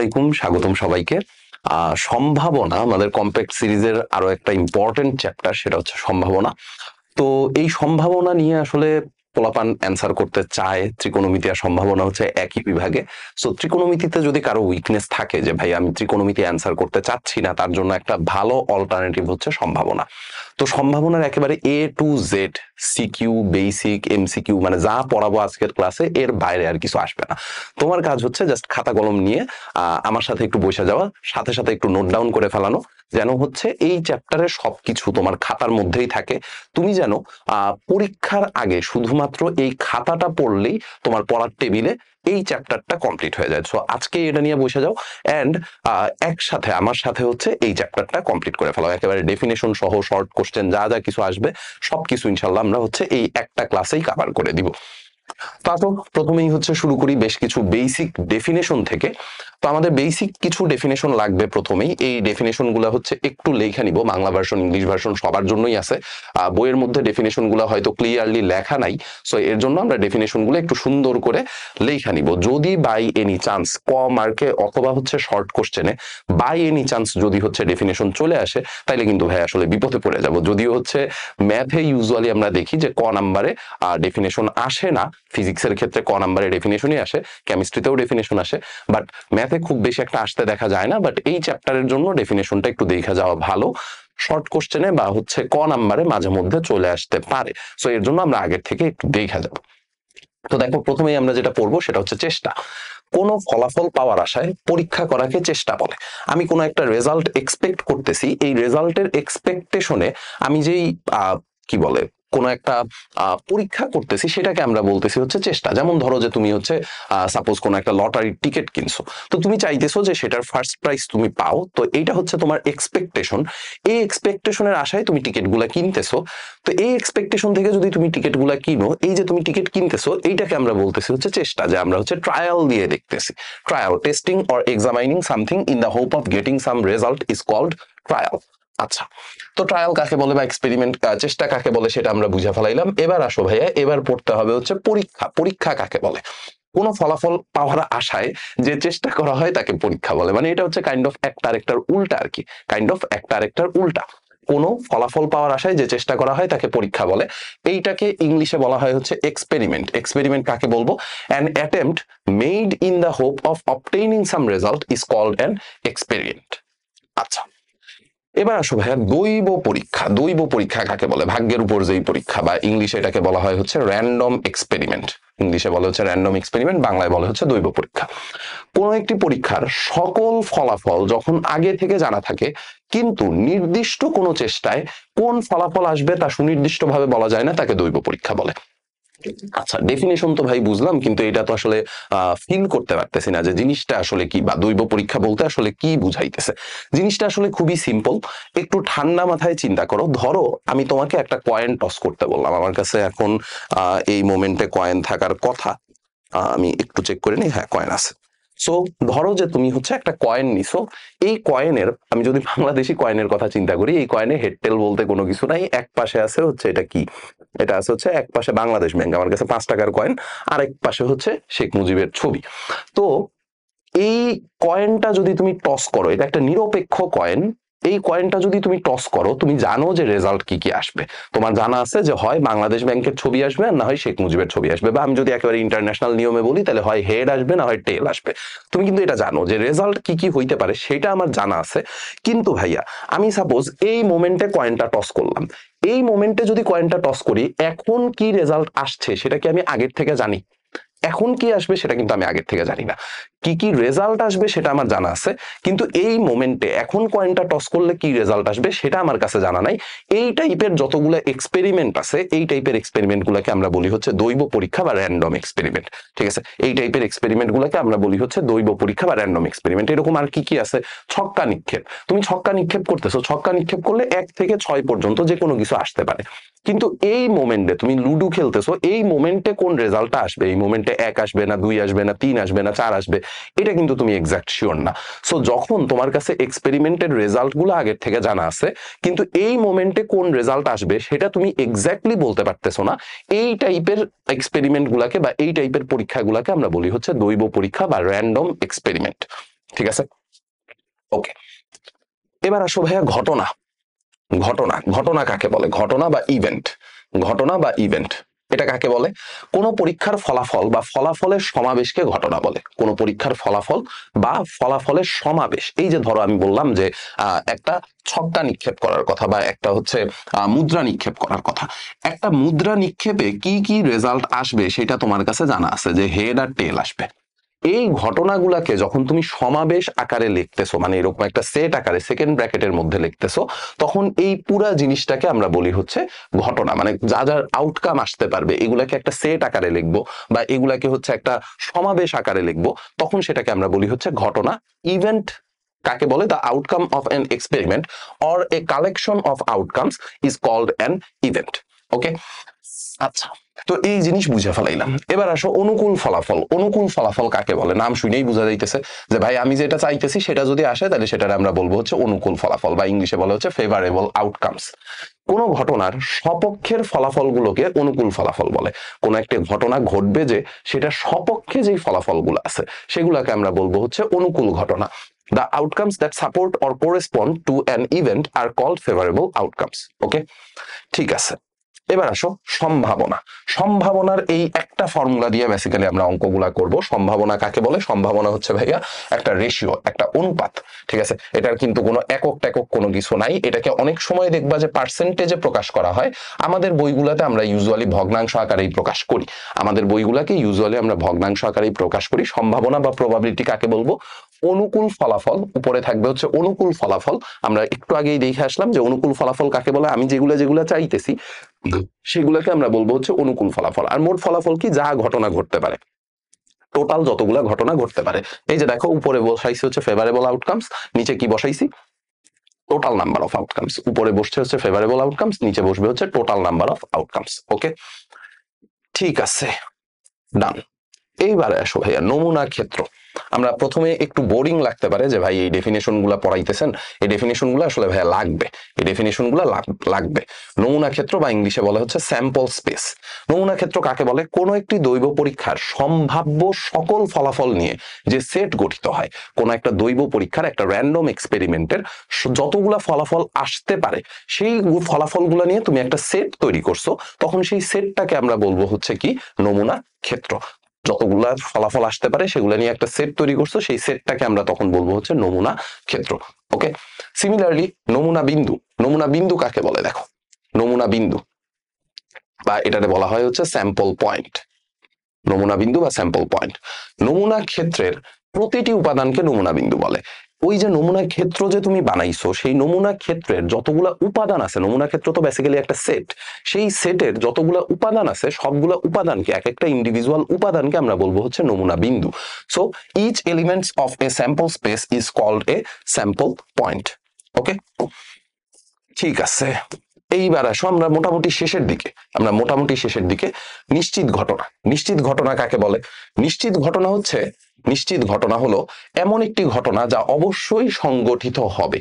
আলাইকুম, স্বাগতম সবাইকে। সম্ভাবনা আমাদের কম্প্যাক্ট সিরিজের আরো একটা ইম্পর্টেন্ট চ্যাপ্টার, সেটা হচ্ছে সম্ভাবনা। তো এই সম্ভাবনা নিয়ে আসলে পোলাপান অ্যান্সার করতে চায়। ত্রিকোণমিতি আর সম্ভাবনা হচ্ছে একই বিভাগে। সো ত্রিকোণমিতিতে যদি কারো উইকনেস থাকে যে ভাই আমি ত্রিকোণমিতি অ্যান্সার করতে চাচ্ছি না, তার জন্য একটা ভালো অল্টারনেটিভ হচ্ছে সম্ভাবনা। তো সম্ভাবনার একেবারে A to Z CQ, basic, MCQ মানে যা পড়াবো আজকের ক্লাসে এর বাইরে আর কিছু আসবে না। তোমার কাজ হচ্ছে জাস্ট খাতা কলম নিয়ে আমার সাথে একটু বসে যাওয়া, সাথে সাথে একটু নোট ডাউন করে ফেলানো, যেন হচ্ছে এই চ্যাপ্টারের সবকিছু তোমার খাতার মধ্যেই থাকে। তুমি যেন পরীক্ষার আগে শুধুমাত্র এই খাতাটা পড়লেই তোমার পড়ার টেবিলে এই চ্যাপ্টারটা কমপ্লিট হয়ে যায়। সো আজকে এটা নিয়ে বসে যাও অ্যান্ড একসাথে আমার সাথে হচ্ছে এই চ্যাপ্টারটা কমপ্লিট করে ফেলাও। একেবারে ডেফিনেশন সহ শর্ট কোশ্চেন যা যা কিছু আসবে সবকিছু ইনশাল্লাহ আমরা হচ্ছে এই একটা ক্লাসেই কভার করে দিব। তো প্রথমেই হচ্ছে শুরু করি বেশ কিছু বেসিক ডেফিনেশন থেকে। তো আমাদের বেসিক কিছু ডেফিনেশন লাগবে প্রথমেই। এই ডেফিনেশন গুলা হচ্ছে একটু লেখা নিব, বাংলা ভার্সন ইংলিশ ভার্সন সবার জন্যই আছে। বইয়ের মধ্যে ডেফিনেশন গুলা হয়তো ক্লিয়ারলি লেখা নাই, সো এর জন্য আমরা ডেফিনেশন গুলো একটু সুন্দর করে লেখা নিব। যদি বাই এনি চান্স ক মার্কে অথবা হচ্ছে শর্ট কোশ্চেনে বাই এনি চান্স যদি হচ্ছে ডেফিনেশন চলে আসে, তাইলে কিন্তু ভাই আসলে বিপদে পড়ে যাব। যদিও হচ্ছে ম্যাথে ইউজুয়ালি আমরা দেখি যে ক নাম্বারে ডেফিনেশন আসে না, ফিজিক্সের ক্ষেত্রে ক নাম্বারে ডেফিনেশনই আসে, কেমিস্ট্রিতেও ডেফিনেশন আসে, বাট ম্যাথে খুব বেশি একটা আসতে দেখা যায় না। বাট এই চ্যাপ্টারের জন্য ডেফিনেশনটা একটু দেখা যাওয়া ভালো। শর্ট কোশ্চেনে বা হচ্ছে ক নাম্বারে মাঝে মধ্যে চলে আসতে পারে, সো এর জন্য আমরা আগের থেকে একটু দেখা যাব। তো দেখো, প্রথমেই আমরা যেটা পড়বো সেটা হচ্ছে চেষ্টা। কোনো ফলাফল পাওয়ার আশায় পরীক্ষা করাকে চেষ্টা বলে। আমি কোনো একটা রেজাল্ট এক্সপেক্ট করতেছি, এই রেজাল্টের এক্সপেকটেশনে আমি যেই কি বলে কোনো একটা পরীক্ষা করতেছি, সেটাকে আমরা বলতেছি হচ্ছে চেষ্টা। যেমন ধরো যে তুমি হচ্ছে সাপোজ কোনো একটা লটারির টিকিট কিনছো, তো তুমি চাইতেছো যে সেটার ফার্স্ট প্রাইজ তুমি পাও, তো এইটা হচ্ছে তোমার এক্সপেকটেশন। এই এক্সপেকটেশনের আশায় তুমি টিকিটগুলা কিনতেছো। তো এই এক্সপেকটেশন থেকে যদি তুমি টিকিটগুলা কিনো, এই যে তুমি টিকিট কিনতেছো, এইটাকে আমরা বলতেছি হচ্ছে চেষ্টা, যে আমরা হচ্ছে ট্রায়াল দিয়ে দেখতেছি। Trial, testing or examining something in the hope of getting some result is called trial. আচ্ছা, তো ট্রায়াল কাকে বলে বা এক্সপেরিমেন্ট, চেষ্টা কাকে বলে সেটা আমরা বুঝে ফেলাইলাম। এবার আসো ভাইয়া, এবার পড়তে হবে হচ্ছে পরীক্ষা। পরীক্ষা কাকে বলে? কোন ফলাফল পাওয়ার আশায় যে চেষ্টা করা হয় তাকে পরীক্ষা বলে। মানে এটা হচ্ছে কাইন্ড অফ একটা আরেকটার উল্টা আর কি, কাইন্ড অফ একটা আরেকটার উল্টা। কোনো ফলাফল পাওয়ার আশায় যে চেষ্টা করা হয় তাকে পরীক্ষা বলে। এইটাকে ইংলিশে বলা হয় হচ্ছে এক্সপেরিমেন্ট। এক্সপেরিমেন্ট কাকে বলবো? An attempt made in the hope of obtaining some result is called an experiment. আচ্ছা, এবার আসো ভাইয়া দৈব পরীক্ষা। দৈব পরীক্ষা কাকে বলে? ভাগ্যের উপর যেই পরীক্ষা, বা ইংলিশে এটাকে বলা হয় হচ্ছে র্যান্ডম এক্সপেরিমেন্ট। ইংলিশে বলা হচ্ছে র্যান্ডম এক্সপেরিমেন্ট, বাংলায় বলা হচ্ছে দৈব পরীক্ষা। কোন একটি পরীক্ষার সকল ফলাফল যখন আগে থেকে জানা থাকে, কিন্তু নির্দিষ্ট কোনো চেষ্টায় কোন ফলাফল আসবে তা সুনির্দিষ্টভাবে বলা যায় না, তাকে দৈব পরীক্ষা বলে। আচ্ছা, ডেফিনেশন তো ভাই বুঝলাম, কিন্তু এটা তো আসলে ফিল করতে পারতেছি না যে জিনিসটা আসলে কি, বা দৈব পরীক্ষা বলতে আসলে কি বুঝাইতেছে। জিনিসটা আসলে খুবই সিম্পল। একটু ঠান্ডা মাথায় চিন্তা করো। ধরো আমি তোমাকে একটা কয়েন টস করতে বললাম, আমার কাছে এখন এই মোমেন্টে কয়েন থাকার কথা। আমি একটু চেক করে নিই, হ্যাঁ কয়েন আছে। সো ধরো যে তুমি হচ্ছে একটা কয়েন নিছো। এই কয়েনের, আমি যদি বাংলাদেশি কয়েনের কথা চিন্তা করি, এই কয়েনে হেডটেল বলতে কোনো কিছু নাই। এক পাশে আছে হচ্ছে এটা কি, এটা আছে হচ্ছে এক পাশে বাংলাদেশ ব্যাংক, আমার কাছে 5 টাকার কয়েন, আরেক পাশে হচ্ছে শেখ মুজিবের ছবি। তো এই কয়েনটা যদি তুমি টস করো, এটা একটা নিরপেক্ষ কয়েন। এই কয়েনটা যদি তুমি টস করো, তুমি জানো যে রেজাল্ট কি কি আসবে। তোমার জানা আছে যে হয় বাংলাদেশ ব্যাংকের ছবি আসবে, আর না হয় শেখ মুজিবের ছবি আসবে। বা আমি যদি একেবারে ইন্টারন্যাশনাল নিয়মে বলি, তাহলে হয় হেড আসবে না হয় টেল আসবে। তুমি কিন্তু এটা জানো যে রেজাল্ট কি কি হইতে পারে, সেটা আমার জানা আছে। কিন্তু ভাইয়া আমি সাপোজ এই মোমেন্টে কয়েনটা টস করলাম। এই মোমেন্টে যদি কয়েনটা টস করি, এখন কি রেজাল্ট আসছে সেটা কি আমি আগের থেকে জানি? এখন কি আসবে সেটা কিন্তু আমি আগের থেকে জানি না। কি কি রেজাল্ট আসবে সেটা আমার জানা আছে, কিন্তু এই মোমেন্টে এখন কয়েনটা টস করলে কি রেজাল্ট আসবে সেটা আমার কাছে জানা নাই। এই টাইপের যতগুলো এক্সপেরিমেন্ট আছে, এই টাইপের এক্সপেরিমেন্ট গুলাকে আমরা বলি হচ্ছে দৈব পরীক্ষা বা র্যান্ডম এক্সপেরিমেন্ট। ঠিক আছে, এই টাইপের এক্সপেরিমেন্ট গুলাকে আমরা বলি হচ্ছে দৈব পরীক্ষা বা র্যান্ডম এক্সপেরিমেন্ট। এরকম আর কি কি আছে? ছক্কা নিক্ষেপ। তুমি ছক্কা নিক্ষেপ করতেছো, ছক্কা নিক্ষেপ করলে 1 থেকে 6 পর্যন্ত যে কোনো কিছু আসতে পারে। কিন্তু এই মোমেন্টে তুমি লুডো খেলতেছো, এই মোমেন্টে কোন রেজাল্টটা আসবে, এই মোমেন্টে 1 আসবে না 2 আসবে না 3 আসবে না 4 আসবে, এটা কিন্তু তুমি এক্সাক্ট শিওর না। সো যখন তোমার কাছে এক্সপেরিমেন্টের রেজাল্ট গুলো আগের থেকে জানা আছে, কিন্তু এই মোমেন্টে কোন রেজাল্ট আসবে সেটা তুমি এক্স্যাক্টলি বলতে পারতেছো না, এই টাইপের এক্সপেরিমেন্ট গুলাকে বা এই টাইপের পরীক্ষাগুলাকে আমরা বলি হচ্ছে দৈব পরীক্ষা বা র্যান্ডম এক্সপেরিমেন্ট। ঠিক আছে, ওকে। এবার আসো ভাইয়া ঘটনা। ঘটনা ঘটনা কাকে বলে? ঘটনা বা ইভেন্ট, ঘটনা বা ইভেন্ট এটা কাকে বলে? কোন পরীক্ষার ফলাফল বা ফলাফলের সমাবেশকে ঘটনা বলে। কোন পরীক্ষার ফলাফল বা ফলাফলের সমাবেশ। এই যে ধরো আমি বললাম যে একটা ছক্কা নিক্ষেপ করার কথা বা একটা হচ্ছে মুদ্রা নিক্ষেপ করার কথা। একটা মুদ্রা নিক্ষেপে কি কি রেজাল্ট আসবে সেটা তোমার কাছে জানা আছে যে হেড আর টেল আসবে। এই ঘটনাগুলাকে যখন তুমি সমাবেশ আকারে লিখতেছো, মানে এরকম একটা সেট আকারে সেকেন্ড ব্র্যাকেটের মধ্যে লিখতেছো, তখন এই পুরা জিনিসটাকে আমরা বলি হচ্ছে ঘটনা। মানে যা যার আউটকাম আসতে পারবে এগুলাকে একটা সেট আকারে লিখবো বা এগুলাকে হচ্ছে একটা সমাবেশ আকারে লিখবো, তখন সেটাকে আমরা বলি হচ্ছে ঘটনা। ইভেন্ট কাকে বলে? The outcome of an experiment or a collection of outcomes is called an event. Okay, আচ্ছা, তো এই জিনিস বুঝে ফেলাইলাম। এবার আসো অনুকূল ফলাফল। অনুকূল ফলাফল কাকে বলে? নাম শুনেই বোঝা যাইতেছে যে ভাই আমি যেটা চাইতেছি সেটা যদি আসে তাহলে সেটার আমরা বলবো হচ্ছে অনুকূল ফলাফল বা ইংলিশে বলা হচ্ছে ফেভারেবল আউটকামস। কোন ঘটনার সপক্ষের ফলাফলগুলোকে অনুকূল ফলাফল বলে। কোন একটা ঘটনা ঘটবে যে সেটা সপক্ষে যেই ফলাফলগুলো আছে সেগুলোকে আমরা বলবো হচ্ছে অনুকূল ঘটনা। The outcomes that support or correspond to an event are called favorable outcomes. ওকে, ঠিক আছে। এবার আসো সম্ভাবনা। সম্ভাবনার এই একটা ফর্মুলা দিয়ে বেসিক্যালি আমরা অঙ্কগুলা করব। সম্ভাবনা কাকে বলে? সম্ভাবনা হচ্ছে ভাইয়া একটা রেশিও, একটা অনুপাত। ঠিক আছে, এটার কিন্তু কোনো একক টেকক কোনো কিছু নাই। এটাকে অনেক সময় দেখবা যে পার্সেন্টেজে প্রকাশ করা হয়। আমাদের বইগুলাতে আমরা ইউজুয়ালি ভগ্নাংশ আকারেই প্রকাশ করি। আমাদের বইগুলাকে ইউজুয়ালি আমরা ভগ্নাংশ আকারেই প্রকাশ করি। সম্ভাবনা বা প্রবাবিলিটি কাকে বলবো? অনুকূল ফলাফল। উপরে থাকবে হচ্ছে অনুকূল ফলাফল। আমরা একটু আগেই দেখে আসলাম যে অনুকূল ফলাফল কাকে বলে। আমি যেগুলা চাইতেছি সেগুলোকে আমরা বলবো হচ্ছে অনুকূল ফলাফল। আর মোট ফলাফল কি? যা ঘটনা ঘটতে পারে, টোটাল যতগুলা ঘটনা ঘটতে পারে। এই যে দেখো উপরে বসাইছি হচ্ছে ফেভারেবল আউটকামস, নিচে কি বসাইছি? Total number of outcomes. উপরে বসছে হচ্ছে ফেভারেবল আউটকামস, নিচে বসবে হচ্ছে টোটাল নাম্বার অফ আউটকামস। ওকে, ঠিক আছে, ডান। এইবারে আসো ভাইয়া নমুনা ক্ষেত্র। আমরা প্রথমে একটু বোরিং লাগতে পারে যে ভাই এই ডেফিনেশন গুলা পড়াইতেছেন, এই ডেফিনেশন গুলো আসলে ভাইয়া লাগবে, এই ডেফিনেশন গুলো লাগবে। নমুনা ক্ষেত্র বা ইংলিশে বলা হচ্ছে স্যাম্পল স্পেস। নমুনা ক্ষেত্র কাকে বলে? কোন একটি দৈব পরীক্ষার সম্ভাব্য সকল ফলাফল নিয়ে যে সেট গঠিত হয়। কোন একটা দৈব পরীক্ষার, একটা র্যান্ডম এক্সপেরিমেন্টের যতগুলা ফলাফল আসতে পারে সেই ফলাফলগুলো নিয়ে তুমি একটা সেট তৈরি করছো, তখন সেই সেটটাকে আমরা বলবো হচ্ছে কি? নমুনা ক্ষেত্র। যতগুলা ফলাফল আসতে পারে সেগুলো নিয়ে একটা সেট তৈরি করছো, সেই সেটটাকে আমরা তখন বলবো হচ্ছে নমুনা ক্ষেত্র। ওকে, সিমিলারলি নমুনা বিন্দু। নমুনা বিন্দু কাকে বলে? দেখো, নমুনা বিন্দু বা এটাতে বলা হয় হচ্ছে স্যাম্পল পয়েন্ট। নমুনা বিন্দু বা স্যাম্পল পয়েন্ট। নমুনা ক্ষেত্রের প্রতিটি উপাদানকে নমুনা বিন্দু বলে। ওই যে নমুনা ক্ষেত্র যে তুমি বানাইছো, সেই নমুনা ক্ষেত্রের যতগুলা উপাদান আছে, নমুনা ক্ষেত্র তো বেসিক্যালি একটা সেট, সেই সেটের যতগুলা উপাদান আছে সবগুলা উপাদানকে, এক একটা ইন্ডিভিজুয়াল উপাদানকে আমরা বলবো হচ্ছে নমুনা বিন্দু। So each elements of a sample space is called a sample point. Okay, ঠিক আছে। এইবার আসো আমরা মোটামুটি শেষের দিকে। নিশ্চিত ঘটনা। নিশ্চিত ঘটনা কাকে বলে? নিশ্চিত ঘটনা হলো এমন একটি ঘটনা যা অবশ্যই সংগঠিত হবে।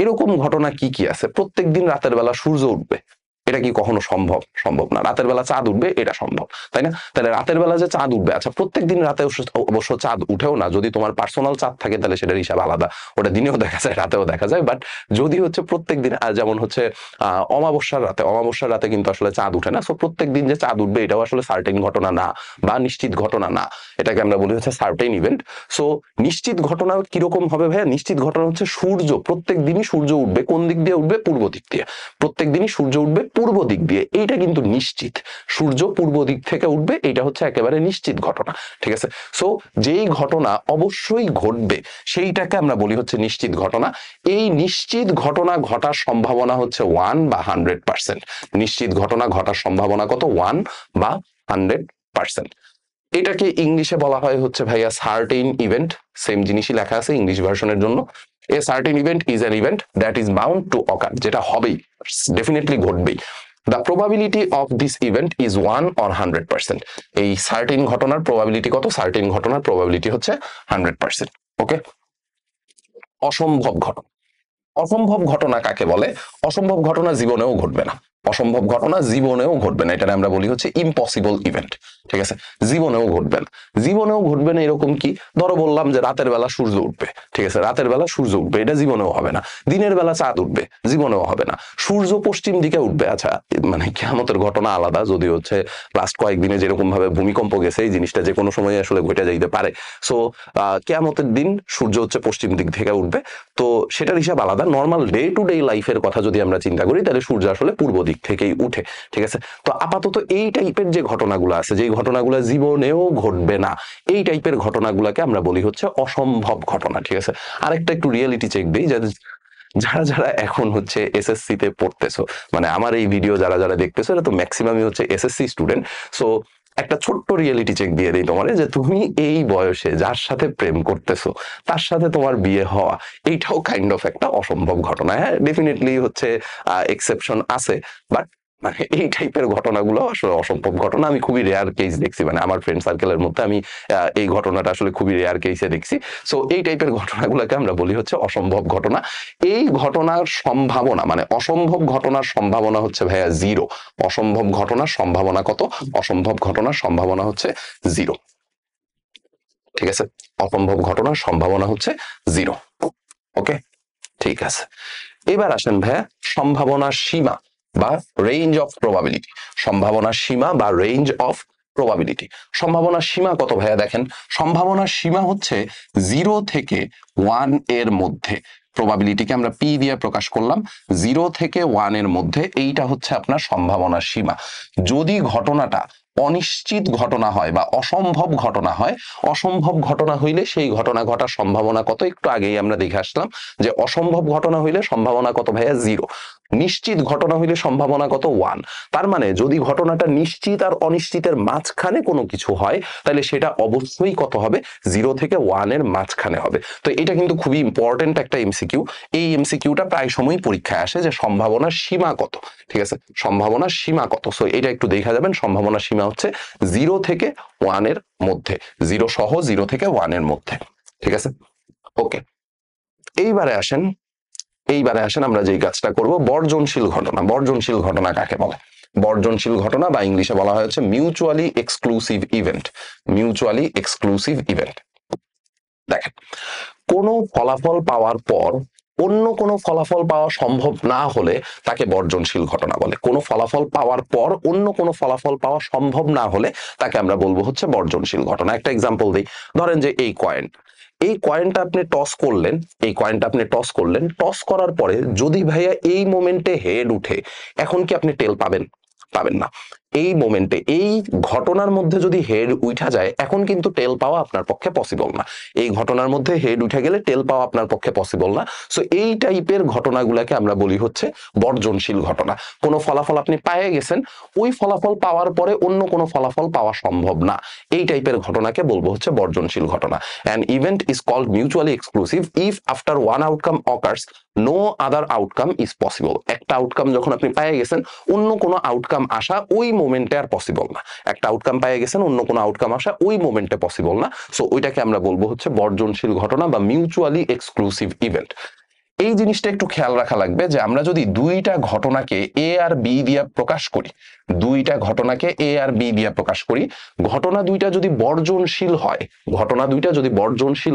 এরকম ঘটনা কি কি আছে? প্রত্যেক দিন রাতের বেলা সূর্য উঠবে, এটা কি কখনো সম্ভব? সম্ভব না। রাতের বেলা চাঁদ উঠবে, এটা সম্ভব, তাই না? তাহলে রাতের বেলা যে চাঁদ উঠবে, আচ্ছা প্রত্যেক দিন রাতে অবশ্য চাঁদ উঠেও না। যদি তোমার পার্সোনাল চাঁদ থাকে তাহলে সেটার হিসাব আলাদা, ওটা দিনেও দেখা যায় রাতেও দেখা যায়। বাট যদি হচ্ছে প্রত্যেক দিন, যেমন হচ্ছে অমাবস্যার রাতে কিন্তু আসলে চাঁদ উঠে না। সো প্রত্যেক দিন যে চাঁদ উঠবে এটাও আসলে সার্টেন ঘটনা না বা নিশ্চিত ঘটনা না, এটাকে আমরা বলি হচ্ছে সার্টেন ইভেন্ট। সো নিশ্চিত ঘটনা কিরকম হবে ভাইয়া? নিশ্চিত ঘটনা হচ্ছে সূর্য, প্রত্যেক দিনই সূর্য উঠবে। কোন দিক দিয়ে উঠবে? পূর্ব দিক দিয়ে। প্রত্যেক দিনই সূর্য উঠবে পূর্ব দিক দিয়ে, এইটা কিন্তু নিশ্চিত। সূর্য পূর্ব দিক থেকে উঠবে, এটা হচ্ছে একেবারে নিশ্চিত ঘটনা। ঠিক আছে, সো যেই ঘটনা অবশ্যই ঘটবে সেইটাকে আমরা বলি হচ্ছে নিশ্চিত ঘটনা। এই নিশ্চিত ঘটনা ঘটার সম্ভাবনা হচ্ছে 1 বা 100%। নিশ্চিত ঘটনা ঘটার সম্ভাবনা কত? 1 বা 100%। এটাকে ইংলিশে বলা হয় হচ্ছে ভাইয়া সার্টেন ইভেন্ট। সেম জিনিসই লেখা আছে ইংলিশ ভার্সনের জন্য। A certain event is an event that is bound to occur, যেটা হবেই, ডেফিনেটলি ঘটবেই। The probability of this event is 1 or 100%। এই সার্টেন ঘটনার প্রবাবিলিটি কত? সার্টেন ঘটনার প্রবাবিলিটি হচ্ছে 100%। ওকে, অসম্ভব ঘটনা। অসম্ভব ঘটনা কাকে বলে? অসম্ভব ঘটনা জীবনেও ঘটবে না। অসম্ভব ঘটনা জীবনেও ঘটবে না, এটা আমরা বলি হচ্ছে ইম্পসিবল ইভেন্ট। ঠিক আছে, জীবনেও ঘটবে না। জীবনেও ঘটবে না এরকম কি, ধরো বললাম যে রাতের বেলা সূর্য উঠবে, ঠিক আছে, রাতের বেলা সূর্য উঠবে, এটা জীবনেও হবে না। দিনের বেলা চাঁদ উঠবে, জীবনেও হবে না। সূর্য পশ্চিম দিকে উঠবে, আচ্ছা মানে কিয়ামতের ঘটনা আলাদা, যদি হচ্ছে লাস্ট কয়েকদিনে যেরকম ভাবে ভূমিকম্প গেছে, এই জিনিসটা যে কোনো সময় আসলে ঘটে যাইতে পারে। সো কিয়ামতের দিন সূর্য হচ্ছে পশ্চিম দিক থেকে উঠবে, তো সেটার হিসাব আলাদা। নর্মাল ডে টু ডে লাইফের কথা যদি আমরা চিন্তা করি, তাহলে সূর্য আসলে পূর্ব দিক থেকেই উঠে। ঠিক আছে, তো আপাতত এই টাইপের যে ঘটনাগুলো আছে, যে ঘটনাগুলো জীবনেও ঘটবে না, এই টাইপের ঘটনাগুলোকে আমরা বলি হচ্ছে অসম্ভব ঘটনা। ঠিক আছে, আরেকটা একটু রিয়েলিটি চেক দিই, যারা যারা এখন হচ্ছে এসএসসি তে পড়তেছো, মানে আমার এই ভিডিও যারা যারা দেখতেছো, এটা তো ম্যাক্সিমামই হচ্ছে এসএসসি স্টুডেন্ট। সো একটা ছোট্ট রিয়েলিটি চেক দিয়ে দিই তোমার, যে তুমি এই বয়সে যার সাথে প্রেম করতেছো, তার সাথে তোমার বিয়ে হওয়া, এইটাও কাইন্ড অফ একটা অসম্ভব ঘটনা। হ্যাঁ, ডেফিনেটলি হচ্ছে এক্সেপশন আছে, বাট মানে এই টাইপের ঘটনাগুলো আসলে অসম্ভব ঘটনা। আমি খুবই রেয়ার কেস দেখছি, মানে আমার ফ্রেন্ড সার্কেলের মধ্যে আমি এই ঘটনাটা আসলে খুবই রেয়ার কেসে দেখছি। সো এই টাইপের ঘটনাগুলোকে আমরা বলি হচ্ছে অসম্ভব ঘটনা। এই ঘটনার সম্ভাবনা, মানে অসম্ভব ঘটনার সম্ভাবনা হচ্ছে ভাইয়া জিরো। অসম্ভব ঘটনার সম্ভাবনা কত? অসম্ভব ঘটনার সম্ভাবনা হচ্ছে জিরো। ঠিক আছে, অসম্ভব ঘটনার সম্ভাবনা হচ্ছে জিরো। ওকে, ঠিক আছে। এবার আসেন ভাইয়া সম্ভাবনার সীমা বা রেঞ্জ অফ প্রবাবিলিটি। সম্ভাবনার সীমা বা রেঞ্জ অফ প্রবাবিলিটি। সম্ভাবনার সীমা কত ভাইয়া? দেখেন, সম্ভাবনার সীমা হচ্ছে 0 থেকে 1 এর মধ্যে। প্রবাবিলিটিকে আমরা পি দিয়ে প্রকাশ করলাম, 0 থেকে 1 এর মধ্যে, এইটা হচ্ছে আপনার সম্ভাবনার সীমা। যদি ঘটনাটা অনিশ্চিত ঘটনা হয় বা অসম্ভব ঘটনা হয়, অসম্ভব ঘটনা হইলে সেই ঘটনা ঘটার সম্ভাবনা কত? একটু আগেই আমরা দেখে আসলাম যে অসম্ভব ঘটনা হইলে সম্ভাবনা কত ভাইয়া? জিরো। নিশ্চিত ঘটনা হইলে সম্ভাবনা কত? 1। তার মানে যদি ঘটনাটা নিশ্চিত আর অনিশ্চিতের মাঝখানে কোনো কিছু হয়, তাহলে সেটা অবশ্যই কত হবে? 0 থেকে 1 এর মাঝখানে হবে। তো এটা কিন্তু খুবই ইম্পর্টেন্ট একটা এমসিকিউ। এই এমসিকিউটা প্রায় সময় পরীক্ষায় আসে, যে সম্ভাবনার সীমা কত। ঠিক আছে, সম্ভাবনার সীমা কত? সো এটা একটু দেখা যাবেন। সম্ভাবনার সীমা হচ্ছে 0 থেকে 1 এর মধ্যে, 0 সহ 0 থেকে 1 এর মধ্যে। ঠিক আছে, ওকে। এইবারে আসেন আমরা যেই কাজটা করব, বর্জনশীল ঘটনা। বর্জনশীল ঘটনা কাকে বলে? বর্জনশীল ঘটনা বা ইংলিশে বলা হয় হচ্ছে mutually exclusive event. Mutually exclusive event. দেখেন, কোনো ফলাফল পাওয়ার পর অন্য কোনো ফলাফল পাওয়া সম্ভব না হলে তাকে বর্জনশীল ঘটনা বলে। কোনো ফলাফল পাওয়ার পর অন্য কোনো ফলাফল পাওয়া সম্ভব না হলে তাকে আমরা বলবো হচ্ছে বর্জনশীল ঘটনা। একটা এক্সাম্পল দিই, ধরেন যে এই কয়েনটা আপনি টস করলেন, টস করার পরে যদি ভাইয়া এই মোমেন্টে হেড উঠে, এখন কি আপনি টেল পাবেন? পাবেন না। এই মোমেন্টে, এই ঘটনার মধ্যে যদি হেড উঠা যায়, এখন কিন্তু টেল পাওয়া আপনার পক্ষে পসিবল না। এই ঘটনার মধ্যে হেড উঠে গেলে টেল পাওয়া আপনার পক্ষে পসিবল না। সো এই টাইপের ঘটনাগুলোকে আমরা বলি হচ্ছে বর্জনশীল ঘটনা। কোনো ফলাফল আপনি পেয়ে গেছেন, ওই ফলাফল পাওয়ার পরে অন্য কোনো ফলাফল পাওয়া সম্ভব না, এই টাইপের ঘটনাকে বলবো হচ্ছে বর্জনশীল ঘটনা। An event is called mutually exclusive if after one outcome occurs no other outcome is possible. একটা আউটকাম যখন আপনি পেয়ে গেছেন, অন্য কোনো আউটকাম আসা ওই মোমেন্টে আর পসিবল না। একটা আউটকাম পেয়ে গেছেন, অন্য কোনো আউটকাম আসা ওই মোমেন্টে পসিবল না। সো ওইটাকে আমরা বলবো হচ্ছে বর্জনশীল ঘটনা বা মিউচুয়ালি এক্সক্লুসিভ ইভেন্ট। এই জিনিসটা একটু খেয়াল রাখা লাগবে, যে আমরা যদি দুইটা ঘটনাকে এ আর বি দিয়ে প্রকাশ করি, ঘটনা দুইটা যদি বর্জনশীল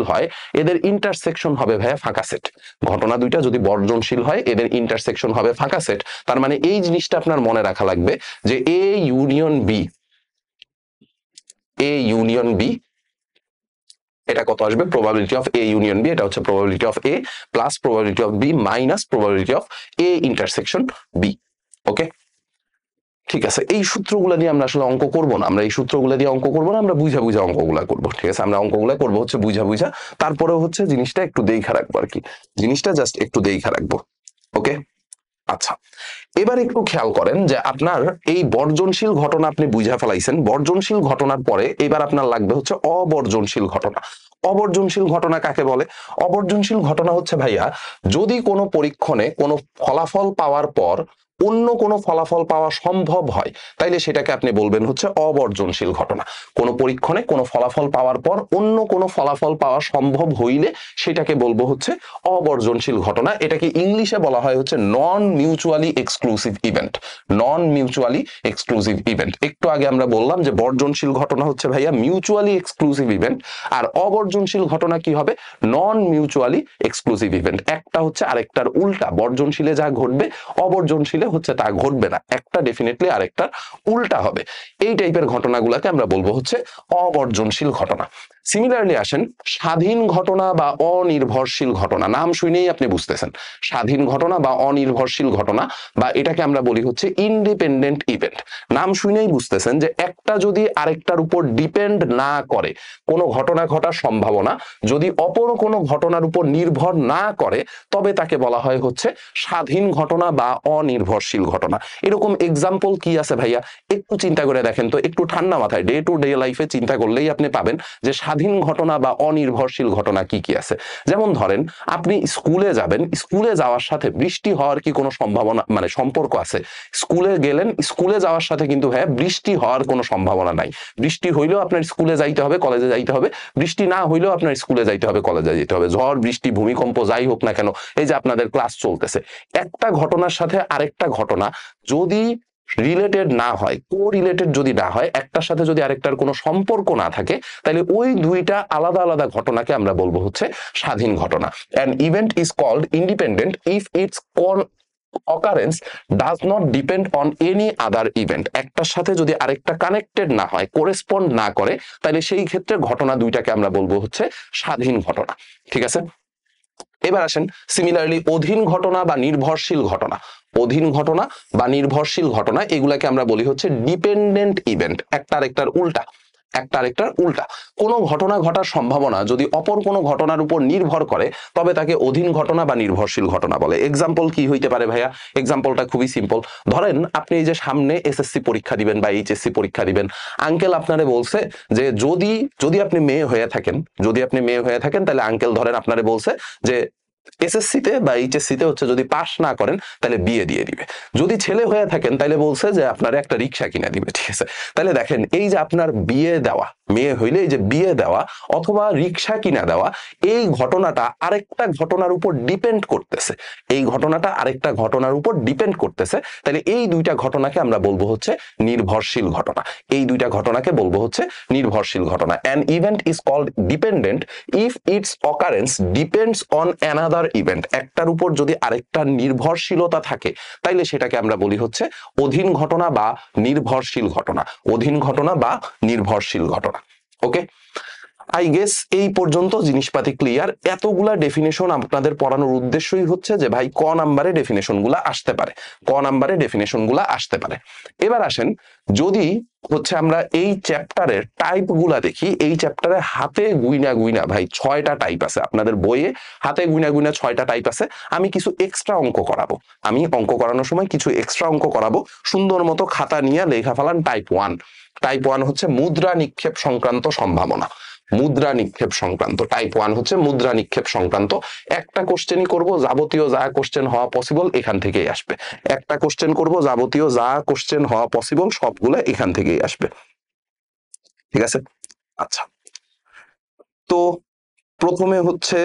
হয়, এদের ইন্টারসেকশন হবে ভাইয়া ফাঁকা সেট। ঘটনা দুইটা যদি বর্জনশীল হয়, এদের ইন্টারসেকশন হবে ফাঁকা সেট। তার মানে এই জিনিসটা আপনার মনে রাখা লাগবে যে এ ইউনিয়ন বি, এটা কত আসবে? Probability of A union B, এটা হচ্ছে probability of A plus probability of B minus probability of A intersection B. Okay, ঠিক আছে। এই সূত্রগুলো দিয়ে আমরা আসলে অঙ্ক করব না, আমরা বুঝা অঙ্কগুলা করব। ঠিক আছে, আমরা অঙ্কগুলা করব হচ্ছে বুঝা। তারপরে হচ্ছে জিনিসটা একটু দেখা রাখবো আর কি, জিনিসটা জাস্ট একটু দেখা রাখবো। ওকে, আচ্ছা। এবার একটু খেয়াল করেন যে আপনার এই বর্জনশীল ঘটনা আপনি বুঝা ফেলাইছেন। বর্জনশীল ঘটনার পরে এবার আপনার লাগবে হচ্ছে অবর্জনশীল ঘটনা। অবর্জনশীল ঘটনা কাকে বলে? অবর্জনশীল ঘটনা হচ্ছে ভাইয়া, যদি কোনো পরীক্ষণে কোনো ফলাফল পাওয়ার পর অন্য কোনো ফলাফল পাওয়া সম্ভব হয়, তাইলে সেটাকে আপনি বলবেন হচ্ছে অবর্জনশীল ঘটনা। কোনো পরীক্ষণে কোনো ফলাফল পাওয়ার পর অন্য কোনো ফলাফল পাওয়া সম্ভব হইলে সেটাকে বলবো হচ্ছে অবর্জনশীল ঘটনা। এটাকে ইংলিশে বলা হয় হচ্ছে নন মিউচুয়ালি এক্সক্লুসিভ ইভেন্ট। নন মিউচুয়ালি এক্সক্লুসিভ ইভেন্ট। একটু আগে আমরা বললাম যে বর্জনশীল ঘটনা হচ্ছে ভাইয়া মিউচুয়ালি এক্সক্লুসিভ ইভেন্ট, আর অবর্জনশীল ঘটনা কি হবে? নন মিউচুয়ালি এক্সক্লুসিভ ইভেন্ট। একটা হচ্ছে আরেকটার উল্টা। বর্জনশীলে যা ঘটবে অবর্জনশীলে হচ্ছে তা ঘটবে না, একটা ডেফিনেটলি আরেকটার উল্টা হবে। এই টাইপের ঘটনাগুলোকে আমরা বলবো হচ্ছে অবর্জনশীল ঘটনা। সিমিলারলি আসেন স্বাধীন ঘটনা বা অনির্ভরশীল ঘটনা। নাম শুনেই আপনি বুঝতেছেন স্বাধীন ঘটনা বা অনির্ভরশীল ঘটনা, বা এটাকে আমরা বলি হচ্ছে ইন্ডিপেন্ডেন্ট ইভেন্ট। নাম শুনেই বুঝতেছেন যে একটা যদি আরেকটার উপর ডিপেন্ড না করে কোনো ঘটনা ঘটার সম্ভাবনা যদি অপর কোনো ঘটনার উপর নির্ভর না করে, তবে তাকে বলা হয় হচ্ছে স্বাধীন ঘটনা বা অনির্ভরশীল ঘটনা। এরকম এক্সাম্পল কি আছে ভাইয়া? একটু চিন্তা করে দেখেন তো, একটু ঠান্ডা মাথায় ডে টু ডে লাইফে চিন্তা করলেই আপনি পাবেন যে স্বাধীন ঘটনা বা অনির্ভরশীল ঘটনা কি কি আছে। যেমন ধরেন আপনি স্কুলে যাবেন, স্কুলে যাওয়ার সাথে বৃষ্টি হওয়ার কি কোনো সম্ভাবনা মানে সম্পর্ক আছে? স্কুলে গেলেন, স্কুলে যাওয়ার সাথে কিন্তু ভাইয়া বৃষ্টি হওয়ার কোনো সম্ভাবনা নাই। বৃষ্টি হইলেও আপনার স্কুলে যাইতে হবে, কলেজে যাইতে হবে। বৃষ্টি না হইলেও আপনার স্কুলে যাইতে হবে, কলেজে যেতে হবে। ঝড় বৃষ্টি ভূমিকম্প যাই হোক না কেন, এই যে আপনাদের ক্লাস চলতেছে, একটা ঘটনার সাথে আরেকটা ঘটনা যদি রিলেটেড না হয়, কো রিলেটেড যদি না হয়, একটার সাথে যদি আরেকটার কোনো সম্পর্ক না থাকে, তাহলে ওই দুইটা আলাদা আলাদা ঘটনাকে আমরা বলবো হচ্ছে স্বাধীন ঘটনা। An event is called independent if its occurrence does not depend on any other event। একটার সাথে যদি আরেকটা কানেক্টেড না হয়, কোরেসপন্ড না করে, তাহলে সেই ক্ষেত্রে ঘটনা দুইটাকে আমরা বলবো হচ্ছে স্বাধীন ঘটনা। ঠিক আছে, এবার আসেন সিমিলারলি অধীন ঘটনা বা নির্ভরশীল ঘটনা। অধীন ঘটনা বা নির্ভরশীল ঘটনা এগুলাকে আমরা বলি হচ্ছে ডিপেন্ডেন্ট ইভেন্ট। একটা আরেকটার উল্টা, একটা আরেকটার উল্টা। কোনো ঘটনা ঘটার সম্ভাবনা যদি অপর কোনো ঘটনার উপর নির্ভর করে, তবে তাকে অধীন ঘটনা বা নির্ভরশীল ঘটনা বলে। এক্সাম্পল কি হইতে পারে ভাইয়া? এক্সাম্পলটা খুবই সিম্পল। ধরেন আপনি এই যে সামনে এসএসসি পরীক্ষা দিবেন বা এইচএসসি পরীক্ষা দিবেন, আঙ্কেল আপনারে বলছে যে যদি যদি আপনি মেয়ে হয়ে থাকেন, যদি আপনি মেয়ে হয়ে থাকেন, তাহলে আঙ্কেল ধরেন আপনারে বলছে যে এসএসসিতে বা এইচএসসিতে হচ্ছে যদি পাস না করেন তাহলে বিয়ে দিয়ে দিবে। যদি ছেলে হয়ে থাকেন তাহলে বলছে যে আপনার একটা রিক্সা কিনে দিবে। ঠিক আছে, তাহলে দেখেন এই যে আপনার বিয়ে দেওয়া, মেয়ে হইলে এই যে বিয়ে দেওয়া অথবা রিক্সা কিনা দেওয়া, এই ঘটনাটা আরেকটা ঘটনার উপর ডিপেন্ড করতেছে। এই ঘটনাটা আরেকটা ঘটনার উপর ডিপেন্ড করতেছে। তাহলে এই দুইটা ঘটনাকে আমরা বলবো হচ্ছে নির্ভরশীল ঘটনা। এই দুইটা ঘটনাকে বলবো হচ্ছে নির্ভরশীল ঘটনা। An event is called dependent if its occurrence depends on another event. একটার উপর যদি আরেকটা নির্ভরশীলতা থাকে, তাইলে সেটাকে আমরা বলি হচ্ছে অধীন ঘটনা বা নির্ভরশীল ঘটনা। অধীন ঘটনা বা নির্ভরশীল ঘটনা। ওকে, আই গেস এই পর্যন্ত জিনিসপাতি ক্লিয়ার। এতগুলা ডেফিনেশন আপনাদের পড়ানোর উদ্দেশ্যই হচ্ছে যে ভাই ক নাম্বারে ডেফিনেশন গুলা আসতে পারে, ক নাম্বারে ডেফিনেশন গুলা আসতে পারে। এবার আসেন যদি হচ্ছে আমরা এই চ্যাপ্টারের টাইপ গুলা দেখি। এই চ্যাপ্টারে হাতে গুইনা গুইনা ভাই 6টা টাইপ আছে। আপনাদের বইয়ে হাতে গুইনা গুইনা 6টা টাইপ আছে। আমি কিছু এক্সট্রা অঙ্ক করাবো। আমি অঙ্ক করানোর সময় কিছু এক্সট্রা অঙ্ক করাবো। সুন্দর মতো খাতা নিয়ে লেখা ফেলান টাইপ 1। টাইপ 1 হচ্ছে মুদ্রা নিক্ষেপ সংক্রান্ত সম্ভাবনা। মুদ্রা নিক্ষেপ সংক্রান্ত টাইপ 1 হচ্ছে মুদ্রা নিক্ষেপ সংক্রান্ত। একটা কোশ্চেনই করব, যাবতীয় যা কোশ্চেন হওয়া পসিবল এখান থেকেই আসবে। একটা কোশ্চেন করব, যাবতীয় যা কোশ্চেন হওয়া পসিবল সবগুলো এখান থেকেই আসবে। ঠিক আছে, আচ্ছা। তো প্রথমে হচ্ছে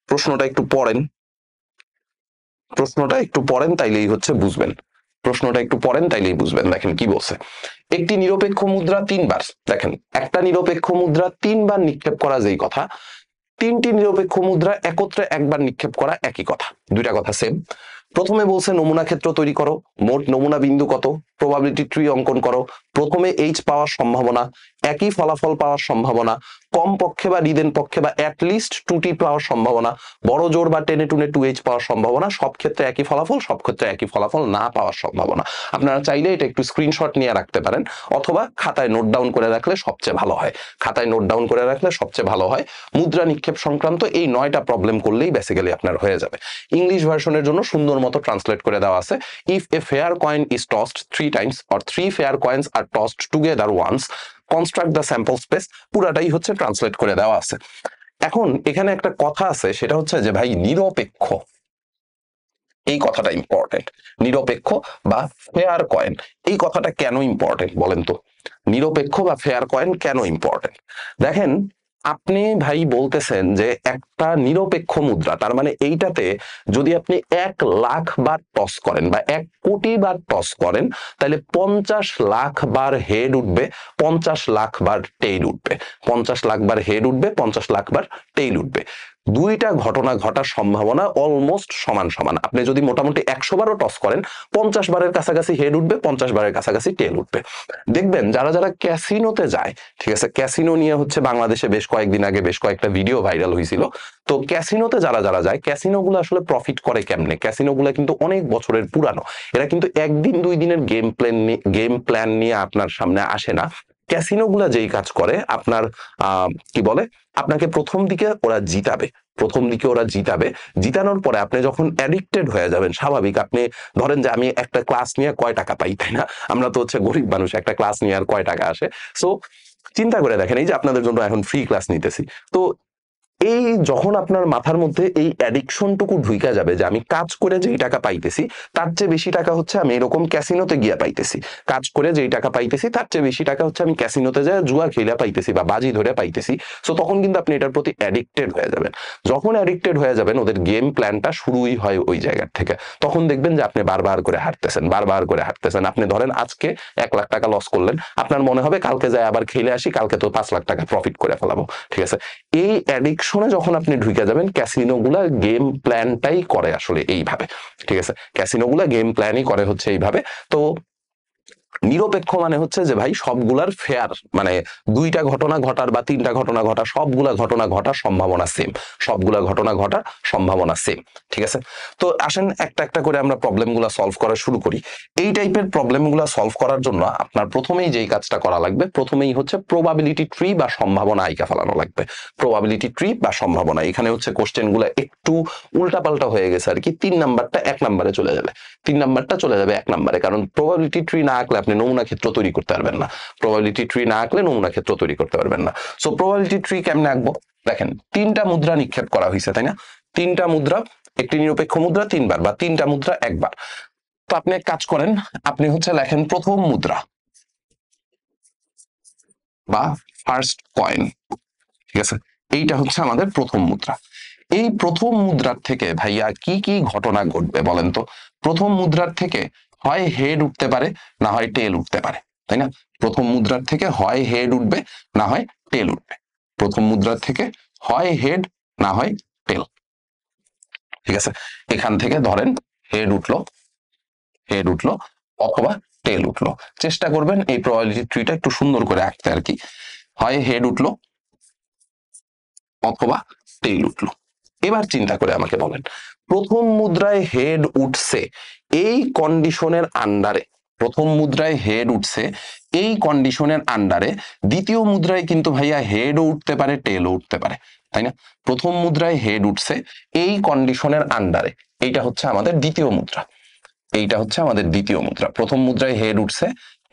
প্রশ্নটা একটু পড়েন, প্রশ্নটা একটু পড়েন তাইলেই হচ্ছে বুঝবেন। প্রশ্নটা একটু পড়েন তাইলেই বুঝবেন। দেখেন কি বলছে। একটি নিরপেক্ষ মুদ্রা 3বার, দেখেন একটা নিরপেক্ষ মুদ্রা 3বার নিক্ষেপ করা যেই কথা, 3টি নিরপেক্ষ মুদ্রা একত্রে একবার নিক্ষেপ করা একই কথা। দুইটা কথা সেম। প্রথমে বলছে নমুনা ক্ষেত্র তৈরি করো, মোট নমুনা বিন্দু কত, প্রবাবিলিটি ট্রি অঙ্কন করো। প্রথমে এইচ পাওয়ার সম্ভাবনা, একই ফলাফল পাওয়ার সম্ভাবনা, কম পক্ষে বা রিদেন পক্ষে বা অ্যাটলিস্ট 2টি পাওয়ার সম্ভাবনা, বড় জোর বা টেনে টুনে 2h পাওয়ার সম্ভাবনা, সব ক্ষেত্রে একই ফলাফল, সব ক্ষেত্রে একই ফলাফল না পাওয়ার সম্ভাবনা। আপনারা চাইলে এটা একটু স্ক্রিনশট নিয়ে রাখতে পারেন, অথবা খাতায় নোট ডাউন করে রাখলে সবচেয়ে ভালো হয়। খাতায় নোট ডাউন করে রাখলে সবচেয়ে ভালো হয়। মুদ্রা নিক্ষেপ সংক্রান্ত এই 9টা প্রবলেম করলেই বেসিক্যালি আপনার হয়ে যাবে। ইংলিশ ভার্সনের জন্য সুন্দর মতো ট্রান্সলেট করে দেওয়া আছে। If a fair coin is tossed 3 times or 3 fair coins are tossed together once, construct the sample space. পুরাটাই হচ্ছে ট্রান্সলেট করে দেওয়া আছে। এখন এখানে একটা কথা আছে, সেটা হচ্ছে যে ভাই নিরপেক্ষ, এই কথাটা ইম্পর্টেন্ট। নিরপেক্ষ বা ফেয়ার কয়েন, এই কথাটা কেন ইম্পর্টেন্ট বলেন তো? নিরপেক্ষ বা ফেয়ার কয়েন কেন ইম্পর্টেন্ট? দেখেন, আপনি ভাই বলতেছেন যে একটা নিরপেক্ষ মুদ্রা, তার মানে এইটাতে যদি আপনি 1,00,000 বার টস করেন বা 1,00,00,000 বার টস করেন, তাহলে 50,00,000 বার হেড উঠবে, 50,00,000 বার টেইল উঠবে, 50,00,000 বার হেড উঠবে, 50,00,000 বার টেইল উঠবে। দুইটা ঘটনা ঘটার সম্ভাবনা অলমোস্ট সমান সমান। আপনি যদি মোটামুটি 100 বারও টস করেন, 50 বারের কাছাকাছি হেড উঠবে, 50 বারের কাছাকাছি টেল উঠবে। দেখবেন যারা যারা ক্যাসিনোতে যায়, ঠিক আছে, ক্যাসিনো নিয়ে হচ্ছে বাংলাদেশে বেশ কয়েকদিন আগে বেশ কয়েকটা ভিডিও ভাইরাল হয়েছিল। তো ক্যাসিনোতে যারা যারা যায়, ক্যাসিনো গুলো আসলে প্রফিট করে কেমনে? ক্যাসিনো গুলো কিন্তু অনেক বছরের পুরানো। এরা কিন্তু একদিন দুই দিনের গেম প্ল্যান নিয়ে আপনার সামনে আসে না। ক্যাসিনো গুলা যেই কাজ করে, আপনার কি বলে, আপনাকে প্রথম দিকে ওরা জিতাবে, প্রথম দিকে ওরা জিতাবে। জিতানোর পরে আপনি যখন অ্যাডিক্টেড হয়ে যাবেন, স্বাভাবিক, আপনি ধরেন যে আমি একটা ক্লাস নিয়ে কয় টাকা পাই, তাই না? আমরা তো হচ্ছে গরিব মানুষ, একটা ক্লাস নিয়ে আর কয় টাকা আসে? সো চিন্তা করে দেখেন, এই যে আপনাদের জন্য এখন ফ্রি ক্লাস নিতেছি, তো এই যখন আপনার মাথার মধ্যে এই অ্যাডিকশনটুকু ঢুইকা যাবে যে আমি কাজ করে যেই টাকা পাইতেছি তার চেয়ে বেশি টাকা হচ্ছে আমি এরকম ক্যাসিনোতে গিয়া পাইতেছি, কাজ করে যেই টাকা পাইতেছি তার চেয়ে বেশি টাকা হচ্ছে আমি ক্যাসিনোতে যায় জুয়া খেলা পাইতেছি বা বাজি ধরে পাইতেছি। সো তখন কিন্তু আপনি এটার প্রতি অ্যাডিক্টেড হয়ে যাবেন। যখন অ্যাডিক্টেড হয়ে যাবেন, ওদের গেম প্ল্যানটা শুরুই হয় ওই জায়গার থেকে। তখন দেখবেন যে আপনি বারবার করে হারতেছেন, বারবার করে হারতেছেন। আপনি ধরেন আজকে 1,00,000 টাকা লস করলেন, আপনার মনে হবে কালকে যায় আবার খেলে আসি, কালকে তো 5,00,000 টাকা প্রফিট করে ফেলাবো, ঠিক আছে? এই অ্যাডিকশনে যখন আপনি ঢুকে যাবেন, ক্যাসিনো গুলা গেম প্ল্যানটাই করে আসলে এইভাবে, ঠিক আছে? ক্যাসিনো গুলা গেম প্ল্যানই করে হচ্ছে এইভাবে। তো নিরপেক্ষ মানে হচ্ছে যে ভাই সবগুলার ফেয়ার, মানে দুইটা ঘটনা ঘটার বা তিনটা ঘটনা ঘটার, সবগুলা ঘটনা ঘটার সম্ভাবনা সেম, সবগুলা ঘটনা ঘটার সম্ভাবনা সেম, ঠিক আছে? তো আসেন একটা একটা করে আমরা প্রবলেমগুলা সলভ করা শুরু করি। এই টাইপের প্রবলেমগুলা সলভ করার জন্য আপনার প্রথমেই যেই কাজটা করা লাগবে, প্রথমেই হচ্ছে প্রবাবিলিটি ট্রি বা সম্ভাবনা আইকা ফেলানো লাগবে। প্রবাবিলিটি ট্রি বা সম্ভাবনা, এখানে হচ্ছে কোশ্চেনগুলো একটু উল্টাপাল্টা হয়ে গেছে আর কি। 3 নাম্বারটা 1 নাম্বারে চলে যাবে, 3 নাম্বারটা চলে যাবে 1 নাম্বারে, কারণ প্রবাবিলিটি ট্রি না আঁকলে আপনি নমুনা ক্ষেত্র তৈরি করতে পারবেন না। প্রবাবিলিটি ট্রি না আঁকলে নমুনা ক্ষেত্র তৈরি করতে পারবেন না। সো প্রবাবিলিটি ট্রি কেমনে আঁকবো? দেখেন, 3টা মুদ্রা নিক্ষেপ করা হয়েছে, তাই না? 3টা মুদ্রা, একটি নিরপেক্ষ মুদ্রা 3 বার বা 3টা মুদ্রা 1 বার। তো আপনি এক কাজ করেন, আপনি হচ্ছে লেখেন প্রথম মুদ্রা বা ফার্স্ট কয়েন, ঠিক আছে? এইটা হচ্ছে আমাদের প্রথম মুদ্রা। এই প্রথম মুদ্রার থেকে ভাইয়া কি কি ঘটনা ঘটবে বলেন তো? প্রথম মুদ্রার থেকে হয় হেড উঠতে পারে, না হয় টেল উঠতে পারে, তাই না? প্রথম মুদ্রার থেকে হয় হেড উঠবে, না হয় টেল উঠবে। প্রথম মুদ্রার থেকে হয় হেড, না হয় টেল, ঠিক আছে? এখান থেকে ধরেন হেড উঠলো, হেড উঠলো অথবা টেল উঠলো। চেষ্টা করবেন এই প্রবাবিলিটি ট্রিটা একটু সুন্দর করে আঁকতে আর কি। হয় হেড উঠলো অথবা টেইল উঠলো। এবার চিন্তা করে আমাকে বলেন, প্রথম মুদ্রায় হেড উঠছে, এই কন্ডিশনের আন্ডারে, প্রথম মুদ্রায় হেড উঠছে এই কন্ডিশনের আন্ডারে, দ্বিতীয় মুদ্রায় কিন্তু ভাইয়া হেডও উঠতে পারে, টেলও উঠতে পারে, তাই না? প্রথম মুদ্রায় হেড উঠছে এই কন্ডিশনের আন্ডারে, এইটা হচ্ছে আমাদের দ্বিতীয় মুদ্রা, এইটা হচ্ছে আমাদের দ্বিতীয় মুদ্রা। প্রথম মুদ্রায় হেড উঠছে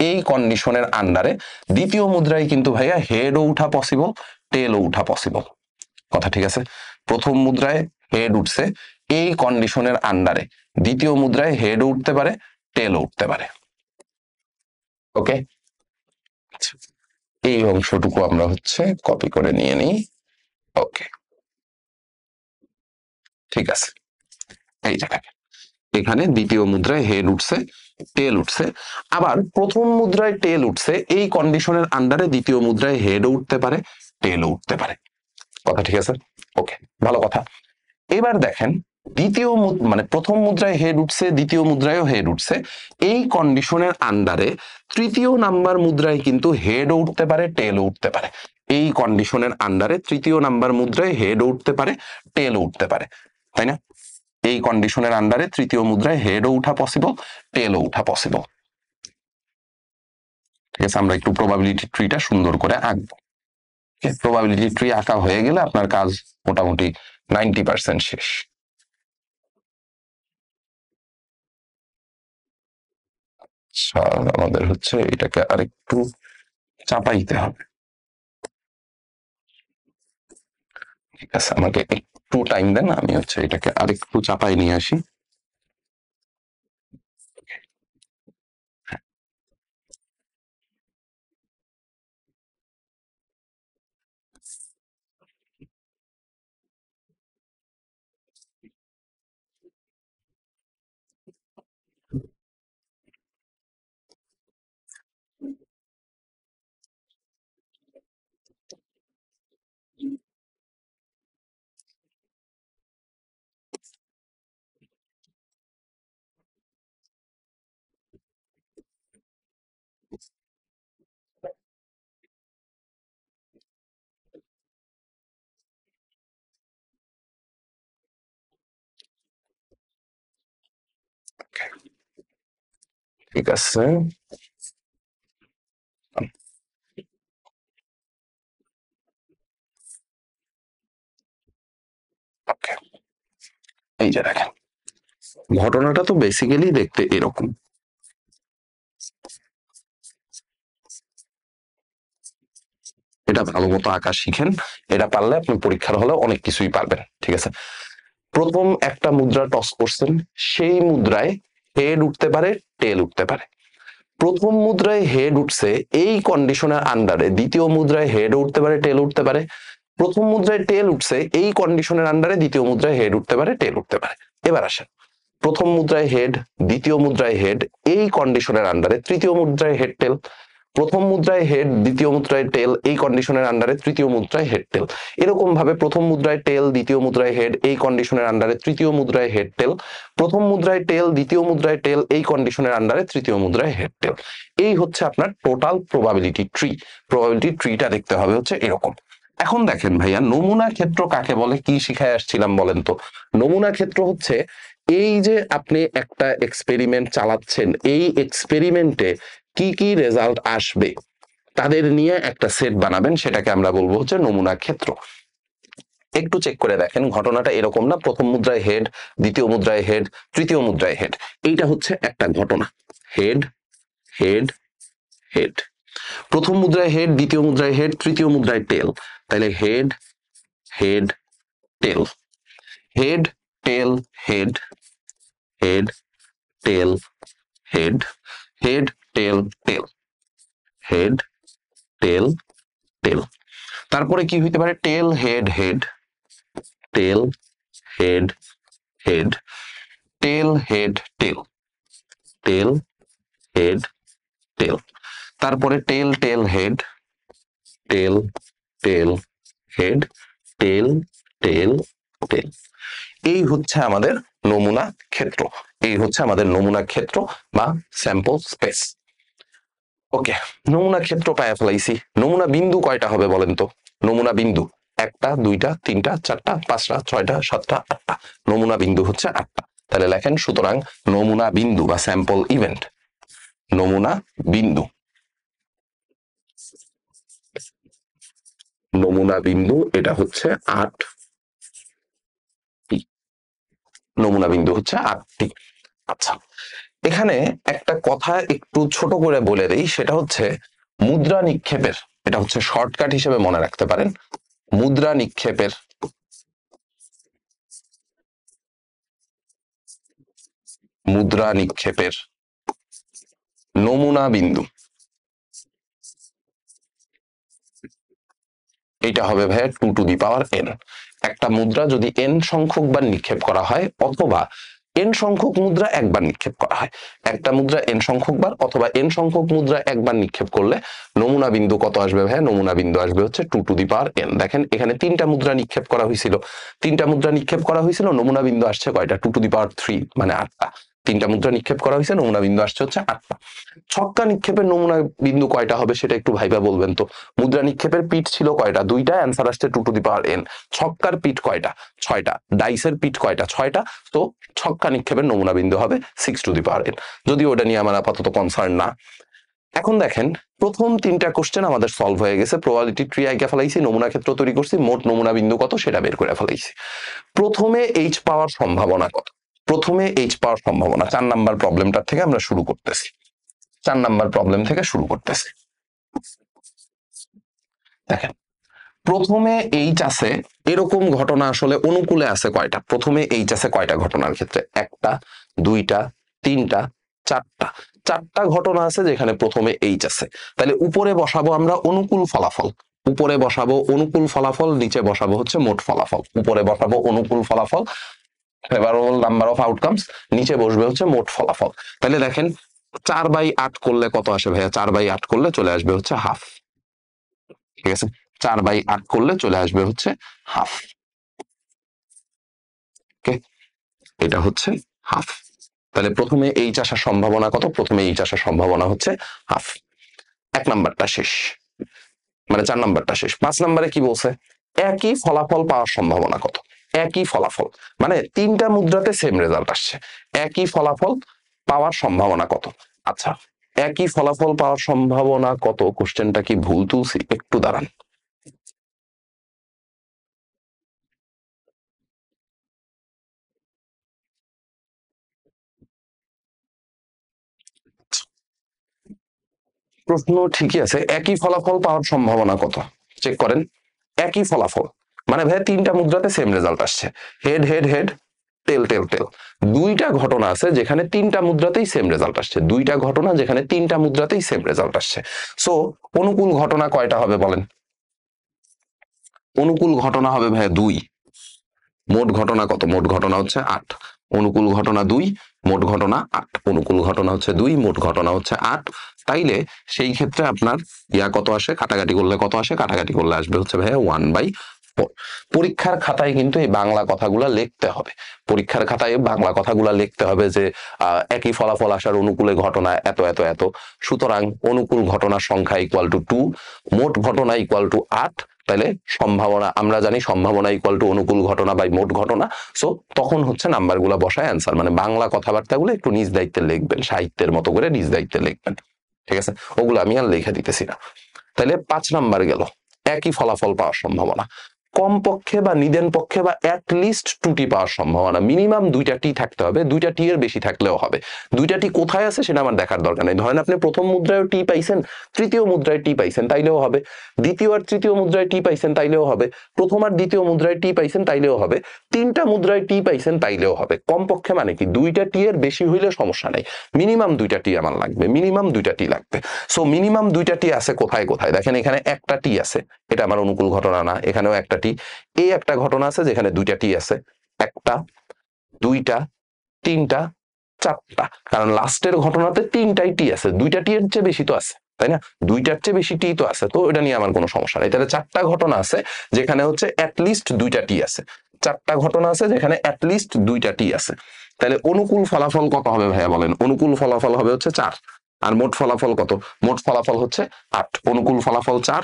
এই কন্ডিশনের আন্ডারে, দ্বিতীয় মুদ্রায় কিন্তু ভাইয়া হেডও উঠা পসিবল, টেলও উঠা পসিবল। কথা ঠিক আছে? প্রথম মুদ্রায় হেড উঠছে এই কন্ডিশনের আন্ডারে, দ্বিতীয় মুদ্রায় হেডও উঠতে পারে, টেলও উঠতে পারে। ওকে, এই অংশটুকু আমরা হচ্ছে কপি করে নিয়ে নিই। ওকে, ঠিক আছে। এই যে দেখেন, এখানে দ্বিতীয় মুদ্রায় হেড উঠছে, টেল উঠছে, আবার প্রথম মুদ্রায় টেল উঠছে এই কন্ডিশনের আন্ডারে, দ্বিতীয় মুদ্রায় হেডও উঠতে পারে, টেলও উঠতে পারে। কথা ঠিক আছে? ওকে, ভালো কথা। এবার দেখেন, দ্বিতীয় মানে প্রথম মুদ্রায় হেড উঠছে, দ্বিতীয় মুদ্রায়ও হেড উঠছে, এই কন্ডিশনের আন্ডারে তৃতীয় নাম্বার মুদ্রায় কিন্তু হেডও উঠতে পারে, টেলও উঠতে পারে। এই কন্ডিশনের আন্ডারে তৃতীয় নাম্বার মুদ্রায় হেডও উঠতে পারে, টেলও উঠতে পারে, তাই না? এই কন্ডিশনের আন্ডারে তৃতীয় মুদ্রায় হেডও উঠা পসিবল, টেলও উঠা পসিবল, ঠিক আছে? আমরা একটু প্রবাবিলিটি ট্রিটা সুন্দর করে আঁকবো। প্রবাবিলিটি ট্রি আঁকা হয়ে গেলে আপনার কাজ মোটামুটি 90% শেষ। আচ্ছা, আমাদের হচ্ছে এটাকে আরেকটু চাপাইতে হবে। ঠিক আছে, আমাকে একটু টাইম দেন, আমি হচ্ছে এটাকে আরেকটু চাপাই নিয়ে আসি। ঠিক আছে, ওকে। এই যে দেখেন, ঘটনাটা তো বেসিক্যালি দেখতে এরকম। এটা ভালো মতো আঁকা শিখেন, এটা পারলে আপনি পরীক্ষার হলে অনেক কিছুই পারবেন। ঠিক আছে, প্রথম একটা মুদ্রা টস করছেন, সেই মুদ্রায় হেড উঠতে পারে, টেল উঠতে পারে। প্রথম মুদ্রায় হেড উঠছে, এই কন্ডিশনের আন্ডারে দ্বিতীয় মুদ্রায় হেড উঠতে পারে, টেল উঠতে পারে। প্রথম মুদ্রায় টেল উঠছে, এই কন্ডিশনের আন্ডারে দ্বিতীয় মুদ্রায় হেড উঠতে পারে, টেল উঠতে পারে। এবার আসেন, প্রথম মুদ্রায় হেড, দ্বিতীয় মুদ্রায় হেড, এই কন্ডিশনের আন্ডারে তৃতীয় মুদ্রায় হেড টেল। প্রথম মুদ্রায় হেড, দ্বিতীয় মুদ্রায় টেল, এই কন্ডিশনের আন্ডারে তৃতীয় মুদ্রায় হেড টেল। এরকম ভাবে প্রথম মুদ্রায় টেল, দ্বিতীয় মুদ্রায় হেড, এই কন্ডিশনের আন্ডারে তৃতীয় মুদ্রায় হেড টেল। প্রথম মুদ্রায় টেল, দ্বিতীয় মুদ্রায় টেল, এই কন্ডিশনের আন্ডারে তৃতীয় মুদ্রায় হেড টেল। এই হচ্ছে আপনার টোটাল প্রবাবিলিটি ট্রি। প্রবাবিলিটি ট্রিটা দেখতে হবে হচ্ছে এরকম। এখন দেখেন ভাইয়া, নমুনা ক্ষেত্র কাকে বলে, কি শিখায় আসছিলাম বলেন তো? নমুনা ক্ষেত্র হচ্ছে এই যে আপনি একটা এক্সপেরিমেন্ট চালাচ্ছেন, এই এক্সপেরিমেন্টে কি কি রেজাল্ট আসবে তাদের নিয়ে একটা সেট বানাবেন, সেটাকে আমরা বলবো হচ্ছে নমুনা ক্ষেত্র। একটু চেক করে দেখেন, ঘটনাটা এরকম না, প্রথম মুদ্রায় হেড, দ্বিতীয় মুদ্রায় হেড, তৃতীয় মুদ্রায় হেড। এইটা হচ্ছে একটা ঘটনা, হেড হেড হেড। প্রথম মুদ্রায় হেড, দ্বিতীয় মুদ্রায় হেড, তৃতীয় মুদ্রায় টেল। তাহলে head head tail, head tail head, head tail head, head tail tail, head tail tail. তারপরে কি হইতে পারে? Tail head head, tail head head, tail head tail, tail head tail. তারপরে tail tail head, tail tail head, tail টেল টেল। এই হচ্ছে আমাদের নমুনা ক্ষেত্র, এই হচ্ছে আমাদের নমুনা ক্ষেত্র বা স্যাম্পল স্পেস। ওকে, নমুনা ক্ষেত্র পায় ফেলাইছি। নমুনা বিন্দু কয়টা হবে বলেন তো? নমুনা বিন্দু একটা, দুইটা, তিনটা, চারটা, পাঁচটা, ছয়টা, সাতটা, আটটা। নমুনা বিন্দু হচ্ছে আটটা। তাহলে লেখেন, সুতরাং নমুনা বিন্দু বা স্যাম্পল ইভেন্ট, নমুনা বিন্দু, নমুনা বিন্দু এটা হচ্ছে 8টি। নমুনা বিন্দু হচ্ছে 8টি। আচ্ছা, এখানে একটা কথা একটু ছোট করে বলে দেই, সেটা হচ্ছে মুদ্রা নিক্ষেপের, এটা হচ্ছে শর্টকাট হিসেবে মনে রাখতে পারেন, মুদ্রা নিক্ষেপের মুদ্রা নিক্ষেপের নমুনা বিন্দু, এটা হবে ভাইয়া 2n। একটা মুদ্রা যদি n সংখ্যক বার নিক্ষেপ করা হয়, অথবা n সংখ্যক মুদ্রা একবার নিক্ষেপ করা হয়, একটা মুদ্রা n সংখ্যক বার অথবা n সংখ্যক মুদ্রা একবার নিক্ষেপ করলে নমুনা বিন্দু কত আসবে ভাইয়া? নমুনা বিন্দু আসবে হচ্ছে 2n। দেখেন, এখানে তিনটা মুদ্রা নিক্ষেপ করা হয়েছিল, তিনটা মুদ্রা নিক্ষেপ করা হয়েছিল, নমুনা বিন্দু আসছে কয়টা? 2 মানে 8টা। তিনটা মুদ্রা নিক্ষেপ করা হয়েছে, নমুনা বিন্দু আসছে হচ্ছে 8টা। ছক্কা নিক্ষেপের নমুনা বিন্দু কয়টা হবে সেটা একটু ভাইবা বলবেন তো? মুদ্রা নিক্ষেপের পিঠ ছিল কয়টা? 2টা, অ্যান্সার আসছে 2n। ছক্কার পিঠ কয়টা? 6টা। ডাইসের পিঠ কয়টা? 6টা। তো ছক্কা নিক্ষেপের নমুনা বিন্দু হবে 6n। যদিও ওটা নিয়ে আমার আপাতত কনসার্ন না। এখন দেখেন, প্রথম তিনটা কোশ্চেন আমাদের সলভ হয়ে গেছে, প্রবাবিলিটি ট্রি আইকা ফেলাইছি, নমুনা ক্ষেত্র তৈরি করছি, মোট নমুনা বিন্দু কত সেটা বের করে ফেলাইছি। প্রথমে এইচ পাওয়ার সম্ভাবনা কত? প্রথমে এইচ পাওয়ার সম্ভাবনা 4 নাম্বার প্রবলেমটার থেকে আমরা শুরু করতেছি, 4 নাম্বার প্রবলেম থেকে শুরু করতেছি। দেখেন, প্রথমে এইচ আছে, এরকম ঘটনা আসলে অনুকূলে আছে কয়টা? প্রথমে এইচ আছে কয়টা ঘটনার ক্ষেত্রে? একটা, দুইটা, তিনটা, চারটা। চারটা ঘটনা আছে যেখানে প্রথমে এইচ আছে। তাহলে উপরে বসাবো আমরা অনুকূল ফলাফল, উপরে বসাবো অনুকূল ফলাফল, নিচে বসাবো হচ্ছে মোট ফলাফল। উপরে বসাবো অনুকূল ফলাফল, ফেভারেবল নাম্বার অফ আউটকামস, নিচে বসবে হচ্ছে মোট ফলাফল। তাহলে দেখেন, 4/8 করলে কত আসে ভাইয়া? 4/8 করলে চলে আসবে হচ্ছে হাফ। ঠিক আছে, 4/8 করলে চলে আসবে হচ্ছে হাফ। ওকে, এটা হচ্ছে হাফ। তাহলে প্রথমে এইচ আসার সম্ভাবনা কত? প্রথমে এইচ আসার সম্ভাবনা হচ্ছে হাফ। 1 নাম্বারটা শেষ, মানে 4 নাম্বারটা শেষ। 5 নাম্বারে কি বলছে? একই ফলাফল পাওয়ার সম্ভাবনা কত? একই ফলাফল, মানে তিনটা মুদ্রাতে সেম রেজাল্ট আসছে, একই ফলাফল পাওয়ার সম্ভাবনা কত? আচ্ছা, একই ফলাফল পাওয়ার সম্ভাবনা কত? কোশ্চেনটা কি ভুল তুলছি? একটু দাঁড়ান। প্রশ্ন ঠিকই আছে, একই ফলাফল পাওয়ার সম্ভাবনা কত? চেক করেন। একই ফলাফল মানে ভাই তিনটা মুদ্রাতে সেম রেজাল্ট আসছে, হেড হেড হেড, টেল টেল টেল। দুইটা ঘটনা আছে যেখানে তিনটা মুদ্রাতেই সেম রেজাল্ট আসছে, দুইটা ঘটনা যেখানে তিনটা মুদ্রাতেই সেম রেজাল্ট আসছে। সো অনুকূল ঘটনা কয়টা হবে বলেন? অনুকূল ঘটনা হবে ভাই 2। মোট ঘটনা কত? মোট ঘটনা হচ্ছে 8। অনুকূল ঘটনা 2, মোট ঘটনা 8। অনুকূল ঘটনা হচ্ছে 2, মোট ঘটনা হচ্ছে 8। তাইলে সেই ক্ষেত্রে আপনার কত আসে? কাটাকাটি করলে কত আসে? কাটাকাটি করলে আসবে হচ্ছে ভাইয়া 1/4। পরীক্ষার খাতায় কিন্তু এই বাংলা কথাগুলা লিখতে হবে। পরীক্ষার খাতায় বাংলা কথাগুলা লিখতে হবে যে একই ফলাফল আসার অনুকূলে ঘটনা এত এত এত, সুতরাং অনুকূল ঘটনার সংখ্যা ইকুয়াল টু 2, মোট ঘটনা ইকুয়াল টু 8। তাহলে সম্ভাবনা আমরা জানি সম্ভাবনা ইকুয়াল টু অনুকূল ঘটনা বাই মোট ঘটনা। সো তখন হচ্ছে নাম্বারগুলো বসায় অ্যান্সার, মানে বাংলা কথাবার্তাগুলো একটু নিজ দায়িত্বে লিখবেন, সাহিত্যের মতো করে নিজ দায়িত্বে লিখবেন। ঠিক আছে, ওগুলো আমি আর লিখে দিতেছি না। তাহলে 5 নাম্বার গেল, একই ফলাফল পাওয়ার সম্ভাবনা। কমপক্ষে বা নিদেন পক্ষে বা অ্যাটলিস্ট 2টি পাওয়ার সম্ভাবনা, মিনিমাম 2টা টি থাকতে হবে, 2টা টি এর বেশি থাকলেও হবে। 2টা টি কোথায় আছে সেটা আমার দেখার দরকার নেই। ধরেন আপনি প্রথম মুদ্রায় টি পাইছেন, তৃতীয় মুদ্রায় টি পাইছেন, তাইলেও হবে। দ্বিতীয় আর তৃতীয় মুদ্রায় টি পাইছেন, তাইলেও হবে। প্রথম আর দ্বিতীয় মুদ্রায় টি পাইছেন, তাইলেও হবে। তিনটা মুদ্রায় টি পাইছেন, তাইলেও হবে। কমপক্ষে মানে কি 2টা টি এর বেশি হইলে সমস্যা নেই, মিনিমাম 2টা টি আমার লাগবে, মিনিমাম 2টা টি লাগবে। সো মিনিমাম 2টা টি আছে কোথায় কোথায়? দেখেন এখানে একটা টি আছে, এটা আমার অনুকূল ঘটনা না। এখানেও একটা টি, এই একটা ঘটনা আছে যেখানে 2টা টি আছে, একটা, দুইটা, তিনটা, 4টা। কারণ লাস্টের ঘটনাতে 3টাই টি আছে, 2টা টি এর চেয়ে বেশি তো আছে, তাই না? 2টার চেয়ে বেশি টি তো আছে, তো এটা নিয়ে আমার কোনো সমস্যা নেই। তাহলে 4টা ঘটনা আছে যেখানে হচ্ছে অ্যাটলিস্ট 2টা টি আছে, 4টা ঘটনা আছে যেখানে অ্যাটলিস্ট 2টা টি আছে। তাহলে অনুকূল ফলাফল কত হবে ভাইয়া বলেন? অনুকূল ফলাফল হবে হচ্ছে 4। আর মোট ফলাফল কত? মোট ফলাফল হচ্ছে 8। অনুকূল ফলাফল 4,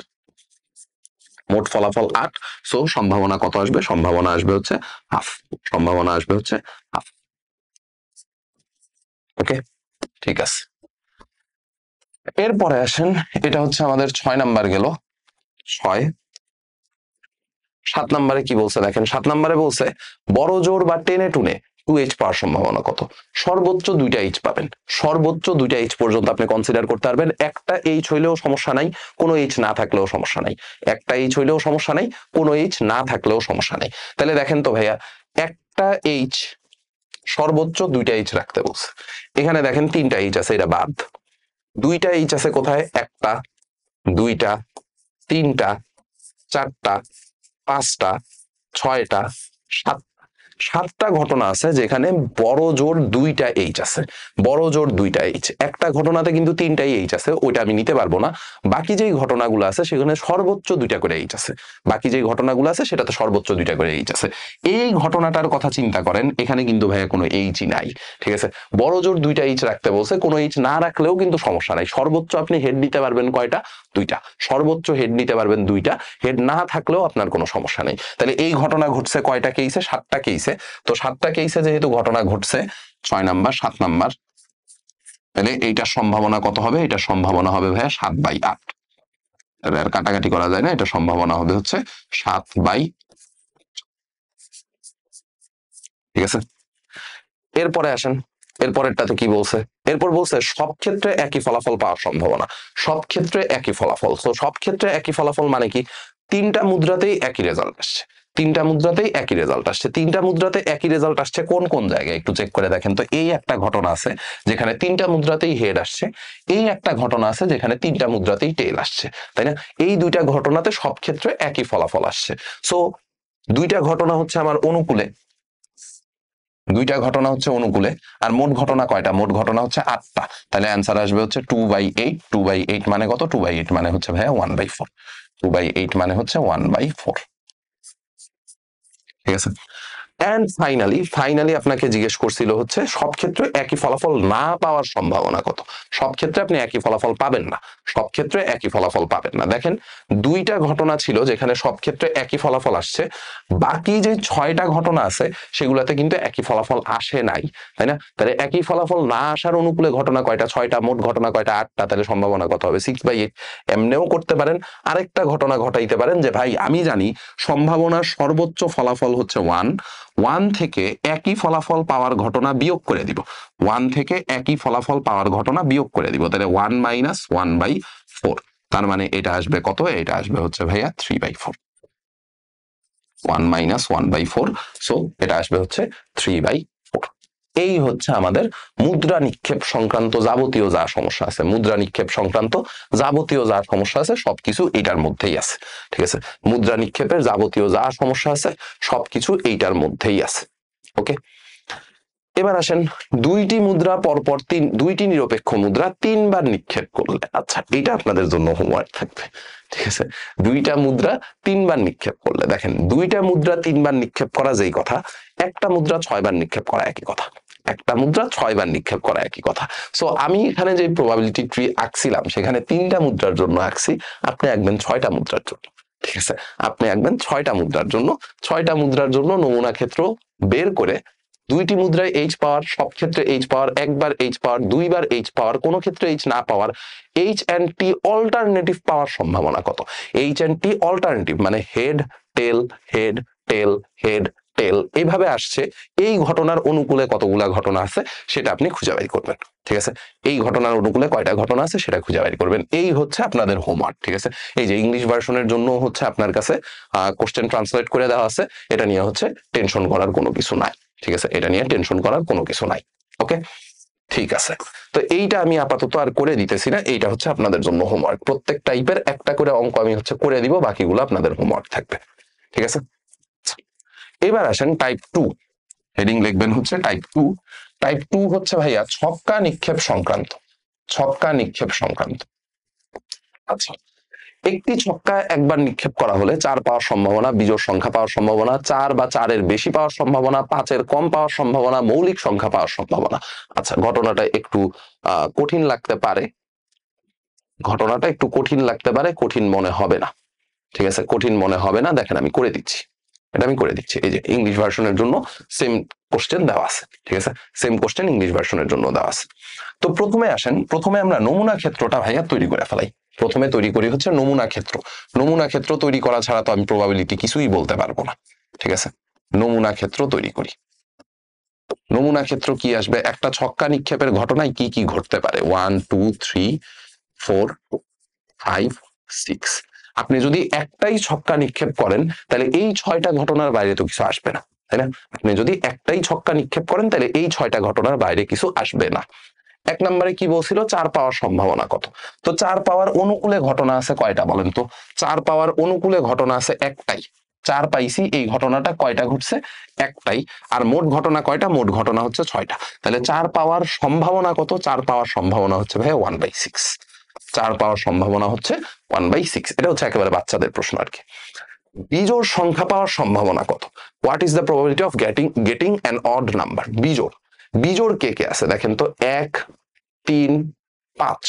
মোট ফলাফল 8। সো সম্ভাবনা কত আসবে? সম্ভাবনা আসবে হচ্ছে হাফ। সম্ভাবনা আসবে হচ্ছে হাফ। ওকে, ঠিক আছে। এরপরে আসেন, এটা হচ্ছে আমাদের 6 নাম্বার গেল। 6। 7 নাম্বারে কি বলছে দেখেন, 7 নাম্বারে বলছে বড় জোর বা টেনে টুনে 2H পাওয়ার সম্ভাবনা কত? সর্বোচ্চ 2টা H পাবেন, সর্বোচ্চ 2টা H পর্যন্ত আপনি কনসিডার করতে পারবেন। একটা H হইলেও সমস্যা নাই, কোনো H না থাকলেও সমস্যা নাই। একটা H হইলেও সমস্যা নাই, কোনো H না থাকলেও সমস্যা নাই। তাহলে দেখেন তো ভাইয়া, একটা H সর্বোচ্চ 2টা H রাখতে বলছে। এখানে দেখেন 3টা H আছে, এটা বাদ। 2টা H আছে কোথায়? একটা, দুইটা, তিনটা, 4টা, 5টা, 6টা, 7টা। 7টা ঘটনা আছে যেখানে বড় জোর 2টা H আছে, বড় জোর 2টা H। একটা ঘটনাতে কিন্তু 3টাই H আছে, ওইটা আমি নিতে পারবো না। বাকি যেই ঘটনাগুলো আছে সেখানে সর্বোচ্চ 2টা করে H আছে, বাকি যেই ঘটনাগুলো আছে সেটাতে সর্বোচ্চ 2টা করে H আছে। এই ঘটনাটার কথা চিন্তা করেন, এখানে কিন্তু ভাইয়া কোনো H নাই। ঠিক আছে, বড় জোর 2টা H রাখতে বলছে, কোনো H না রাখলেও কিন্তু সমস্যা নাই। সর্বোচ্চ আপনি হেড নিতে পারবেন কয়টা? 2টা। সর্বোচ্চ হেড নিতে পারবেন 2টা, হেড না থাকলেও আপনার কোনো সমস্যা নেই। তাহলে এই ঘটনা ঘটছে কয়টা কেসে? 7টা কেসে। তো 7টা কেসে যেহেতু ঘটনা ঘটছে, 6 নাম্বার 7 নাম্বার, তাহলে এইটার সম্ভাবনা কত হবে? এটার সম্ভাবনা হবে ভাইয়া 7/8। আর কাটাকাটি করা যায় না, এটা সম্ভাবনা হবে হচ্ছে 7/। ঠিক আছে, এরপরে আসেন, এরপরেরটাতে কি বলছে? এরপর বলছে সব ক্ষেত্রে একই ফলাফল পাওয়ার সম্ভাবনা। সব ক্ষেত্রে একই ফলাফল। তো সব ক্ষেত্রে একই ফলাফল মানে কি? 3টা মুদ্রাতেই একই রেজাল্ট আসছে, 3টা মুদ্রাতেই একই রেজাল্ট আসছে। 3টা মুদ্রাতে একই রেজাল্ট আসছে কোন কোন জায়গায় একটু চেক করে দেখেন তো। এই একটা ঘটনা আছে যেখানে 3টা মুদ্রাতেই হেড আসছে, এই একটা ঘটনা আছে যেখানে 3টা মুদ্রাতেই টেল আসছে, তাই না? এই দুইটা ঘটনাতে সব ক্ষেত্রে একই ফলাফল আসছে। সো 2টা ঘটনা হচ্ছে আমার অনুকূলে, 2টা ঘটনা হচ্ছে অনুকূলে। আর মোট ঘটনা কয়টা? মোট ঘটনা হচ্ছে 8টা। তাহলে অ্যান্সার আসবে হচ্ছে 2/8। 2/8 মানে কত? 2/8 মানে হচ্ছে ভাইয়া 1/4। 2/8 মানে হচ্ছে 1/4। ঠিক আছে, এন্ড ফাইনালি আপনাকে জিজ্ঞেস করছিল হচ্ছে সব ক্ষেত্রে একই ফলাফল না পাওয়ার সম্ভাবনা কত। সব ক্ষেত্রে আপনি একই ফলাফল পাবেন না, সব ক্ষেত্রে একই ফলাফল পাবেন না। দেখেন দুইটা ঘটনা ছিল যেখানে সব ক্ষেত্রে একই ফলাফল আসছে, বাকি যে 6টা ঘটনা আছে সেগুলোতে কিন্তু একই ফলাফল আসে নাই, তাই না? তাহলে একই ফলাফল না আসার অনুকূলে ঘটনা কয়টা? 6টা। মোট ঘটনা কয়টা? 8টা। তাহলে সম্ভাবনা কত হবে? 6/8। এমনিও করতে পারেন, আরেকটা ঘটনা ঘটাইতে পারেন যে ভাই আমি জানি সম্ভাবনার সর্বোচ্চ ফলাফল হচ্ছে 1, 1 থেকে একই ফলাফল পাওয়ার ঘটনা বিয়োগ করে দিব, 1 থেকে একই ফলাফল পাওয়ার ঘটনা বিয়োগ করে দিব। তাহলে 1 মাইনাস 1/4, তার মানে এটা আসবে কত? এটা আসবে হচ্ছে ভাইয়া 3/4। 1 মাইনাস 1/4, সো এটা আসবে হচ্ছে 3/4। এই হচ্ছে আমাদের মুদ্রা নিক্ষেপ সংক্রান্ত যাবতীয় যা সমস্যা আছে, মুদ্রা নিক্ষেপ সংক্রান্ত যাবতীয় যা সমস্যা আছে সবকিছু এইটার মধ্যেই আছে। ঠিক আছে, মুদ্রা নিক্ষেপের যাবতীয় যা সমস্যা আছে সবকিছু এইটার মধ্যেই আছে। ওকে, এবার আসেন দুইটি মুদ্রা পরপর দুইটি নিরপেক্ষ মুদ্রা 3বার নিক্ষেপ করলে। আচ্ছা, এটা আপনাদের জন্য হোমওয়ার্ক থাকবে। ঠিক আছে, দুইটা মুদ্রা 3বার নিক্ষেপ করলে, দেখেন দুইটা মুদ্রা 3বার নিক্ষেপ করা যেই কথা, একটা মুদ্রা 6বার নিক্ষেপ করা একই কথা, একটা মুদ্রা 6বার নিক্ষেপ করা একই কথা। সো আমি এখানে যে প্রবাবিলিটি ট্রি আঁকছিলাম সেখানে 3টা মুদ্রার জন্য আঁকছি, আপনি আঁকবেন 6টা মুদ্রার জন্য। ঠিক আছে, আপনি আঁকবেন 6টা মুদ্রার জন্য। 6টা মুদ্রার জন্য নমুনা ক্ষেত্র বের করে দুইটি মুদ্রায় এইচ পাওয়ার, সব ক্ষেত্রে এইচ পাওয়ার, একবার এইচ পাওয়ার, দুইবার এইচ পাওয়ার, কোনো ক্ষেত্রে এইচ না পাওয়ার, এইচ এন্ড টি অল্টারনেটিভ পাওয়ার সম্ভাবনা কত? এইচ এন্ড টি অল্টারনেটিভ মানে head tail head tail head টেল এইভাবে আসছে। এই ঘটনার অনুকূলে কতগুলা ঘটনা আছে সেটা আপনি খুঁজে বের করবেন। ঠিক আছে, এই ঘটনার অনুকূলে কয়টা ঘটনা আছে সেটা খুঁজে বের করবেন। এই হচ্ছে আপনাদের হোমওয়ার্ক। ঠিক আছে, এই যে ইংলিশ ভার্সনের জন্য হচ্ছে আপনার কাছে কোশ্চেন ট্রান্সলেট করে দেওয়া আছে, এটা নিয়ে হচ্ছে টেনশন করার কোনো কিছু নাই। ঠিক আছে, এটা নিয়ে টেনশন করার কোনো কিছু নাই। ওকে, ঠিক আছে। তো এইটা আমি আপাতত আর করে দিতেছি না, এইটা হচ্ছে আপনাদের জন্য হোমওয়ার্ক। প্রত্যেক টাইপের একটা করে অঙ্ক আমি হচ্ছে করে দিব, বাকিগুলো আপনাদের হোমওয়ার্ক থাকবে। ঠিক আছে, এবার আসেন টাইপ 2। হেডিং লিখবেন হচ্ছে টাইপ 2। টাইপ 2 হচ্ছে ভাইয়া ছক্কা নিক্ষেপ সংক্রান্ত। ছক্কা নিক্ষেপ সংক্রান্ত। আচ্ছা, একটি ছক্কা একবার নিক্ষেপ করা হলে 4 পাওয়ার সম্ভাবনা, বিজোড় সংখ্যা পাওয়ার সম্ভাবনা, 4 বা 4-এর বেশি পাওয়ার সম্ভাবনা, 5-এর কম পাওয়ার সম্ভাবনা, মৌলিক সংখ্যা পাওয়ার সম্ভাবনা। আচ্ছা, ঘটনাটা একটু কঠিন লাগতে পারে, ঘটনাটা একটু কঠিন লাগতে পারে, কঠিন মনে হবে না। ঠিক আছে, কঠিন মনে হবে না। দেখেন আমি করে দিচ্ছি, এটা আমি করে দিচ্ছি। এই যে ইংলিশ ভার্সনের জন্য সেম কোশ্চেন দেওয়া আছে। ঠিক আছে, সেম কোশ্চেন ইংলিশ ভার্সনের জন্য দেওয়া আছে। তো প্রথমে আসেন, প্রথমে আমরা নমুনা ক্ষেত্রটা ভাইয়া তৈরি করে ফেলাই। প্রথমে তৈরি করি হচ্ছে নমুনা ক্ষেত্র। নমুনা ক্ষেত্র তৈরি করা ছাড়া তো আমি প্রবাবিলিটি কিছুই বলতে পারবো না। ঠিক আছে, নমুনা ক্ষেত্র তৈরি করি। নমুনা ক্ষেত্র কি আসবে? একটা ছক্কা নিক্ষেপের ঘটনায় কি কি ঘটতে পারে? 1 2 3 4 5 6। আপনি যদি একটাই ছক্কা নিক্ষেপ করেন তাহলে এই 6টা ঘটনার বাইরে তো কিছু আসবে না, তাই না? আপনি যদি একটাই ছক্কা নিক্ষেপ করেন তাহলে এই 6টা ঘটনার বাইরে কিছু আসবে না। 1 নম্বরে কি বলছিল? 4 পাওয়ার সম্ভাবনা কত? তো 4 পাওয়ার অনুকূলে ঘটনা আছে কয়টা বলেন তো? 4 পাওয়ার অনুকূলে ঘটনা আছে একটাই। 4 পাইছি, এই ঘটনাটা কয়টা ঘটছে? একটাই। আর মোট ঘটনা কয়টা? মোট ঘটনা হচ্ছে 6টা। তাহলে 4 পাওয়ার সম্ভাবনা কত? 4 পাওয়ার সম্ভাবনা হচ্ছে ভাই 1/6। 4 পাওয়ার সম্ভাবনা হচ্ছে 1/6। এটা হচ্ছে একেবারে বাচ্চাদের প্রশ্ন আর কি। বিজোড় সংখ্যা পাওয়ার সম্ভাবনা কত? What is the probability of getting an odd number? বিজোড়, বিজোড় কে কে আছে দেখেন তো? 1 3 5,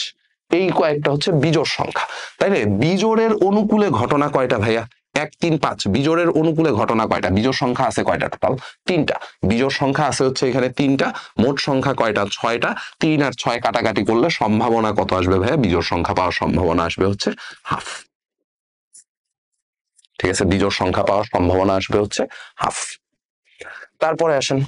এই কয়েকটা হচ্ছে বিজোড় সংখ্যা। তাইলে বিজোড়ের অনুকূলে ঘটনা কয়টা ভাইয়া? 1 3 5। বিজোড়ের অনুকূলে ঘটনা কয়টা? বিজোড় সংখ্যা আছে কয়টা? টোটাল 3টা। বিজোড় সংখ্যা আছে হচ্ছে এখানে 3টা। মোট সংখ্যা কয়টা? 6টা। 3 আর 6 কাটাকাটি করলে সম্ভাবনা কত আসবে ভাইয়া? বিজোড় সংখ্যা পাওয়ার সম্ভাবনা আসবে হচ্ছে হাফ। ঠিক আছে, বিজোড় সংখ্যা পাওয়ার সম্ভাবনা আসবে হচ্ছে হাফ। তারপরে আসেন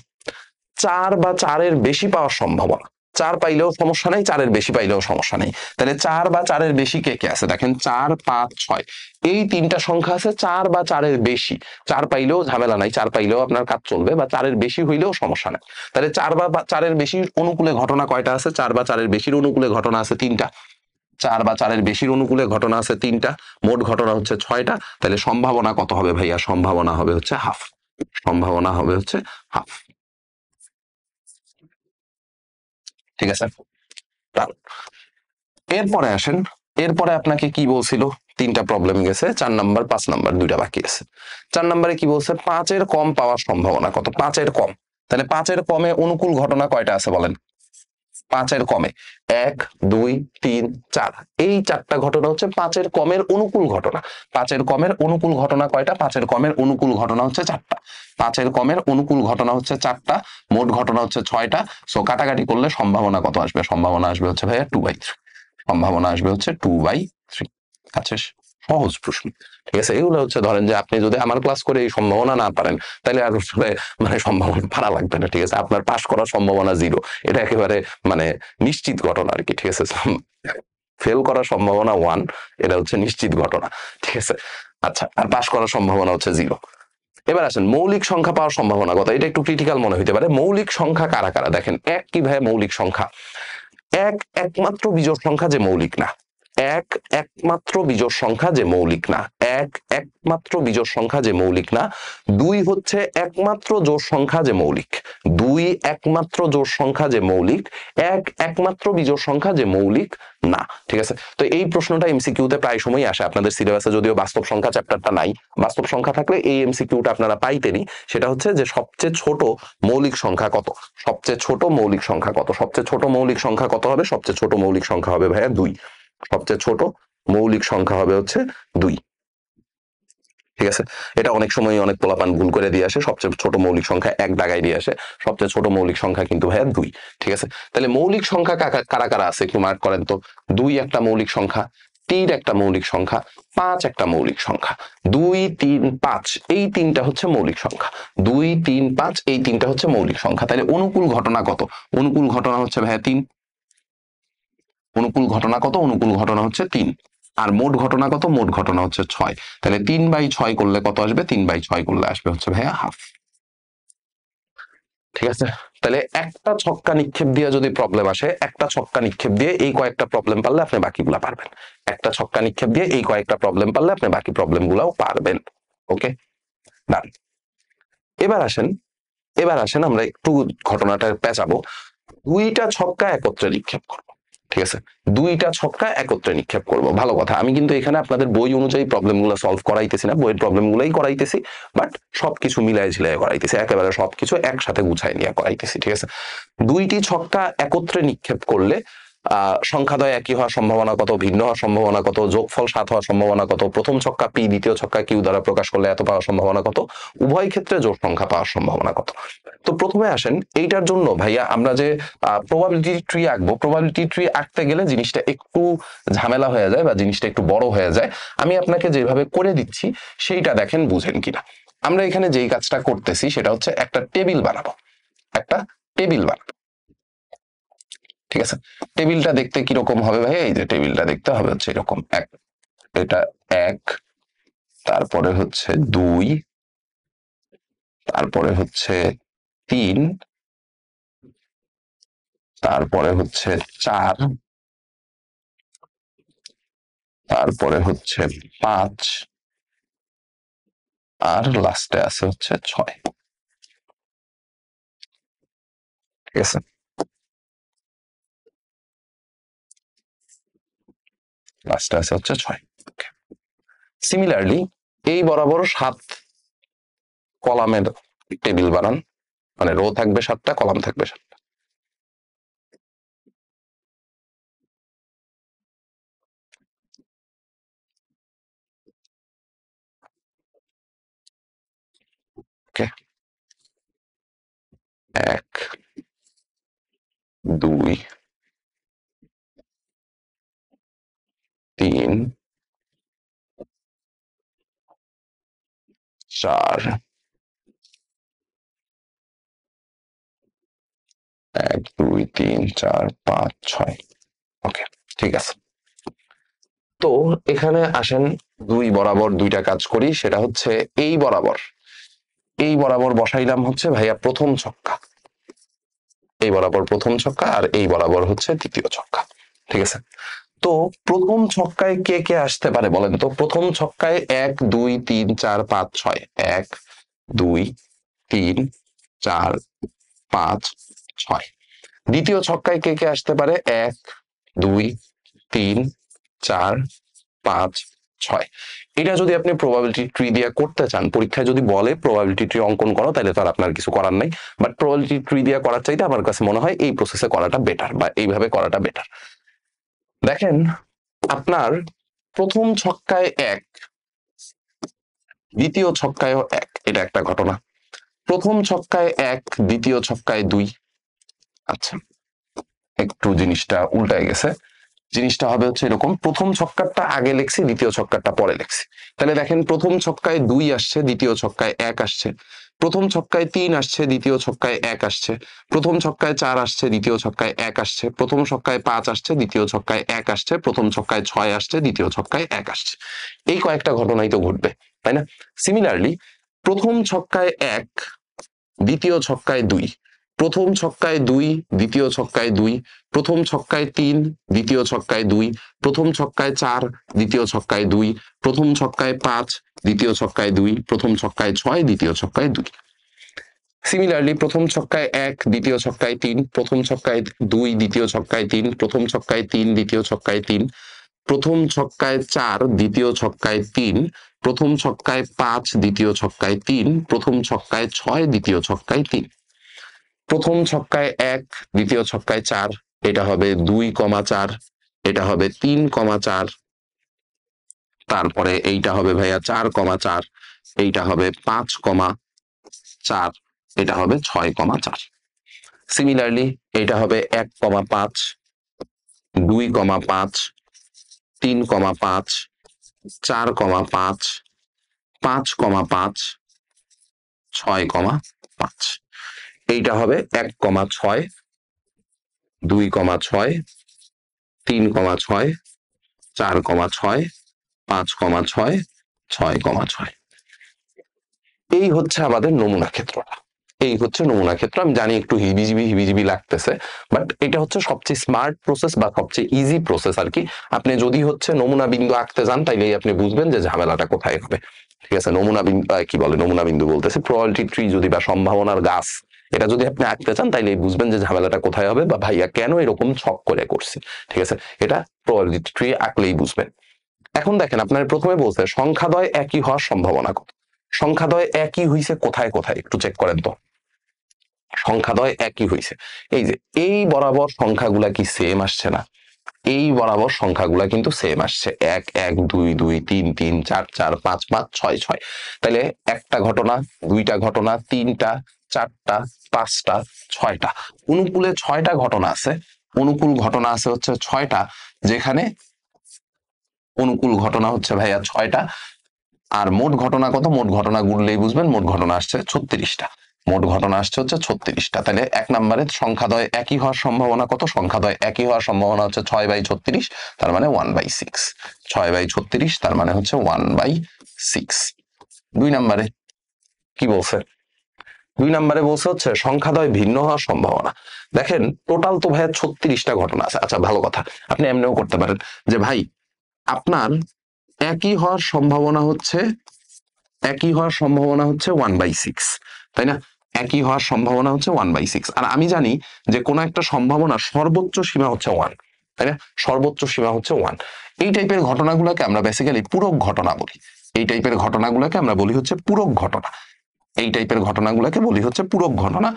4 বা 4-এর বেশি পাওয়ার সম্ভাবনা। 4 পাইলেও সমস্যা নাই, 4-এর বেশি পাইলেও সমস্যা নেই। তাহলে 4 বা 4-এর বেশি কে কে আছে? দেখেন 4 5 6, এই 3টা সংখ্যা আছে 4 বা 4-এর বেশি। 4 পাইলেও ঝামেলা নাই, 4 পাইলেও আপনার কাজ চলবে, বা 4-এর বেশি হইলেও সমস্যা নাই। তাহলে 4 বা 4-এর বেশির অনুকূলে ঘটনা কয়টা আছে? 4 বা 4-এর বেশির অনুকূলে ঘটনা আছে 3টা। 4 বা 4-এর বেশির অনুকূলে ঘটনা আছে 3টা। মোট ঘটনা হচ্ছে 6টা। তাহলে সম্ভাবনা কত হবে ভাইয়া? সম্ভাবনা হবে হচ্ছে হাফ। সম্ভাবনা হবে হচ্ছে হাফ। ঠিক আছে, এরপরে আসেন এরপরে আপনাকে কি বলছিল, তিনটা প্রবলেম গেছে, 4 নাম্বার 5 নাম্বার দুইটা বাকি আছে। 4 নাম্বারে কি বলছে, 5-এর কম পাওয়ার সম্ভাবনা কত, 5-এর কম। তাহলে 5-এর কমে অনুকূল ঘটনা কয়টা আছে বলেন, 5-এর কমে 1 2 3 4, এই 4টা ঘটনা হচ্ছে 5-এর কমের অনুকূল ঘটনা। 5-এর কমের অনুকূল ঘটনা কয়টা, 5-এর কমের অনুকূল ঘটনা হচ্ছে 4টা। 5-এর কমের অনুকূল ঘটনা হচ্ছে 4টা, মোট ঘটনা হচ্ছে 6টা। সো কাটাকাটি করলে সম্ভাবনা কত আসবে, সম্ভাবনা আসবে হচ্ছে ভাইয়া 2/3, সম্ভাবনা আসবে হচ্ছে 2/3। আচ্ছা, সহজ প্রশ্ন। ঠিক আছে, এগুলো হচ্ছে ধরেন যে আপনি যদি আমার ক্লাস করে এই সম্ভাবনা না পারেন, তাহলে আর আসলে মানে সম্ভাবনা পারা লাগবে না। ঠিক আছে, আপনার পাশ করার সম্ভাবনা 0, এটা একেবারে মানে নিশ্চিত ঘটনা আর কি। ঠিক আছে, ফেল করার সম্ভাবনা 1, এটা হচ্ছে নিশ্চিত ঘটনা। ঠিক আছে, আচ্ছা, আর পাশ করার সম্ভাবনা হচ্ছে 0। এবার আসেন মৌলিক সংখ্যা পাওয়ার সম্ভাবনা কত, এটা একটু ক্রিটিক্যাল মনে হতে পারে। মৌলিক সংখ্যা কারা কারা দেখেন, এক কি ভাই মৌলিক সংখ্যা, এক একমাত্র বিজোড় সংখ্যা যে মৌলিক না, এক একমাত্র বিজোড় সংখ্যা যে মৌলিক না, এক একমাত্র বিজোড় সংখ্যা যে মৌলিক না। 2 হচ্ছে একমাত্র জোড় সংখ্যা যে মৌলিক, 2 একমাত্র জোড় সংখ্যা যে মৌলিক, এক একমাত্র বিজোড় সংখ্যা যে মৌলিক না। ঠিক আছে, তো এই প্রশ্নটা এমসিকিউতে প্রায় সময়ই আসে। আপনাদের সিলেবাসে যদিও বাস্তব সংখ্যা চ্যাপ্টারটা নাই, বাস্তব সংখ্যা থাকলে এই এমসিকিউটা আপনারা পাইতেনই। সেটা হচ্ছে যে সবচেয়ে ছোট মৌলিক সংখ্যা কত, সবচেয়ে ছোট মৌলিক সংখ্যা কত, সবচেয়ে ছোট মৌলিক সংখ্যা কত হবে, সবচেয়ে ছোট মৌলিক সংখ্যা হবে ভাইয়া 2, সবচেয়ে ছোট মৌলিক সংখ্যা হবে হচ্ছে 2। ঠিক আছে, এটা অনেক সময় অনেক পোলাপান ভুল করে দিয়ে আসে, সবচেয়ে ছোট মৌলিক সংখ্যা 1 দাগায় দিয়ে আসে, সবচেয়ে ছোট মৌলিক সংখ্যা কিন্তু ভাইয়া 2। ঠিক আছে, তাহলে মৌলিক সংখ্যা কারা কারা আছে একটু মার্ক করেন তো। 2 একটা মৌলিক সংখ্যা, 3 একটা মৌলিক সংখ্যা, 5 একটা মৌলিক সংখ্যা। 2 3 5 এই তিনটা হচ্ছে মৌলিক সংখ্যা, 2 3 5 এই তিনটা হচ্ছে মৌলিক সংখ্যা। তাহলে অনুকূল ঘটনা কত, অনুকূল ঘটনা হচ্ছে ভাইয়া 3, অনুকূল ঘটনা কত, অনুকূল ঘটনা হচ্ছে 3। আর মোট ঘটনা কত, মোট ঘটনা হচ্ছে 6। তাহলে 3/6 করলে কত আসবে, 3/6 করলে আসবে হচ্ছে ভাইয়া হাফ। ঠিক আছে, তাহলে একটা ছক্কা নিক্ষেপ দিয়ে যদি প্রবলেম আসে, একটা ছক্কা নিক্ষেপ দিয়ে এই কয়েকটা প্রবলেম পারলে আপনি বাকিগুলা পারবেন। একটা ছক্কা নিক্ষেপ দিয়ে এই কয়েকটা প্রবলেম পারলে আপনি বাকি প্রবলেম গুলাও পারবেন। ওকে, ডান। এবার আসেন, এবার আসেন আমরা একটু ঘটনাটা পেঁচাবো। 2টা ছক্কা একত্রে নিক্ষেপ করবো। ঠিক আছে, 2টা ছক্কা একত্রে নিক্ষেপ করব, ভালো কথা। আমি কিন্তু এখানে আপনাদের বই অনুযায়ী প্রবলেমগুলো সলভ করাইতেছি না, বইয়ের প্রবলেমগুলোই করাইতেছি, বাট সবকিছু মিলাই ঝিলাই করাইতেছি, একেবারে সবকিছু একসাথে গুছাই নিয়ে করাইতেছি। ঠিক আছে, 2টি ছক্কা একত্রে নিক্ষেপ করলে সংখ্যাদ্বয় একই হওয়ার সম্ভাবনা কত, ভিন্ন হওয়ার সম্ভাবনা কত, যোগফল 7 হওয়ার সম্ভাবনা কত, প্রথম ছক্কা পি দ্বিতীয় ছক্কা কিউ দ্বারা প্রকাশ করলে এত পাওয়ার সম্ভাবনা কত, উভয় ক্ষেত্রে জোড় সংখ্যা পাওয়ার সম্ভাবনা কত। তো প্রথমে আসেন, এইটার জন্য ভাইয়া আমরা যে প্রবাবিলিটি ট্রি আঁকবো, প্রবাবিলিটি ট্রি আঁকতে গেলে জিনিসটা একটু ঝামেলা হয়ে যায় বা জিনিসটা একটু বড় হয়ে যায়। আমি আপনাকে যেভাবে করে দিচ্ছি সেইটা দেখেন বুঝেন কিনা। আমরা এখানে যেই কাজটা করতেছি সেটা হচ্ছে একটা টেবিল বানাবো, একটা টেবিল বানাবো। ঠিক আছে, টেবিলটা দেখতে কিরকম হবে ভাই, এই যে টেবিলটা দেখতে হবে হচ্ছে এরকম, এক, এটা 1, তারপরে হচ্ছে 2, তারপরে হচ্ছে 3, তারপরে হচ্ছে 4, তারপরে হচ্ছে 5, আর লাস্টে আছে হচ্ছে 6। ঠিক আছে, লাস্টে আছে হচ্ছে 6। সিমিলারলি এই বরাবর 7 কলামের টেবিল বানান, মানে রো থাকবে 7টা, কলাম থাকবে 7টা। ওকে, 1 2 3 4, 1 2 3 4 5 6। ওকে, ঠিক আছে। তো এখানে আসেন, 2 বরাবর 2টা কাজ করি, সেটা হচ্ছে এই বরাবর, এই বরাবর বসাইলাম হচ্ছে ভাইয়া প্রথম ছক্কা, এই বরাবর প্রথম ছক্কা, আর এই বরাবর হচ্ছে দ্বিতীয় ছক্কা। ঠিক আছে, তো প্রথম ছক্কায় কে কে আসতে পারে বলেন তো। প্রথম ছক্কায় 1 2 3 4 5 6, 1 2 3 4 5 6। দ্বিতীয় ছক্কায় কে কে আসতে পারে, 1 2 3 4 5 6। এটা যদি আপনি প্রবাবিলিটি ট্রি দিয়ে করতে চান, পরীক্ষায় যদি বলে প্রবাবিলিটি ট্রি অঙ্কন করো, তাহলে তো আর আপনার কিছু করার নাই। বাট প্রবাবিলিটি ট্রি দিয়ে করার চাইতে আমার কাছে মনে হয় এই প্রসেসে করাটা বেটার, বা এইভাবে করাটা বেটার। দেখেন, আপনার প্রথম ছক্কায় 1, দ্বিতীয় ছক্কায়ও 1, এটা একটা ঘটনা। প্রথম ছক্কায় 1, দ্বিতীয় ছক্কায় 2। আচ্ছা, একটু জিনিসটা উল্টায় গেছে। জিনিসটা হবে হচ্ছে এরকম, প্রথম ছক্কারটা আগে লিখছি, দ্বিতীয় ছক্কারটা পরে লিখছি। তাহলে দেখেন, প্রথম ছক্কায় 2 আসছে, দ্বিতীয় ছক্কায় 1 আসছে। প্রথম ছক্কায় 3 আসছে, দ্বিতীয় ছক্কায় 1 আসছে। প্রথম ছক্কায় 4 আসছে, দ্বিতীয় ছক্কায় 1 আসছে। প্রথম ছক্কায় 5 আসছে, দ্বিতীয় ছক্কায় 1 আসছে। প্রথম ছক্কায় 6 আসছে, দ্বিতীয় ছক্কায় 1 আসছে। এই কয়েকটা ঘটনাই তো ঘটবে, তাই না? সিমিলারলি, প্রথম ছক্কায় 1, দ্বিতীয় ছক্কায় 2, প্রথম ছক্কায় 2, দ্বিতীয় ছক্কায় 2, প্রথম ছক্কায় 3, দ্বিতীয় ছক্কায় 2, প্রথম ছক্কায় 4, দ্বিতীয় ছক্কায় 2, প্রথম ছক্কায় 5, দ্বিতীয় ছক্কায় 2, প্রথম ছক্কায় 6, দ্বিতীয় ছক্কায় 2। সিমিলারলি, প্রথম ছক্কায় 1, দ্বিতীয় ছক্কায় 3, প্রথম ছক্কায় 2, দ্বিতীয় ছক্কায় 3, প্রথম ছক্কায় 3, দ্বিতীয় ছক্কায় 3, প্রথম ছক্কায় 4, দ্বিতীয় ছক্কায় 3, প্রথম ছক্কায় 5, দ্বিতীয় ছক্কায় 3, প্রথম ছক্কায় 6, দ্বিতীয় ছক্কায় 3। প্রথম ছক্কায় 1, দ্বিতীয় ছক্কায় 4, এটা হবে 2,4, এটা হবে 3,4, তারপরে এইটা হবে ভাইয়া 4,4, এইটা হবে 5,4, এটা হবে 6,4। সিমিলারলি, এটা হবে 1,5, 2,5, 3,5, 4,5, 5,5, 6,5। এইটা হবে 1,6, 2,6, 3,6, 4,6, 5,6, 6,6। এই হচ্ছে আমাদের নমুনা ক্ষেত্রটা। এই হচ্ছে নমুনা ক্ষেত্র। আমি জানি একটু হিবিজিবি লাগতেছে, বাট এটা হচ্ছে সবচেয়ে স্মার্ট প্রসেস বা সবচেয়ে ইজি প্রসেস আর কি। আপনি যদি হচ্ছে নমুনা বিন্দু আঁকতে যান, তাইলেই আপনি বুঝবেন যে ঝামেলাটা কোথায় হবে। ঠিক আছে, নমুনা বিন্দু কি বলে, নমুনা বিন্দু বলতেছে, প্রবাবিলিটি ট্রি যদি বা সম্ভাবনার গাছ, এটা যদি আপনি আঁকতে চান, তাইলেই বুঝবেন যে ঝামেলাটা কোথায় হবে, বা ভাইয়া কেন এরকম ছক করে করছি। ঠিক আছে, এটা প্রবাবিলিটি ট্রি আঁকলেই বুঝবেন। এখন দেখেন, আপনার প্রথমে বলছে সংখ্যাদ্বয় একই হওয়ার সম্ভাবনা কত। সংখ্যাদ্বয় একই হইছে কোথায় কোথায়, একটু চেক করেন তো। সংখ্যাদ্বয় একই হইছে, এই যে এই বরাবর সংখ্যাগুলা কি সেম আসছে না? এই বরাবর সংখ্যাগুলা কিন্তু সেম আসছে, 1 1 2 2 3 3 4 4 5 5 6 6। তাহলে একটা ঘটনা, দুইটা ঘটনা, তিনটা, চারটা, পাঁচটা, ছয়টা, অনুকূলে 6টা ঘটনা আছে। অনুকূল ঘটনা আছে হচ্ছে 6টা, যেখানে অনুকূল ঘটনা হচ্ছে ভাইয়া 6টা। আর মোট ঘটনা কত? মোট ঘটনা গুনলেই বুঝবেন, মোট ঘটনা আসছে 36টা। মোট ঘটনা আসছে হচ্ছে 36টা। তাহলে 1 নম্বরে সংখ্যাদ্বয় একই হওয়ার সম্ভাবনা কত? সংখ্যাদ্বয় একই হওয়ার সম্ভাবনা হচ্ছে 6/36, তার মানে 1/6। 6/36, তার মানে হচ্ছে 1/6। 2 নম্বরে কি বলছে? 2 নম্বরে বলছে হচ্ছে সংখ্যাদ্বয় ভিন্ন হওয়ার সম্ভাবনা। দেখেন, টোটাল তো ভাইয়া 36টা ঘটনা আছে। আচ্ছা, ভালো কথা, আপনি এমনিও করতে পারেন যে ভাই, আপনার একই হওয়ার সম্ভাবনা হচ্ছে, একই হওয়ার সম্ভাবনা হচ্ছে 1/6, তাই না? একই হওয়ার সম্ভাবনা হচ্ছে 1/6। আর আমি জানি যে কোনো একটা সম্ভাবনার সর্বোচ্চ সীমা হচ্ছে 1, তাই না? সর্বোচ্চ সীমা হচ্ছে 1। এই টাইপের ঘটনাগুলোকে আমরা বেসিক্যালি পূরক ঘটনা বলি। এই টাইপের ঘটনাগুলোকে আমরা বলি হচ্ছে পূরক ঘটনা। এই টাইপের ঘটনাগুলোকে বলি হচ্ছে পূরক ঘটনা।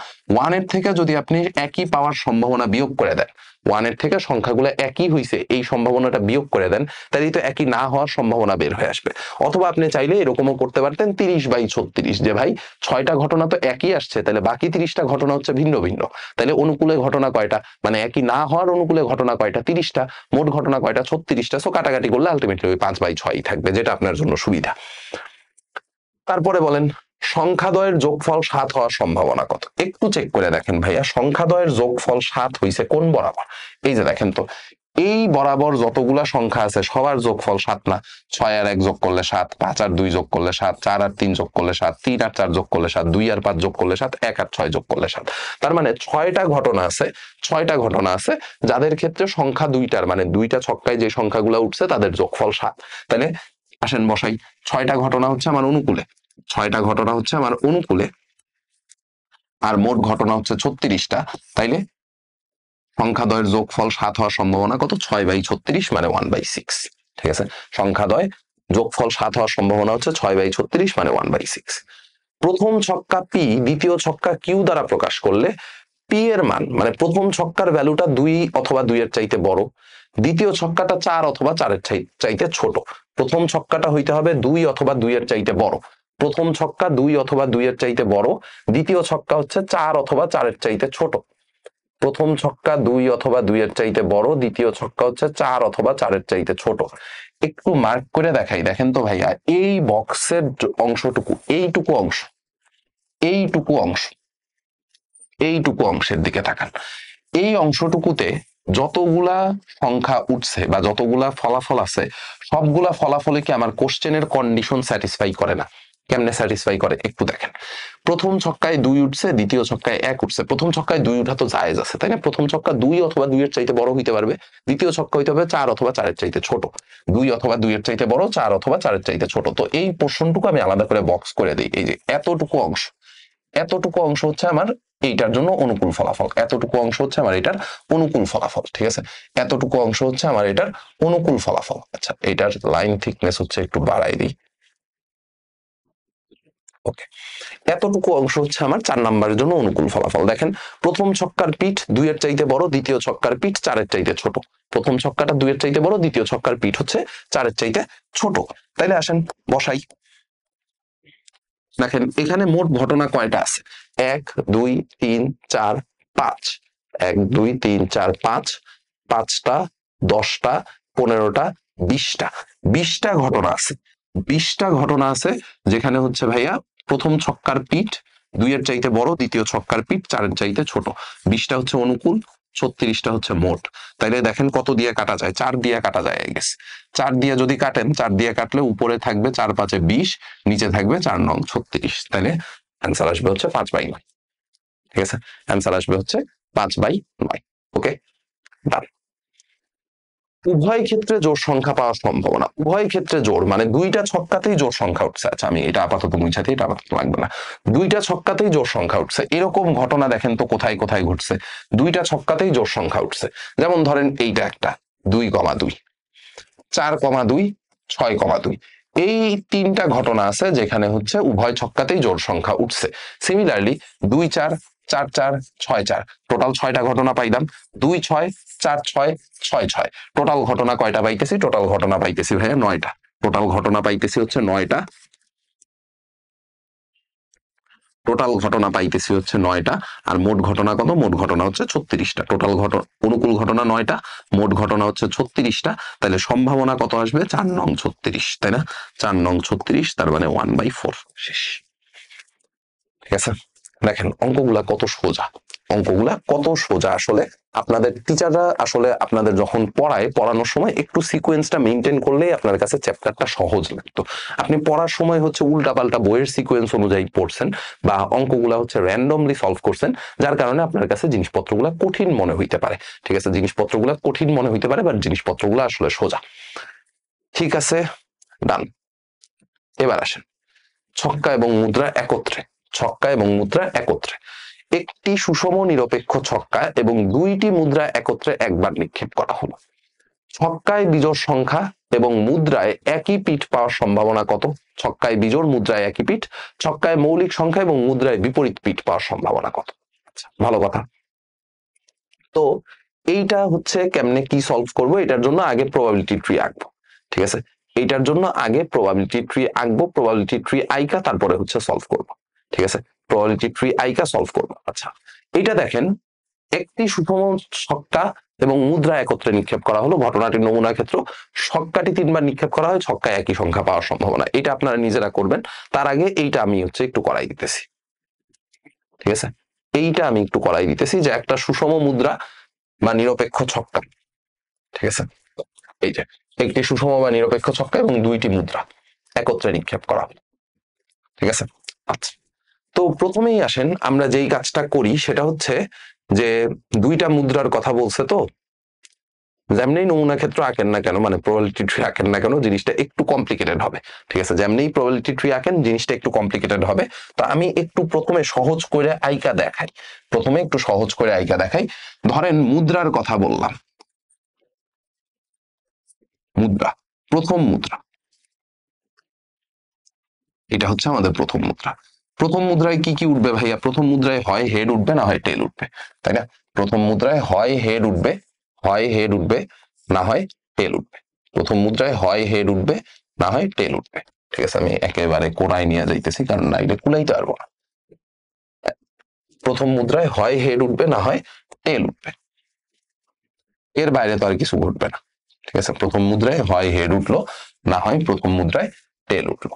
1 এর থেকে যদি আপনি একই পাওয়ার সম্ভাবনা বিয়োগ করে দেন, 1 এর থেকে সংখ্যাগুলো একই হইছে এই সম্ভাবনাটা বিয়োগ করে দেন, তাহলেই তো একই না হওয়ার সম্ভাবনা বের হয়ে আসবে। অথবা আপনি চাইলে এরকমও করতে পারতেন 30/36, যে ভাই 6টা ঘটনা তো একই আসছে, তাহলে বাকি 30টা ঘটনা হচ্ছে ভিন্ন ভিন্ন। তাহলে অনুকূলে ঘটনা কয়টা, মানে একই না হওয়ার অনুকূলে ঘটনা কয়টা? 30টা। মোট ঘটনা কয়টা? 36টা। সো কাটাকাটি করলে আলটিমেটলি ওই 5/6 থাকবে, যেটা আপনার জন্য সুবিধা। তারপরে বলেন, সংখ্যাদ্বয়ের যোগফল 7 হওয়ার সম্ভাবনা কত? একটু চেক করে দেখেন ভাইয়া, সংখ্যাদ্বয়ের যোগফল 7 হইছে কোন বরাবর? এই যে দেখেন তো, এই বরাবর যতগুলা সংখ্যা আছে সবার যোগফল 7 না? 6 আর 1 যোগ করলে 7, 5 আর 2 যোগ করলে 7, 4 আর 3 যোগ করলে 7, 3 আর 4 যোগ করলে 7, 2 আর 5 যোগ করলে 7, 1 আর 6 যোগ করলে 7। তার মানে 6টা ঘটনা আছে, 6টা ঘটনা আছে যাদের ক্ষেত্রে সংখ্যা দুইটার, মানে দুইটা ছক্কায় যে সংখ্যাগুলো উঠছে তাদের যোগফল 7। তাহলে আসেন বসাই, 6টা ঘটনা হচ্ছে আমার অনুকূলে, 6টা ঘটনা হচ্ছে আমার অনুকূলে, আর মোট ঘটনা হচ্ছে 36টা। তাইলে সংখ্যাদ্বয়ের যোগফল 7 হওয়ার সম্ভাবনা কত? 6/36 মানে 1/6। ঠিক আছে, সংখ্যাদ্বয় যোগফল 7 হওয়ার সম্ভাবনা হচ্ছে 6/36 মানে 1/6। প্রথম ছক্কা পি দ্বিতীয় ছক্কা কিউ দ্বারা প্রকাশ করলে পি এর মান মানে প্রথম ছক্কার ভ্যালুটা 2 অথবা 2 এর চাইতে বড়, দ্বিতীয় ছক্কাটা 4 অথবা 4 এর চাইতে ছোট। প্রথম ছক্কাটা হইতে হবে 2 অথবা 2 এর চাইতে বড়, প্রথম ছক্কা 2 অথবা 2 এর চাইতে বড়, দ্বিতীয় ছক্কা হচ্ছে 4 অথবা 4 এর চাইতে ছোট। প্রথম ছক্কা 2 অথবা 2 এর চাইতে বড়, দ্বিতীয় ছক্কা হচ্ছে 4 অথবা 4 এর চাইতে ছোট। একটু মার্ক করে দেখাই, দেখেন তো ভাইয়া, এই বক্সের অংশটুকু, এইটুকু অংশ, এইটুকু অংশ, এইটুকু অংশের দিকে তাকান। এই অংশটুকুতে যতগুলা সংখ্যা উঠছে বা যতগুলা ফলাফল আছে, সবগুলা ফলাফলে কি আমার কোশ্চেনের কন্ডিশন স্যাটিসফাই করে না? কেমনে স্যাটিসফাই করে একটু দেখেন। প্রথম ছক্কায় 2 উঠছে, দ্বিতীয় ছক্কায় 1 উঠছে। প্রথম ছক্কায় 2 উঠা তো জায়েজ আছে, তাই না? প্রথম ছক্কা 2 অথবা 2 এর চাইতে বড় হইতে পারবে, দ্বিতীয় ছক্কা হইতে হবে 4 অথবা 4 এর চাইতে ছোট। 2 অথবা 2 এর চাইতে বড়, 4 অথবা 4 এর চাইতে ছোট। তো এই পোর্শনটুকু আমি আলাদা করে বক্স করে দিই। এই যে এতটুকু অংশ, এতটুকু অংশ হচ্ছে আমার এইটার জন্য অনুকূল ফলাফল, এতটুকু অংশ হচ্ছে আমার এটার অনুকূল ফলাফল। ঠিক আছে, এতটুকু অংশ হচ্ছে আমার এটার অনুকূল ফলাফল। আচ্ছা, এটার লাইন থিকনেস হচ্ছে একটু বাড়াই দিই। ওকে, এতটুকু অংশ হচ্ছে আমার 4 নাম্বারের জন্য অনুকূল ফলাফল। দেখেন, প্রথম ছক্কার পিঠ 2 এর চাইতে বড়, দ্বিতীয় ছক্কার পিঠ 4 এর চাইতে ছোট। প্রথম ছক্কাটা 2 এর চাইতে বড়, দ্বিতীয় ছক্কার পিঠ হচ্ছে 4 এর চাইতে ছোট। তাইলে আসেন বসাই। দেখেন এখানে মোট ঘটনা কয়টা আছে? 1 2 3 4 5, 1 2 3 4 5, 5টা 10টা 15টা 20টা, 20টা ঘটনা আছে। 20টা ঘটনা আছে যেখানে হচ্ছে ভাইয়া প্রথম ছক্কার পিঠ 2 এর চাইতে বড়, দ্বিতীয় ছক্কার পিঠ 4 এর চাইতে ছোট। 20টা হচ্ছে অনুকূল, 36টা হচ্ছে মোট। তাইলে দেখেন কত দিয়ে কাটা যায়? 4 দিয়ে কাটা যায় গেছে। 4 দিয়ে যদি কাটেন, 4 দিয়ে কাটলে উপরে থাকবে 4 5 20, নিচে থাকবে 4 9 36। তাহলে অ্যান্সার আসবে হচ্ছে 5/9। ঠিক আছে, অ্যান্সার আসবে হচ্ছে 5/9। ওকে, ডান। উভয় ক্ষেত্রে জোড় সংখ্যা পাওয়ার সম্ভাবনা, উভয় ক্ষেত্রে জোড় মানে দুইটা ছক্কাতেই জোড় সংখ্যা উঠছে। আচ্ছা, আমি এটা আপাতত মুছাতে, এটা আপাতত লাগবে না। দুইটা ছক্কাতেই জোড় সংখ্যা উঠছে, এরকম ঘটনা দেখেন তো কোথায় কোথায় ঘটছে? দুইটা ছক্কাতেই জোড় সংখ্যা উঠছে। যেমন ধরেন এইটা একটা 2,2, 4,2, 6,2। এই 3টা ঘটনা আছে যেখানে হচ্ছে উভয় ছক্কাতেই জোড় সংখ্যা উঠছে। সিমিলারলি 2 4, 4 4, 6 4, টোটাল 6টা ঘটনা পাইলাম। 2 6, 4 6, 6 6, টোটাল ঘটনা কয়টা পাইতেছি? টোটাল ঘটনা পাইতেছি ভাইয়া 9টা। টোটাল ঘটনা পাইতেছি হচ্ছে 9টা। টোটাল ঘটনা পাইতেছি হচ্ছে 9টা। আর মোট ঘটনা কত? মোট ঘটনা হচ্ছে 36টা। টোটাল ঘটনা, অনুকূল ঘটনা 9টা, মোট ঘটনা হচ্ছে 36টা। তাহলে সম্ভাবনা কত আসবে? 4 নং 36, তাই না? 4 নং 36, তার মানে 1/4। শেষ। ঠিক আছে, দেখেন অঙ্কগুলা কত সোজা, অঙ্কগুলা কত সোজা। আসলে আপনাদের টিচাররা আসলে আপনাদের যখন পড়ানোর সময় একটু সিকোয়েন্সটা মেনটেন করলেই আপনার কাছে চ্যাপ্টারটা সহজ লাগতো। আপনি পড়ার সময় হচ্ছে উল্টাপাল্টা বইয়ের সিকোয়েন্স অনুযায়ী পড়ছেন বা অঙ্কগুলা হচ্ছে র্যান্ডমলি সলভ করছেন, যার কারণে আপনার কাছে জিনিসপত্রগুলা কঠিন মনে হইতে পারে। ঠিক আছে, জিনিসপত্রগুলা কঠিন মনে হইতে পারে, বাট জিনিসপত্রগুলো আসলে সোজা। ঠিক আছে, ডান। এবার আসেন ছক্কা এবং মুদ্রা একত্রে, ছক্কা এবং মুদ্রা একত্রে। একটি সুষম নিরপেক্ষ ছক্কা এবং 2টি মুদ্রা একত্রে একবার নিক্ষেপ করা হলো। ছক্কায় বিজোড় সংখ্যা এবং মুদ্রায় একই পিঠ পাওয়ার সম্ভাবনা কত? ছক্কায় বিজোড়, মুদ্রায় একই পিঠ। ছক্কায় মৌলিক সংখ্যা এবং মুদ্রায় বিপরীত পিঠ পাওয়ার সম্ভাবনা কত? আচ্ছা, ভালো কথা। তো এইটা হচ্ছে কেমনে কি সলভ করব, এটার জন্য আগে প্রবাবিলিটি ট্রি আঁকবো। ঠিক আছে, এইটার জন্য আগে প্রবাবিলিটি ট্রি আঁকবো, প্রবাবিলিটি ট্রি আইকা তারপরে হচ্ছে সলভ করব। ঠিক আছে, প্রবাবিলিটি ট্রি আইকা সলভ করব। আচ্ছা, এইটা দেখেন, একটি সুষম ছক্কা এবং মুদ্রা একত্রে নিক্ষেপ করা হলো। ঘটনাটির নমুনা ক্ষেত্র, ছক্কাটি 3বার নিক্ষেপ করা হয়, ছক্কায় একই সংখ্যা পাওয়ার সম্ভাবনা। এটা আপনারা নিজেরা করবেন। তার আগে এইটা আমি হচ্ছে একটু করাই দিতেছি। ঠিক আছে, এইটা আমি একটু করাই দিতেছি যে একটা সুষম মুদ্রা বা নিরপেক্ষ ছক্কা। ঠিক আছে, এই যে একটি সুষম বা নিরপেক্ষ ছক্কা এবং 2টি মুদ্রা একত্রে নিক্ষেপ করা। ঠিক আছে, আচ্ছা। তো প্রথমেই আসেন আমরা যেই কাজটা করি সেটা হচ্ছে যে 2টা মুদ্রার কথা বলছে, তো যেমনি নমুনা ক্ষেত্র আঁকেন না কেন, মানে প্রবাবিলিটি ট্রি আঁকেন না কেন, জিনিসটা একটু কমপ্লিকেটেড হবে। ঠিক আছে, যেমনি প্রবাবিলিটি ট্রি আঁকেন জিনিসটা একটু কমপ্লিকেটেড হবে। তো আমি একটু প্রথমে সহজ করে আইকা দেখাই, ধরেন মুদ্রার কথা বললাম, মুদ্রা, প্রথম মুদ্রা, এটা হচ্ছে আমাদের প্রথম মুদ্রা। প্রথম মুদ্রায় কি কি উঠবে ভাইয়া? প্রথম মুদ্রায় হয় হেড উঠবে না হয় টেল উঠবে, তাই না? প্রথম মুদ্রায় হয় হেড উঠবে, না হয় টেল উঠবে। প্রথম মুদ্রায় হয় হেড উঠবে না হয় টেল উঠবে। ঠিক আছে, আমি একেবারে কোনায় নিয়ে যাইতেছি, কারণ না এটা কুলাইতে পারবো না। প্রথম মুদ্রায় হয় হেড উঠবে না হয় টেল উঠবে, এর বাইরে তো আর কিছু ঘটবে না। ঠিক আছে, প্রথম মুদ্রায় হয় হেড উঠলো না হয় প্রথম মুদ্রায় টেল উঠলো।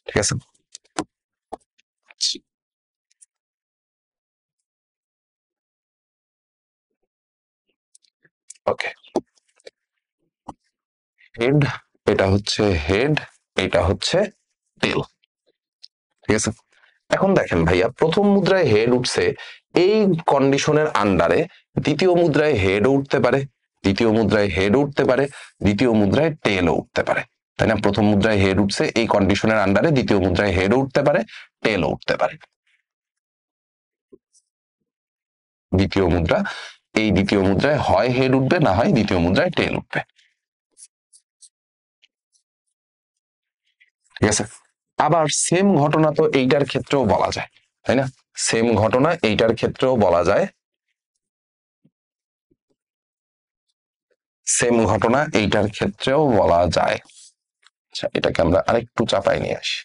ঠিক আছে, ওকে। হেড, এটা হচ্ছে হেড, এটা হচ্ছে টেল। ঠিক আছে, এখন দেখেন ভাইয়া, প্রথম মুদ্রায় হেড উঠছে, এই কন্ডিশনের আন্ডারে দ্বিতীয় মুদ্রায় হেডও উঠতে পারে, দ্বিতীয় মুদ্রায় হেডও উঠতে পারে, দ্বিতীয় মুদ্রায় টেলও উঠতে পারে, তাই না? প্রথম মুদ্রায় হেড উঠছে, এই কন্ডিশনের আন্ডারে দ্বিতীয় মুদ্রায় হেডও উঠতে পারে, টেলও উঠতে পারে। দ্বিতীয় মুদ্রা, এই দ্বিতীয় মুদ্রায় হয় হেড উঠবে না হয় দ্বিতীয় মুদ্রায় টেল উঠবে। ঠিক আছে, আবার সেম ঘটনা তো এইটার ক্ষেত্রেও বলা যায়, তাই না? সেম ঘটনা এইটার ক্ষেত্রেও বলা যায়, সেম ঘটনা এইটার ক্ষেত্রেও বলা যায়। আচ্ছা, এটাকে আমরা আরেকটু চাপাই নিয়ে আসি।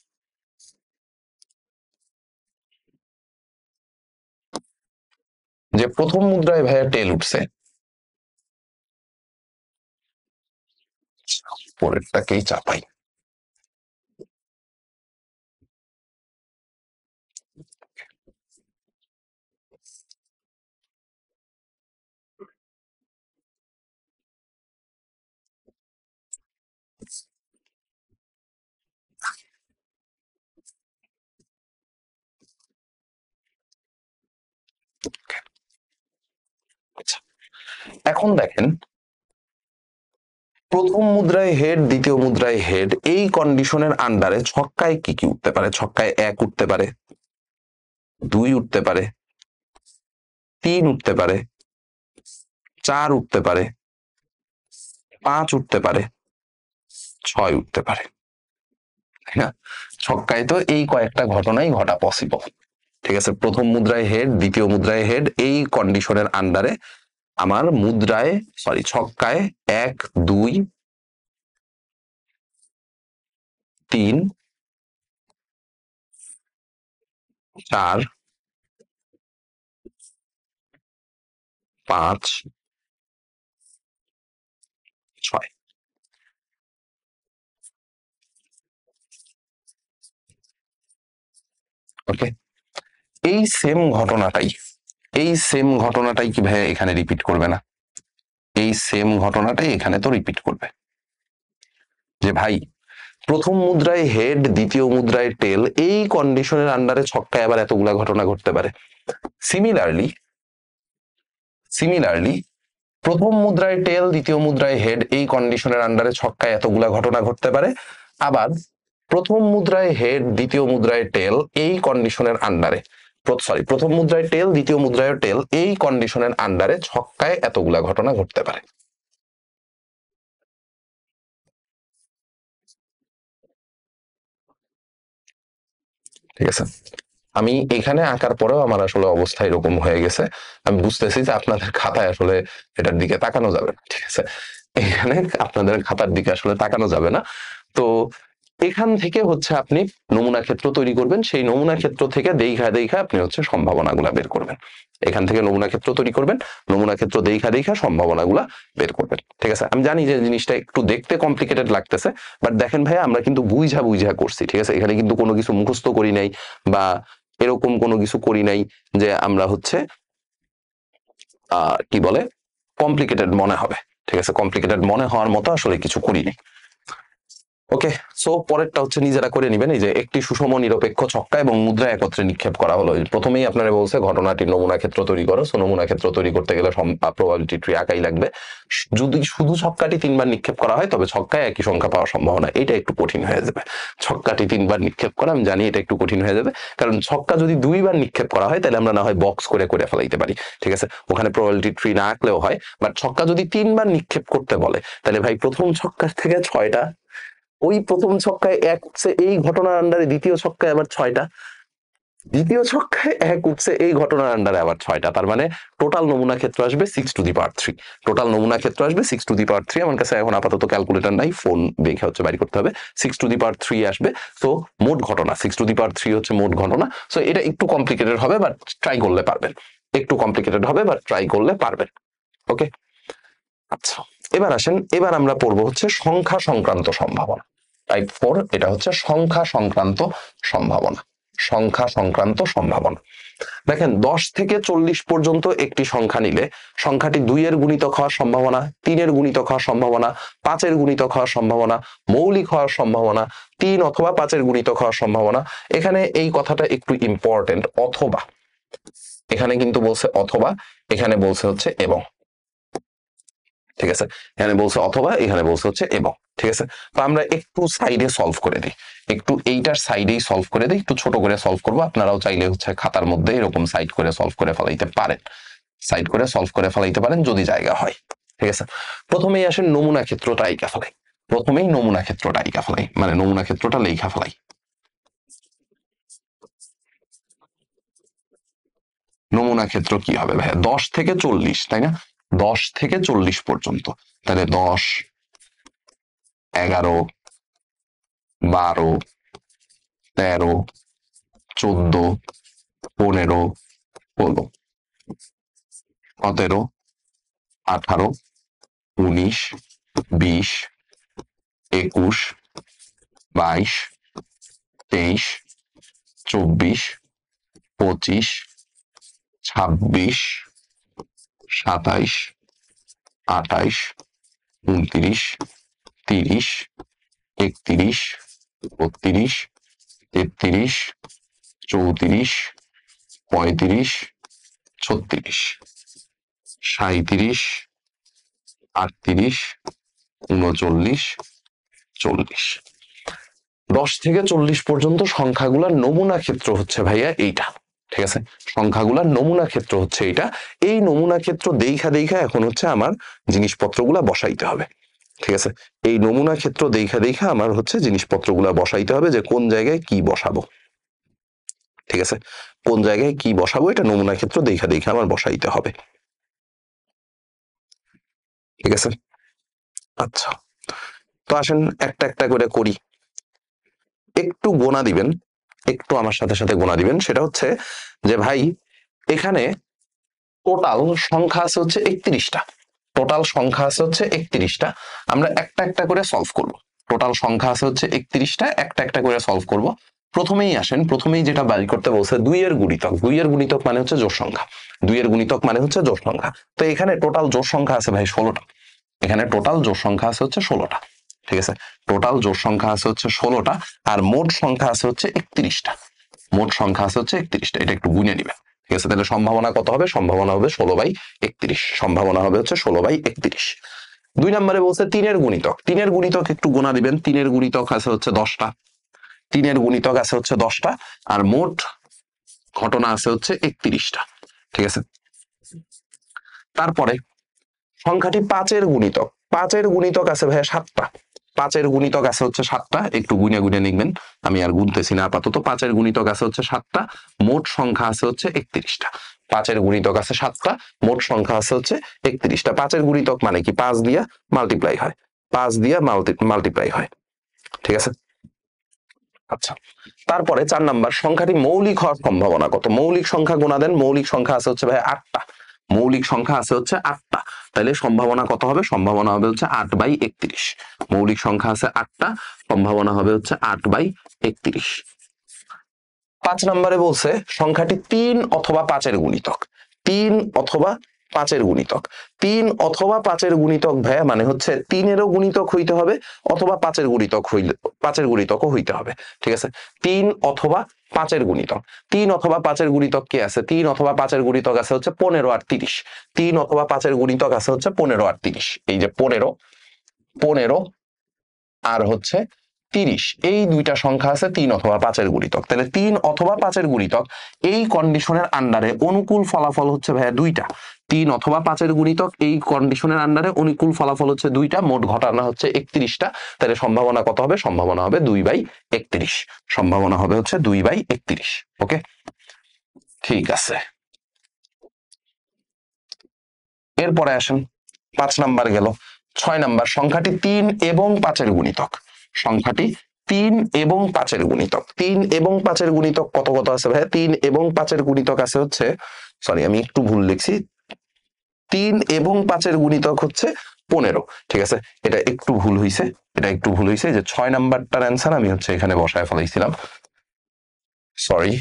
যে প্রথম মুদ্রায় ভাইয়া টেল উঠছে, পরেরটাকেই চাপাই। আচ্ছা, এখন দেখেন, প্রথম মুদ্রায় হেড দ্বিতীয় মুদ্রায় হেড, এই কন্ডিশনের আন্ডারে ছক্কায় কি কি উঠতে পারে? ছক্কায় 1 উঠতে পারে, 2 উঠতে পারে, 3 উঠতে পারে, 4 উঠতে পারে, 5 উঠতে পারে, 6 উঠতে পারে, তাই না? ছক্কায় তো এই কয়েকটা ঘটনাই ঘটা পসিবল। ঠিক আছে, প্রথম মুদ্রায় হেড দ্বিতীয় মুদ্রায় হেড, এই কন্ডিশনের আন্ডারে আমার মুদ্রায়, ছক্কায় 1 2 3 4 5 6। ওকে, এই সেম ঘটনাটাই, কি ভাই এখানে রিপিট করবে না? এই সেম ঘটনাটাই এখানে তো রিপিট করবে, যে ভাই প্রথম মুদ্রায় হেড দ্বিতীয় মুদ্রায় টেল, এই কন্ডিশনের আন্ডারে ছক্কায় আবার এতগুলা ঘটনা ঘটতে পারে। সিমিলারলি প্রথম মুদ্রায় টেল দ্বিতীয় মুদ্রায় হেড, এই কন্ডিশনের আন্ডারে ছক্কায় এতগুলা ঘটনা ঘটতে পারে। আবার প্রথম মুদ্রায় হেড দ্বিতীয় মুদ্রায় টেল, এই কন্ডিশনের আন্ডারে, প্রথম মুদ্রায় টেল দ্বিতীয় মুদ্রায় টেল, এই কন্ডিশনের আন্ডারে ছক্কায় এতগুলা ঘটনা ঘটতে পারে। ঠিক আছে, আমি এখানে আঁকার পরেও আমার আসলে অবস্থা এরকম হয়ে গেছে। আমি বুঝতেছি যে আপনাদের খাতায় আসলে এটার দিকে তাকানো যাবে না। ঠিক আছে, এখানে আপনাদের খাতার দিকে আসলে তাকানো যাবে না। তো এখান থেকে হচ্ছে আপনি নমুনা ক্ষেত্র তৈরি করবেন, সেই নমুনা ক্ষেত্র থেকে দেখা আপনি হচ্ছে সম্ভাবনাগুলা বের করবেন। এখান থেকে নমুনা ক্ষেত্র তৈরি করবেন, নমুনা ক্ষেত্র দেখা সম্ভাবনাগুলা বের করবেন। ঠিক আছে, আমি জানি যে জিনিসটা একটু দেখতে কমপ্লিকেটেড লাগতেছে, বাট দেখেন ভাই আমরা কিন্তু বুঝা করছি। ঠিক আছে, এখানে কিন্তু কোনো কিছু মুখস্থ করি নাই বা এরকম কোনো কিছু করি নাই যে আমরা হচ্ছে কি বলে কমপ্লিকেটেড মনে হবে। ঠিক আছে, কমপ্লিকেটেড মনে হওয়ার মতো আসলে কিছু করি নাই। ওকে, সো পরেরটা হচ্ছে নিজেরা করে নিবেন। এই যে একটি সুষম নিরপেক্ষ ছক্কা এবং মুদ্রা একত্রে নিক্ষেপ করা হলো। প্রথমেই আপনারা বলছে ঘটনাটির নমুনা ক্ষেত্র তৈরি করো। সো নমুনা ক্ষেত্র তৈরি করতে গেলে প্রবাবিলিটি ট্রি আঁকাই লাগবে। যদি শুধু ছক্কাটি 3বার নিক্ষেপ করা হয় তবে ছক্কায় একই সংখ্যা পাওয়ার সম্ভাবনা, এটা একটু কঠিন হয়ে যাবে। ছক্কাটি 3বার নিক্ষেপ করা আমি জানি এটা একটু কঠিন হয়ে যাবে, কারণ ছক্কা যদি 2বার নিক্ষেপ করা হয় তাহলে আমরা না হয় বক্স করে করে ফেলাইতে পারি, ঠিক আছে, ওখানে প্রবাবিলিটি ট্রি না আঁকলেও হয়। বাট ছক্কা যদি 3বার নিক্ষেপ করতে বলে তাহলে ভাই প্রথম ছক্কার থেকে 6টা, ওই প্রথম ছক্কায় 1 উঠছে এই ঘটনার আন্ডারে, দ্বিতীয় ছক্কায় আবার 6টা, দ্বিতীয় ছক্কায় 1 উঠছে এই ঘটনার আন্ডারে আবার 6টা। তার মানে টোটাল নমুনা ক্ষেত্র আসবে 6⁻3। টোটাল নমুনা ক্ষেত্র আসবে 6⁻3। আমার কাছে এখন আপাতত ক্যালকুলেটর নাই, ফোন দেখে হচ্ছে বাইর করতে হবে। 6⁻3 আসবে। তো মোট ঘটনা 6⁻3 হচ্ছে মোট ঘটনা। সো এটা একটু কমপ্লিকেটেড হবে, বাট ট্রাই করলে পারবেন। একটু কমপ্লিকেটেড হবে, বাট ট্রাই করলে পারবেন। ওকে, আচ্ছা এবার আসেন, এবার আমরা পড়বো হচ্ছে সংখ্যা সংক্রান্ত সম্ভাবনা। টাইপ 4, এটা হচ্ছে সংখ্যা সংক্রান্ত সম্ভাবনা। সংখ্যা সংক্রান্ত সম্ভাবনা। দেখেন 10 থেকে 40 পর্যন্ত একটি সংখ্যা নিলে সংখ্যাটি 2 এর গুণিতক হওয়ার সম্ভাবনা, 3 এর গুণিতক হওয়ার সম্ভাবনা, 5 এর গুণিতক হওয়ার সম্ভাবনা, মৌলিক হওয়ার সম্ভাবনা, 3 অথবা 5 এর গুণিতক হওয়ার সম্ভাবনা। এখানে এই কথাটা একটু ইম্পর্টেন্ট, অথবা। এখানে কিন্তু বলছে অথবা, এখানে বলছে হচ্ছে এবং, ঠিক আছে, এখানে বলছে অথবা, এখানে বলছে হচ্ছে এবং, ঠিক আছে। তো আমরা একটু সাইডে সলভ করে দিই, একটু এইটার সাইডেই সলভ করে দিই, একটু ছোট করে সলভ করবো। আপনারাও চাইলে হচ্ছে খাতার মধ্যে এরকম সাইড করে সলভ করে ফেলাইতে পারেন, সাইড করে সলভ করে ফেলাইতে পারেন যদি জায়গা হয়, ঠিক আছে। প্রথমেই আসেন নমুনা ক্ষেত্রটা আইকা ফেলাই, প্রথমেই নমুনা ক্ষেত্রটা আইকা ফেলাই, মানে নমুনা ক্ষেত্রটা লেখা ফেলাই। নমুনা ক্ষেত্র কি হবে ভাইয়া? 10 থেকে 40, তাই না? 10 থেকে 40 পর্যন্ত, তাহলে 10, 11, 12, 13, 14, 15, 16, 17, 18, 19, 20, 21, 22, 23, 24, 25, 26, 27, 28, 29, 30, 31, 32, 33, 34, 35, 36, 37, 38, 39, 40। 10 থেকে 40 পর্যন্ত সংখ্যাগুলোর নমুনা ক্ষেত্র হচ্ছে ভাইয়া এইটা, ঠিক আছে। সংখ্যাগুলোর নমুনা ক্ষেত্র হচ্ছে এইটা। এই নমুনা ক্ষেত্র দেখা দেখা এখন হচ্ছে আমার জিনিসপত্রগুলা বসাইতে হবে, ঠিক আছে। এই নমুনা ক্ষেত্র দেখা দেখা আমার হচ্ছে জিনিসপত্রগুলা বসাইতে হবে, যে কোন জায়গায় কি বসাবো, ঠিক আছে, কোন জায়গায় কি বসাবো এটা নমুনা ক্ষেত্র দেখা দেখা আমার বসাইতে হবে, ঠিক আছে। আচ্ছা, তো আসেন একটা একটা করে করি। একটু গোনা দিবেন, একটু আমার সাথে সাথে গোনা দিবেন। সেটা হচ্ছে যে ভাই এখানে টোটাল সংখ্যা আছে হচ্ছে 31টা, টোটাল সংখ্যা আছে হচ্ছে 31টা। আমরা একটা একটা করে সলভ করব। টোটাল সংখ্যা আছে হচ্ছে 31টা, একটা একটা করে সলভ করব। প্রথমেই আসেন, প্রথমেই যেটা বাইর করতে বলছে 2 এর গুণিতক। 2 এর গুণিতক মানে হচ্ছে জোড় সংখ্যা, 2 এর গুণিতক মানে হচ্ছে জোড় সংখ্যা। তো এখানে টোটাল জোড় সংখ্যা আছে ভাই 16টা, এখানে টোটাল জোড় সংখ্যা আছে হচ্ছে 16টা, ঠিক আছে। টোটাল জোড় সংখ্যা আছে হচ্ছে 16টা, আর মোট সংখ্যা আছে হচ্ছে 31টা, মোট সংখ্যা আছে হচ্ছে 31টা। এটা একটু গুণে নিবেন, ঠিক আছে। তাহলে সম্ভাবনা কত হবে? সম্ভাবনা হবে 16/31, সম্ভাবনা হবে হচ্ছে 16/31। 2 নম্বরে বলছে 3 এর গুণিতক। 3 এর গুণিতক একটু গোনা দিবেন। 3 এর গুণিতক আছে হচ্ছে 10টা, 3 এর গুণিতক আছে হচ্ছে 10টা, আর মোট ঘটনা আছে হচ্ছে 31টা, ঠিক আছে। তারপরে সংখ্যাটি 5 এর গুণিতক। 5 এর গুণিতক আছে ভাইয়া 7টা, 5 এর গুণিতক আছে হচ্ছে 7টা, একটু গুনে গুনে লিখবেন, আমি আর গুনতেছি না আপাতত। 5 এর গুণিতক আছে হচ্ছে 7টা, মোট সংখ্যা আছে হচ্ছে 31টা। 5 এর গুণিতক আছে 7টা, মোট সংখ্যা আছে হচ্ছে 31টা। 5 এর গুণিতক মানে কি? 5 দিয়া মাল্টিপ্লাই হয়, 5 দিয়া মাল্টিপ্লাই হয়, ঠিক আছে। আচ্ছা, তারপরে 4 নাম্বার, সংখ্যাটি মৌলিক হওয়ার সম্ভাবনা কত? মৌলিক সংখ্যা গোনা দেন। মৌলিক সংখ্যা আছে হচ্ছে ভাই 8টা, মৌলিক সংখ্যা আছে হচ্ছে 8টা, তাহলে সম্ভাবনা কত হবে? সম্ভাবনা হবে হচ্ছে 8/31। মৌলিক সংখ্যা আছে 8টা, সম্ভাবনা হবে হচ্ছে 8/31। 5 নম্বরে বলছে সংখ্যাটি 3 অথবা 5 এর গুণিতক। 3 অথবা 5-এর গুণিতক। 3 অথবা 5-এর গুণিতক ভাইয়া মানে হচ্ছে 3-এরও গুণিতক হইতে হবে অথবা 5-এর গুণিতকও হইতে হবে। ঠিক আছে, 3 অথবা 5-এর গুণিতক। 3 অথবা 5-এর গুণিতক কে আছে? 3 অথবা 5-এর গুণিতক আছে হচ্ছে 15 আর 30। 3 অথবা 5-এর গুণিতক আছে হচ্ছে 15 আর 30। এই যে 15 আর হচ্ছে 30, এই দুইটা সংখ্যা আছে 3 অথবা 5-এর গুণিতক। তাহলে 3 অথবা 5-এর গুণিতক এই কন্ডিশনের আন্ডারে অনুকূল ফলাফল হচ্ছে ভাইয়া দুইটা। 3 অথবা 5-এর গুণিতক এই কন্ডিশনের আন্ডারে অনুকূল ফলাফল হচ্ছে দুইটা, মোট ঘটনা হচ্ছে 31টা। তাহলে সম্ভাবনা কত হবে? সম্ভাবনা হবে 2/31। সম্ভাবনা হবে হচ্ছে 2/31। ওকে, ঠিক আছে। এরপরে আসেন 5 নাম্বার গেল। 6 নাম্বার, সংখ্যাটি 3 এবং 5-এর গুণিতক। সংখ্যাটি 3 এবং 5-এর গুণিতক। 3 এবং 5-এর গুণিতক কত কত আছে ভাই? 3 এবং 5-এর গুণিতক আছে হচ্ছে, সরি আমি একটু ভুল লিখছি, 3 এবং 5-এর গুণিতক হচ্ছে 15। ঠিক আছে, এটা একটু ভুল হইছে, যে 6 নাম্বারটার অ্যান্সার আমি হচ্ছে এখানে বসায় ফেলাইছিলাম, সরি।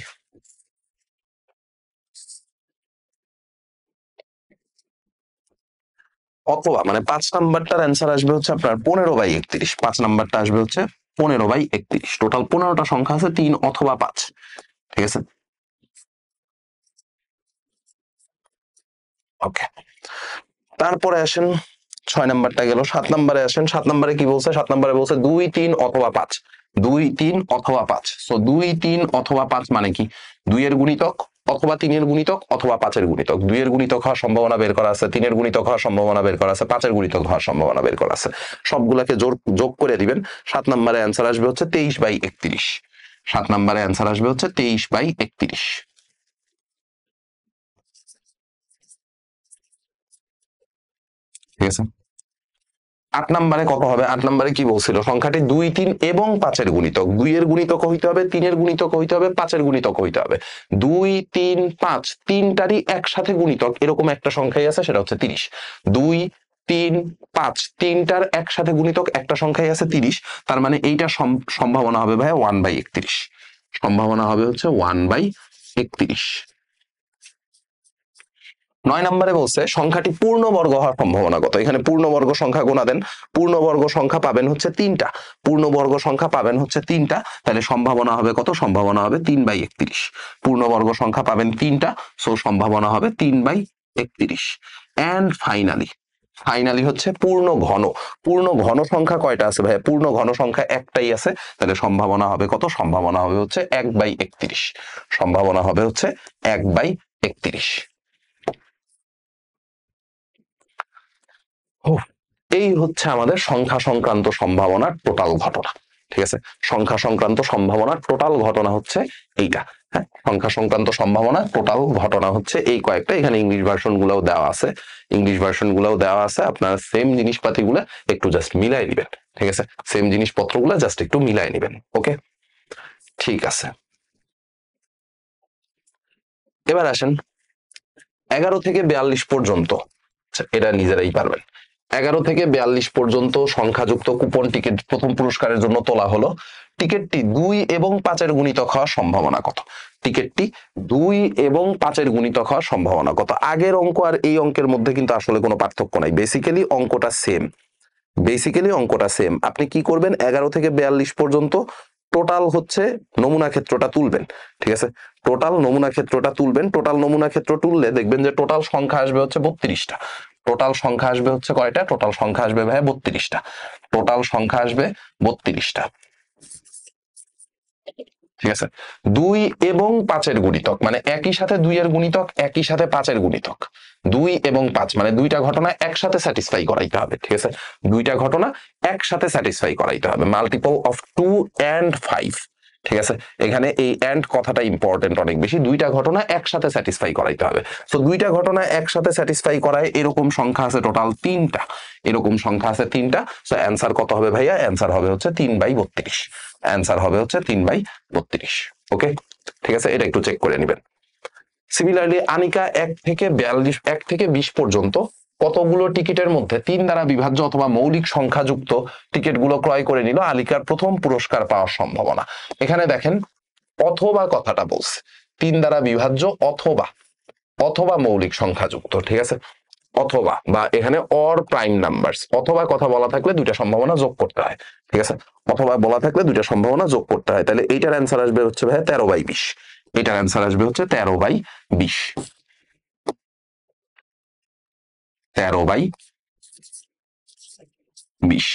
অথবা মানে 5 নাম্বারটার অ্যান্সার আসবে হচ্ছে আপনার 15/31। 5 নাম্বারটা আসবে হচ্ছে 15/31। টোটাল 15টা সংখ্যা আছে, 3 অথবা 5। ঠিক আছে, ওকে। তারপরে আসেন 6 নাম্বারটা গেল। 7 নাম্বারে আসেন। 7 নাম্বারে কি বলছে? 7 নাম্বারে বলছে 2, 3 অথবা 5। 2, 3 অথবা 5। সো 2, 3 অথবা 5 মানে কি? 2 এর গুণিতক অথবা 3 এর গুণিতক অথবা 5-এর গুণিতক। 2 এর গুণিতক হওয়ার সম্ভাবনা বের করা আছে, 3 এর গুণিতক হওয়ার সম্ভাবনা বের করা আছে, 5-এর গুণিতক হওয়ার সম্ভাবনা বের করা আছে। সবগুলাকে যোগ করে দিবেন। 7 নাম্বারে অ্যান্সার আসবে হচ্ছে 23/31। 7 নাম্বারে অ্যান্সার আসবে হচ্ছে 23/31। ঠিক আছে, 8 নাম্বারে কত হবে? 8 নাম্বারে কি বলছিল? সংখ্যাটি 2, 3 এবং 5-এর গুণিতক। 2 এর গুণিতক হইতে হবে, 3 এর গুণিতক হইতে হবে, 5-এর গুণিতক হইতে হবে। 2, 3, 5 তিনটারই একসাথে গুণিতক এরকম একটা সংখ্যাই আছে, সেটা হচ্ছে 30। 2, 3, 5 তিনটার একসাথে গুণিতক একটা সংখ্যাই আছে 30। তার মানে এইটা সম্ভাবনা হবে ভাই 1/31। সম্ভাবনা হবে হচ্ছে 1/31। 9 নম্বরে বলছে সংখ্যাটি পূর্ণবর্গ হওয়ার সম্ভাবনা কত? এখানে পূর্ণবর্গ সংখ্যা গোনা দেন। পূর্ণবর্গ সংখ্যা পাবেন হচ্ছে 3টা। পূর্ণবর্গ সংখ্যা পাবেন হচ্ছে 3টা, তাহলে সম্ভাবনা হবে কত? সম্ভাবনা হবে 3/31। পূর্ণবর্গ সংখ্যা পাবেন 3টা, সো সম্ভাবনা হবে 3/31। এন্ড ফাইনালি হচ্ছে পূর্ণ ঘন। পূর্ণ ঘন সংখ্যা কয়টা আছে ভাই? পূর্ণ ঘন সংখ্যা একটাই আছে, তাহলে সম্ভাবনা হবে কত? সম্ভাবনা হবে হচ্ছে 1/31। সম্ভাবনা হবে হচ্ছে 1/31। এই হচ্ছে আমাদের সংখ্যা সংক্রান্ত সম্ভাবনার টোটাল ঘটনা। ঠিক আছে, সংখ্যা সংক্রান্ত সম্ভাবনার টোটাল ঘটনা হচ্ছে এইটা। হ্যাঁ, সংখ্যা সংক্রান্ত সম্ভাবনা টোটাল ঘটনা হচ্ছে এই কয়েকটা। এখানে ইংলিশ ভার্সন গুলাও দেওয়া আছে, আপনারা সেম জিনিসপাতিগুলো একটু জাস্ট মিলাই নিবেন। ঠিক আছে, সেম জিনিসপত্রগুলো জাস্ট একটু মিলাই নিবেন। ওকে, ঠিক আছে। এবার আসেন 11 থেকে 42 পর্যন্ত। এটা নিজেরাই পারবেন। 11 থেকে 42 পর্যন্ত সংখ্যাযুক্ত কুপন টিকিট প্রথম পুরস্কারের জন্য তোলা হলো। টিকিটটি 2 এবং 5-এর গুণিতক হওয়ার সম্ভাবনা কত? টিকিটটি 2 এবং 5-এর গুণিতক হওয়ার সম্ভাবনা কত? আগের অঙ্ক আর এই অঙ্কের মধ্যে কিন্তু আসলে কোনো পার্থক্য নাই। বেসিক্যালি অঙ্কটা সেম। আপনি কি করবেন? 11 থেকে 42 পর্যন্ত টোটাল হচ্ছে নমুনা ক্ষেত্রটা তুলবেন। ঠিক আছে, টোটাল নমুনা ক্ষেত্রটা তুলবেন। টোটাল নমুনা ক্ষেত্র তুললে দেখবেন যে টোটাল সংখ্যা আসবে হচ্ছে 32টা। টোটাল সংখ্যা আসবে হচ্ছে কয়টা? টোটাল সংখ্যা আসবে ভাই 32টা। টোটাল সংখ্যা আসবে 32টা। ঠিক আছে, 2 এবং 5-এর গুণিতক মানে একই সাথে 2 এর গুণিতক, একই সাথে 5-এর গুণিতক। 2 এবং 5 মানে দুইটা ঘটনা একসাথে স্যাটিসফাই করাইতে হবে। ঠিক আছে, দুইটা ঘটনা একসাথে স্যাটিসফাই করাইতে হবে। Multiple of 2 and 5। ঠিক আছে, এখানে এই এন্ড কথাটা ইম্পর্টেন্ট অনেক বেশি। দুইটা ঘটনা একসাথে স্যাটিসফাই করাইতে হবে। সো দুইটা ঘটনা একসাথে স্যাটিসফাই করায় এরকম সংখ্যা আছে টোটাল 3টা। এরকম সংখ্যা আছে 3টা। সো অ্যান্সার কত হবে ভাইয়া? অ্যান্সার হবে হচ্ছে 3/32। অ্যান্সার হবে হচ্ছে 3/32। ওকে, ঠিক আছে, এটা একটু চেক করে নেবেন। সিমিলারলি আনিকা 1 থেকে 20 পর্যন্ত কতগুলো টিকিটের মধ্যে 3 দ্বারা বিভাজ্য অথবা মৌলিক সংখ্যাযুক্ত টিকিটগুলো ক্রয় করে নিল? আলিকার প্রথম পুরস্কার পাওয়ার সম্ভাবনা। এখানে দেখেন অথবা কথাটা বলছে, 3 দ্বারা বিভাজ্য অথবা মৌলিক সংখ্যাযুক্ত। ঠিক আছে, অথবা, বা এখানে অর প্রাইম নাম্বারস, অথবা কথা বলা থাকলে দুইটা সম্ভাবনা যোগ করতে হয়, ঠিক আছে, অথবা বলা থাকলে দুইটা সম্ভাবনা যোগ করতে হয়। তাহলে এইটার অ্যান্সার আসবে হচ্ছে ভাই 13/20, এটার অ্যান্সার আসবে হচ্ছে 13/20, 13/20,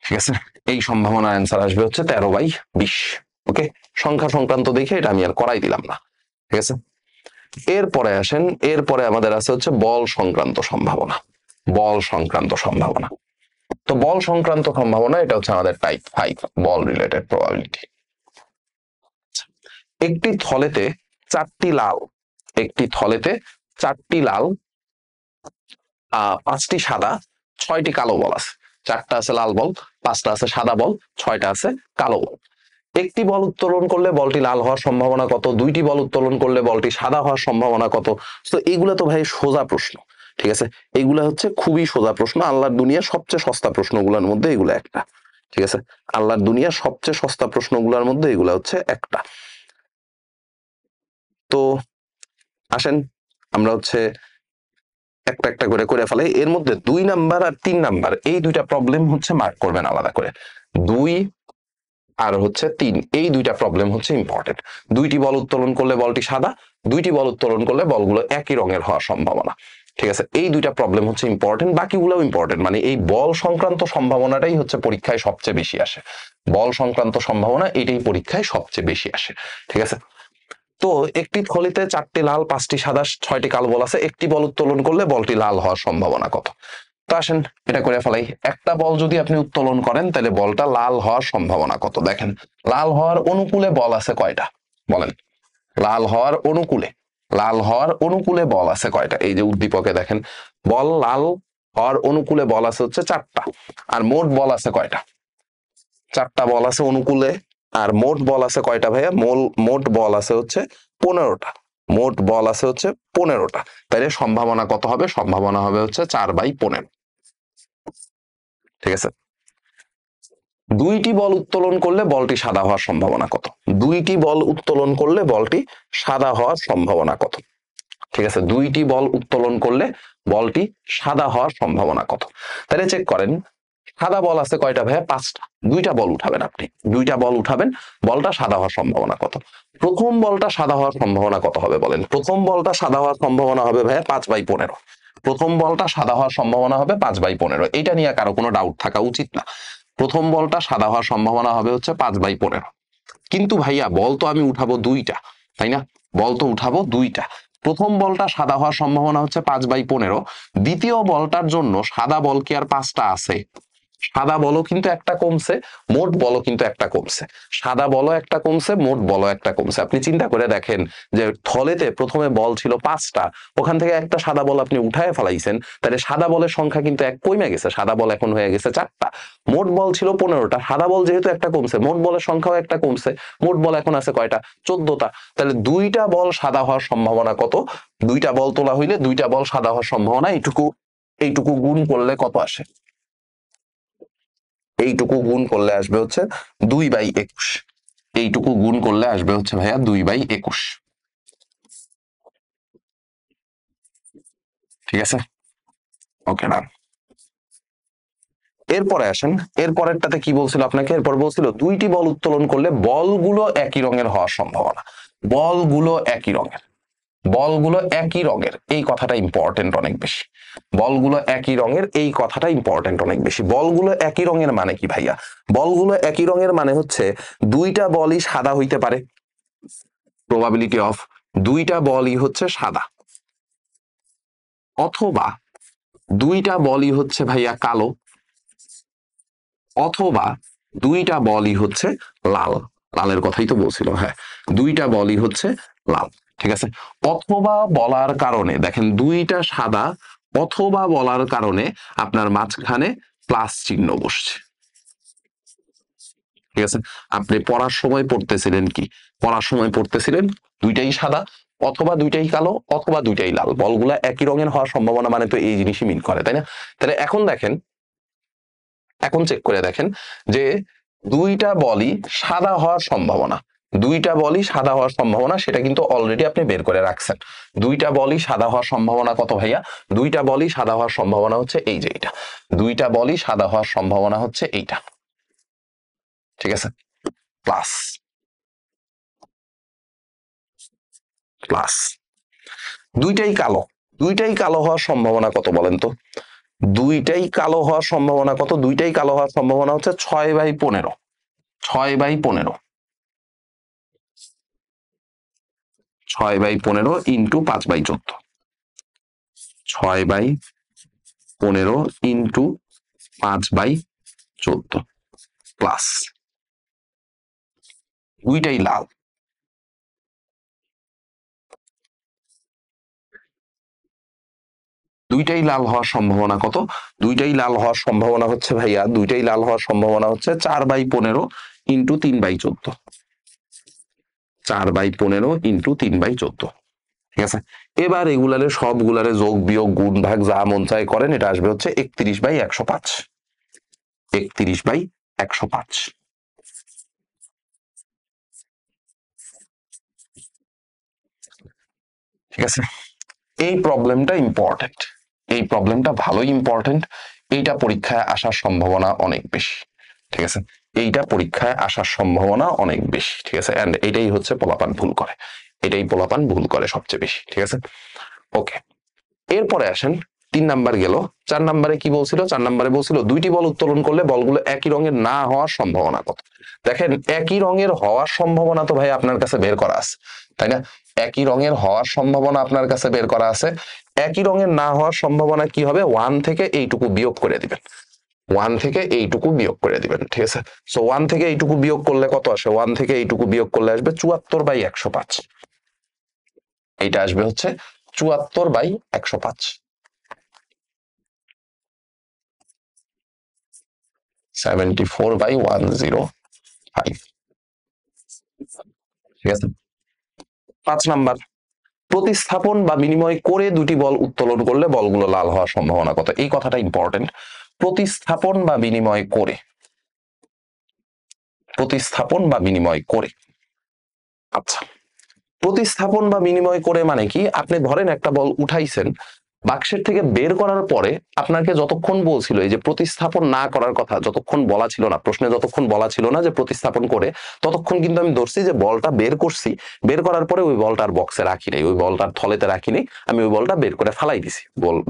ঠিক আছে। এই সম্ভাবনার অ্যান্সার আসবে হচ্ছে 13/20। ওকে, সংখ্যা সংক্রান্ত দেখে এটা আমি আর করাই দিলাম না, ঠিক আছে। এরপরে আসেন, এরপরে আমাদের আছে হচ্ছে বল সংক্রান্ত সম্ভাবনা, বল সংক্রান্ত সম্ভাবনা। তো বল সংক্রান্ত সম্ভাবনা এটা হচ্ছে আমাদের টাইপ 5, বল রিলেটেড প্রবাবিলিটি। একটি থলেতে 4টি লাল, একটি থলেতে 4টি লাল, 5টি সাদা, 6টি কালো বল আছে। 4টা আছে লাল বল, 5টা আছে সাদা বল, 6টা আছে কালো বল। একটি বল উত্তোলন করলে বলটি লাল হওয়ার সম্ভাবনা কত, 2টি বল উত্তোলন করলে বলটি সাদা হওয়ার সম্ভাবনা কত। তো এইগুলা তো ভাই সোজা প্রশ্ন, ঠিক আছে, এইগুলা হচ্ছে খুবই সোজা প্রশ্ন। আল্লাহর দুনিয়ার সবচেয়ে সস্তা প্রশ্নগুলোর মধ্যে এগুলো একটা, ঠিক আছে, আল্লাহর দুনিয়ার সবচেয়ে সস্তা প্রশ্নগুলোর মধ্যে এগুলা হচ্ছে একটা। তো আসেন আমরা হচ্ছে একটা একটা করে করে ফেলাই। এর মধ্যে 2 নাম্বার আর 3 নাম্বার এই দুইটা প্রবলেম হচ্ছে মার্ক করবেন আলাদা করে। 2 আর হচ্ছে 3, এই দুইটা প্রবলেম হচ্ছে ইম্পর্টেন্ট। 2টি বল উত্তোলন করলে বলটি সাদা, 2টি বল উত্তোলন করলে বলগুলো একই রঙের হওয়ার সম্ভাবনা, ঠিক আছে। এই দুইটা প্রবলেম হচ্ছে ইম্পর্টেন্ট, বাকিগুলোও ইম্পর্টেন্ট। মানে এই বল সংক্রান্ত সম্ভাবনাটাই হচ্ছে পরীক্ষায় সবচেয়ে বেশি আসে, বল সংক্রান্ত সম্ভাবনা এটাই পরীক্ষায় সবচেয়ে বেশি আসে, ঠিক আছে। তো একটি থলিতে 4টি লাল, 5টি সাদা, 6টি কালো বল আছে। একটি বল উত্তোলন করলে বলটি লাল হওয়ার সম্ভাবনা কত। তো আসেন এটা করে ফেলাই। একটা বল যদি আপনি উত্তোলন করেন তাহলে বলটা লাল হওয়ার সম্ভাবনা কত। দেখেন লাল হওয়ার অনুকূলে বল আছে কয়টা বলেন, লাল হওয়ার অনুকূলে, লাল হওয়ার অনুকূলে বল আছে কয়টা। এই যে উদ্দীপকে দেখেন বল লাল হওয়ার অনুকূলে বল আছে হচ্ছে 4টা, আর মোট বল আছে কয়টা, 4টা বল আছে অনুকূলে। আর মোট বল আছে কয়টা ভাইয়া, মোট বল আছে হচ্ছে 15টা, মোট বল আছে হচ্ছে 15টা। তাইলে সম্ভাবনা কত হবে, সম্ভাবনা হবে হচ্ছে 4/15, ঠিক আছে। 2টি বল উত্তোলন করলে বলটি সাদা হওয়ার সম্ভাবনা কত, 2টি বল উত্তোলন করলে বলটি সাদা হওয়ার সম্ভাবনা কত, ঠিক আছে। 2টি বল উত্তোলন করলে বলটি সাদা হওয়ার সম্ভাবনা কত। তাহলে চেক করেন সাদা বল আছে কয়টা ভাইয়া, 5টা। 2টা বল উঠাবেন আপনি, 2টা বল উঠাবেন, বলটা সাদা হওয়ার সম্ভাবনা কত। প্রথম বলটা সাদা হওয়ার সম্ভাবনা কত হবে বলেন, প্রথম বলটা সাদা হওয়ার সম্ভাবনা হবে ভাইয়া 5/15, প্রথম বলটা সাদা হওয়ার সম্ভাবনা হবে 5/15। এটা নিয়ে কারো কোনো ডাউট থাকা উচিত না, প্রথম বলটা সাদা হওয়ার সম্ভাবনা হবে হচ্ছে 5/15। কিন্তু ভাইয়া বল তো আমি উঠাবো 2টা, তাই না, বল তো উঠাবো 2টা। প্রথম বলটা সাদা হওয়ার সম্ভাবনা হচ্ছে 5/15, দ্বিতীয় বলটার জন্য সাদা বল কি আর 5টা আছে, সাদা বলও কিন্তু একটা কমছে, মোট বলও কিন্তু একটা কমছে, সাদা বলও একটা কমছে, মোট বলও একটা কমছে। আপনি চিন্তা করে দেখেন যে থলেতে প্রথমে বল ছিল 5টা, ওখান থেকে একটা সাদা বল আপনি উঠায় ফেলাইছেন, তাহলে সাদা বলের সংখ্যা কিন্তু এক কমে গেছে, সাদা বল এখন হয়ে গেছে 4টা। মোট বল ছিল 15টা, সাদা বল যেহেতু একটা কমছে, মোট বলের সংখ্যাও একটা কমছে, মোট বল এখন আছে কয়টা, 14টা। তাহলে 2টা বল সাদা হওয়ার সম্ভাবনা কত, 2টা বল তোলা হইলে 2টা বল সাদা হওয়ার সম্ভাবনা এইটুকু, এইটুকু গুণ করলে কত আসে, এইটুকু গুণ করলে আসবে হচ্ছে 2/21, এইটুকু গুণ করলে আসবে হচ্ছে ভাইয়া 2/21, ঠিক আছে। ওকে ডান। এরপরে আসেন, এরপরেরটাতে কি বলছিল আপনাকে, এরপর বলছিল 2টি বল উত্তোলন করলে বলগুলো একই রঙের হওয়ার সম্ভাবনা, বলগুলো একই রঙের, বলগুলো একই রঙের এই কথাটা ইম্পর্টেন্ট অনেক বেশি, বলগুলো একই রঙের এই কথাটা ইম্পর্টেন্ট অনেক বেশি। বলগুলো একই রঙের মানে কি ভাইয়া, বলগুলো একই রঙের মানে হচ্ছে 2টা বলই সাদা হইতে পারে, প্রবাবিলিটি অফ 2টা বলই হচ্ছে সাদা, অথবা 2টা বলই হচ্ছে ভাইয়া কালো, অথবা 2টা বলই হচ্ছে লাল, লালের কথাই তো বলছিল, হ্যাঁ 2টা বলই হচ্ছে লাল, ঠিক আছে। অথবা বলার কারণে দেখেন 2টা সাদা, অথবা বলার কারণে আপনার মাঝখানে প্লাস চিহ্ন বসছে, ঠিক আছে। আপনি পড়ার সময় পড়তেছিলেন কি, পড়ার সময় পড়তেছিলেন 2টাই সাদা, অথবা 2টাই কালো, অথবা 2টাই লাল, বলগুলা একই রঙের হওয়ার সম্ভাবনা মানে তো এই জিনিসই মিন করে, তাই না। তাহলে এখন দেখেন, এখন চেক করে দেখেন যে 2টা বলই সাদা হওয়ার সম্ভাবনা, দুইটা বলই সাদা হওয়ার সম্ভাবনা, সেটা কিন্তু অলরেডি আপনি বের করে রাখছেন। দুইটা বলই সাদা হওয়ার সম্ভাবনা কত ভাইয়া? দুইটা বলই সাদা হওয়ার সম্ভাবনা হচ্ছে এই যে এইটা, দুইটা বলই সাদা হওয়ার সম্ভাবনা হচ্ছে এইটা, ঠিক আছে? প্লাস প্লাস দুইটাই কালো, দুইটাই কালো হওয়ার সম্ভাবনা কত বলেন তো? দুইটাই কালো হওয়ার সম্ভাবনা কত? দুইটাই কালো হওয়ার সম্ভাবনা হচ্ছে 6/15, 6/15, 6/15 ইন্টু 5/14, 6/15 ইন্টু 5/14 প্লাস দুইটাই লাল, দুইটাই লাল হওয়ার সম্ভাবনা কত? দুইটাই লাল হওয়ার সম্ভাবনা হচ্ছে ভাইয়া, দুইটাই লাল হওয়ার সম্ভাবনা হচ্ছে 4/15 ইন্টু 3/14, 4/15 ইন্টু 3/14, ঠিক আছে? এবার এগুলারে সবগুলারে যোগ বিয়োগ গুণ ভাগ যা মন চায় করেন, এটা আসবে হচ্ছে 31/105, 31/105, ঠিক আছে? এই প্রবলেমটা ইম্পর্টেন্ট, এই প্রবলেমটা ভালোই ইম্পর্টেন্ট, এইটা পরীক্ষায় আসার সম্ভাবনা অনেক বেশি, ঠিক আছে? এইটা পরীক্ষায় আসার সম্ভাবনা অনেক বেশি, ঠিক আছে? এন্ড এটাই হচ্ছে পোলাপান ভুল করে, এটাই পোলাপান ভুল করে সবচেয়ে বেশি, ঠিক আছে? ওকে, এরপরে আসেন 3 নাম্বার গেল। 4 নাম্বারে কি বলছিল? 4 নাম্বারে বলছিল দুইটি বল উত্তোলন করলে বলগুলো একই রঙের না হওয়ার সম্ভাবনা কত? দেখেন, একই রঙের হওয়ার সম্ভাবনা তো ভাই আপনার কাছে বের করা আছে, তাই না? একই রঙের হওয়ার সম্ভাবনা আপনার কাছে বের করা আছে। একই রঙের না হওয়ার সম্ভাবনা কি হবে? 1 থেকে এইটুকু বিয়োগ করে দিবেন, 1 থেকে এইটুকু বিয়োগ করে দিবেন, ঠিক আছে? সো 1 থেকে এইটুকু বিয়োগ করলে কত আসে? 1 থেকে এইটুকু বিয়োগ করলে আসবে 74/105, এইটা আসবে হচ্ছে 74/105, 74/105, ঠিক আছে? 5 নাম্বার, প্রতিস্থাপন বা বিনিময় করে দুটি বল উত্তোলন করলে বলগুলো লাল হওয়ার সম্ভাবনা কত? এই কথাটা ইম্পর্টেন্ট। প্রতিস্থাপন বা বিনিময় করে, প্রতিস্থাপন বা বিনিময় করে, আচ্ছা, প্রতিস্থাপন বা বিনিময় করে মানে কি? আপনি ধরেন একটা বল উঠাইছেন, বাক্সের থেকে বের করার পরে আপনাকে যতক্ষণ বলছিল এই যে প্রতিস্থাপন না করার কথা, যতক্ষণ বলা ছিল না, প্রশ্নে যতক্ষণ বলা ছিল না যে প্রতিস্থাপন করে, ততক্ষণ কিন্তু আমি ধরছি যে বলটা বের করছি, বের করার পরে ওই বলটার বক্সে রাখি নাই, ওই বলটার থলেতে রাখি নাই, আমি ওই বলটা বের করে ফেলাই দিছি,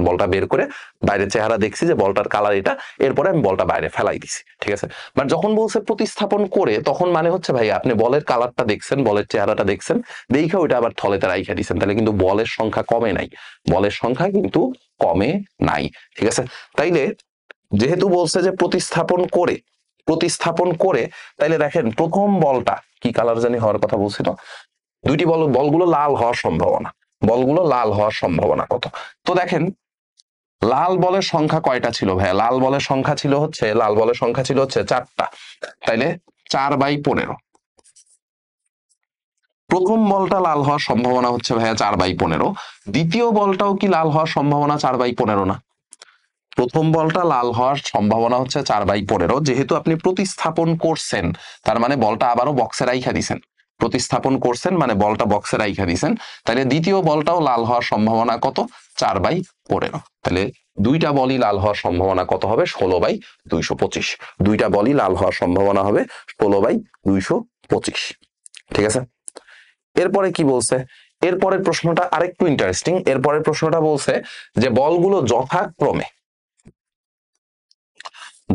বলটা বের করে বাইরে চেহারা দেখছি যে বলটার কালার এটা, এরপরে আমি বলটা বাইরে ফেলাই দিছি, ঠিক আছে? বাট যখন বলছে প্রতিস্থাপন করে, তখন মানে হচ্ছে ভাই আপনি বলের কালারটা দেখছেন, বলের চেহারাটা দেখছেন, দেখে ওইটা আবার থলেতে রাইখা দিচ্ছেন, তাহলে কিন্তু বলের সংখ্যা কমে নাই, বলের সংখ্যা কিন্তু কমে নাই, ঠিক আছে? তাইলে যেহেতু বলছে যে প্রতিস্থাপন করে, প্রতিস্থাপন করে, তাইলে দেখেন প্রথম বলটা কি কালার জানি হওয়ার কথা বলছিল? দুইটি বলগুলো লাল হওয়ার সম্ভাবনা, বলগুলো লাল হওয়ার সম্ভাবনা কত? তো দেখেন, লাল বলের সংখ্যা কয়টা ছিল ভাইয়া? লাল বলের সংখ্যা ছিল হচ্ছে, লাল বলের সংখ্যা ছিল হচ্ছে 4টা, তাইলে 4/15, প্রথম বলটা লাল হওয়ার সম্ভাবনা হচ্ছে ভাইয়া 4/15, দ্বিতীয় বলটাও কি লাল হওয়ার সম্ভাবনা 4/15 না? প্রথম বলটা লাল হওয়ার সম্ভাবনা হচ্ছে 4/15, যেহেতু আপনি প্রতিস্থাপন করছেন তার মানে বলটা আবারও বক্সে রাইখা দিছেন, প্রতিস্থাপন করছেন মানে বলটা বক্সে রাইখা দিছেন, তাহলে দ্বিতীয় বলটাও লাল হওয়ার সম্ভাবনা কত? 4/15, তাহলে দুইটা বলই লাল হওয়ার সম্ভাবনা কত হবে? 16/225, দুইটা বলই লাল হওয়ার সম্ভাবনা হবে 16/225, ঠিক আছে? এরপরে কি বলছে? এরপরের প্রশ্নটা আরেকটু ইন্টারেস্টিং। এরপরের প্রশ্নটা বলছে যে বলগুলো যথাক্রমে,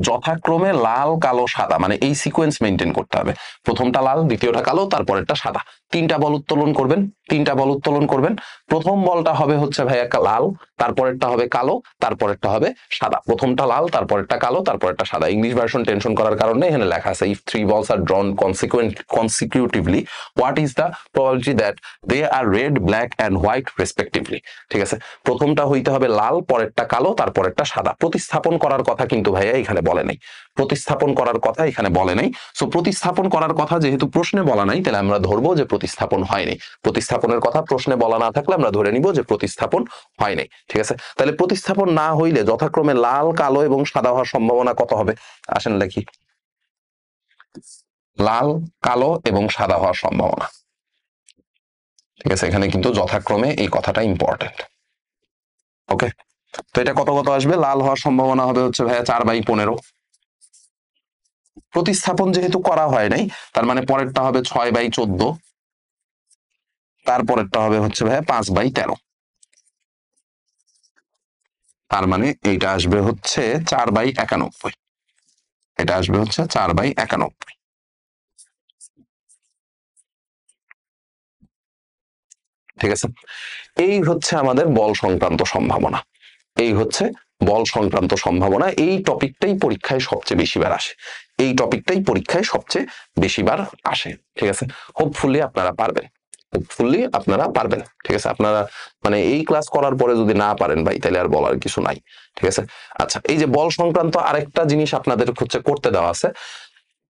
যথাক্রমে লাল কালো সাদা, মানে এই সিকোয়েন্স মেনটেন করতে হবে, প্রথমটা লাল, দ্বিতীয়টা কালো, তারপরেরটা সাদা, 3টা বল উত্তোলন করবেন, 3টা বল উত্তোলন করবেন, প্রথম বলটা হবে হচ্ছে ভাই একটা লাল, তারপরেরটা হবে কালো, তারপরেরটা হবে সাদা, প্রথমটা লাল, তারপরেরটা কালো, তারপরেরটা সাদা। ইংলিশ ভার্সন টেনশন করার কারণে এখানে লেখা আছে if 3 balls are drawn consecutively what is the probability that they are red, black and white respectively, ঠিক আছে? প্রথমটা হইতে হবে লাল, পরেরটা কালো, তারপরেরটা সাদা। প্রতিস্থাপন করার কথা কিন্তু ভাইয়া এখানে বলে নাই, প্রতিস্থাপন করার কথা এখানে বলে নাই। সো প্রতিস্থাপন করার কথা যেহেতু প্রশ্নে বলা নাই, তাহলে আমরা ধরবো যে প্রতিস্থাপন হয়নি। প্রতিস্থাপনের কথা প্রশ্নে বলা না থাকলে আমরা ধরে নিব যে প্রতিস্থাপন হয় নাই, ঠিক আছে? তাহলে প্রতিস্থাপন না হইলে যথাক্রমে লাল, কালো এবং সাদা হওয়ার সম্ভাবনা কত হবে? আসেন লিখি। লাল, কালো এবং সাদা হওয়ার সম্ভাবনা। ঠিক আছে, এখানে কিন্তু যথাক্রমে এই কথাটা ইম্পর্টেন্ট। ওকে, তো এটা কত কত আসবে? লাল হওয়ার সম্ভাবনা হবে হচ্ছে ভাইয়া 4/15। প্রতিস্থাপন যেহেতু করা হয় নাই, তার মানে পরেরটা হবে 6/14। তারপরেরটা হবে হচ্ছে ভাইয়া 5/13। তার মানে এইটা আসবে হচ্ছে 4/91। এটা আসবে হচ্ছে 4/91। ঠিক আছে, এই হচ্ছে আমাদের বল সংক্রান্ত সম্ভাবনা। এই হচ্ছে বল সংক্রান্ত সম্ভাবনা। এই টপিকটাই পরীক্ষায় সবচেয়ে বেশিবার আসে। এই টপিকটাই পরীক্ষায় সবচেয়ে বেশিবার আসে। ঠিক আছে, হোপফুলি আপনারা পারবেন। হোপফুলি আপনারা পারবেন। ঠিক আছে, আপনারা মানে এই ক্লাস করার পরে যদি না পারেন ভাই, তাহলে আর বলার কিছু নাই। ঠিক আছে, আচ্ছা, এই যে বল সংক্রান্ত আরেকটা জিনিস আপনাদের হচ্ছে করতে দেওয়া আছে।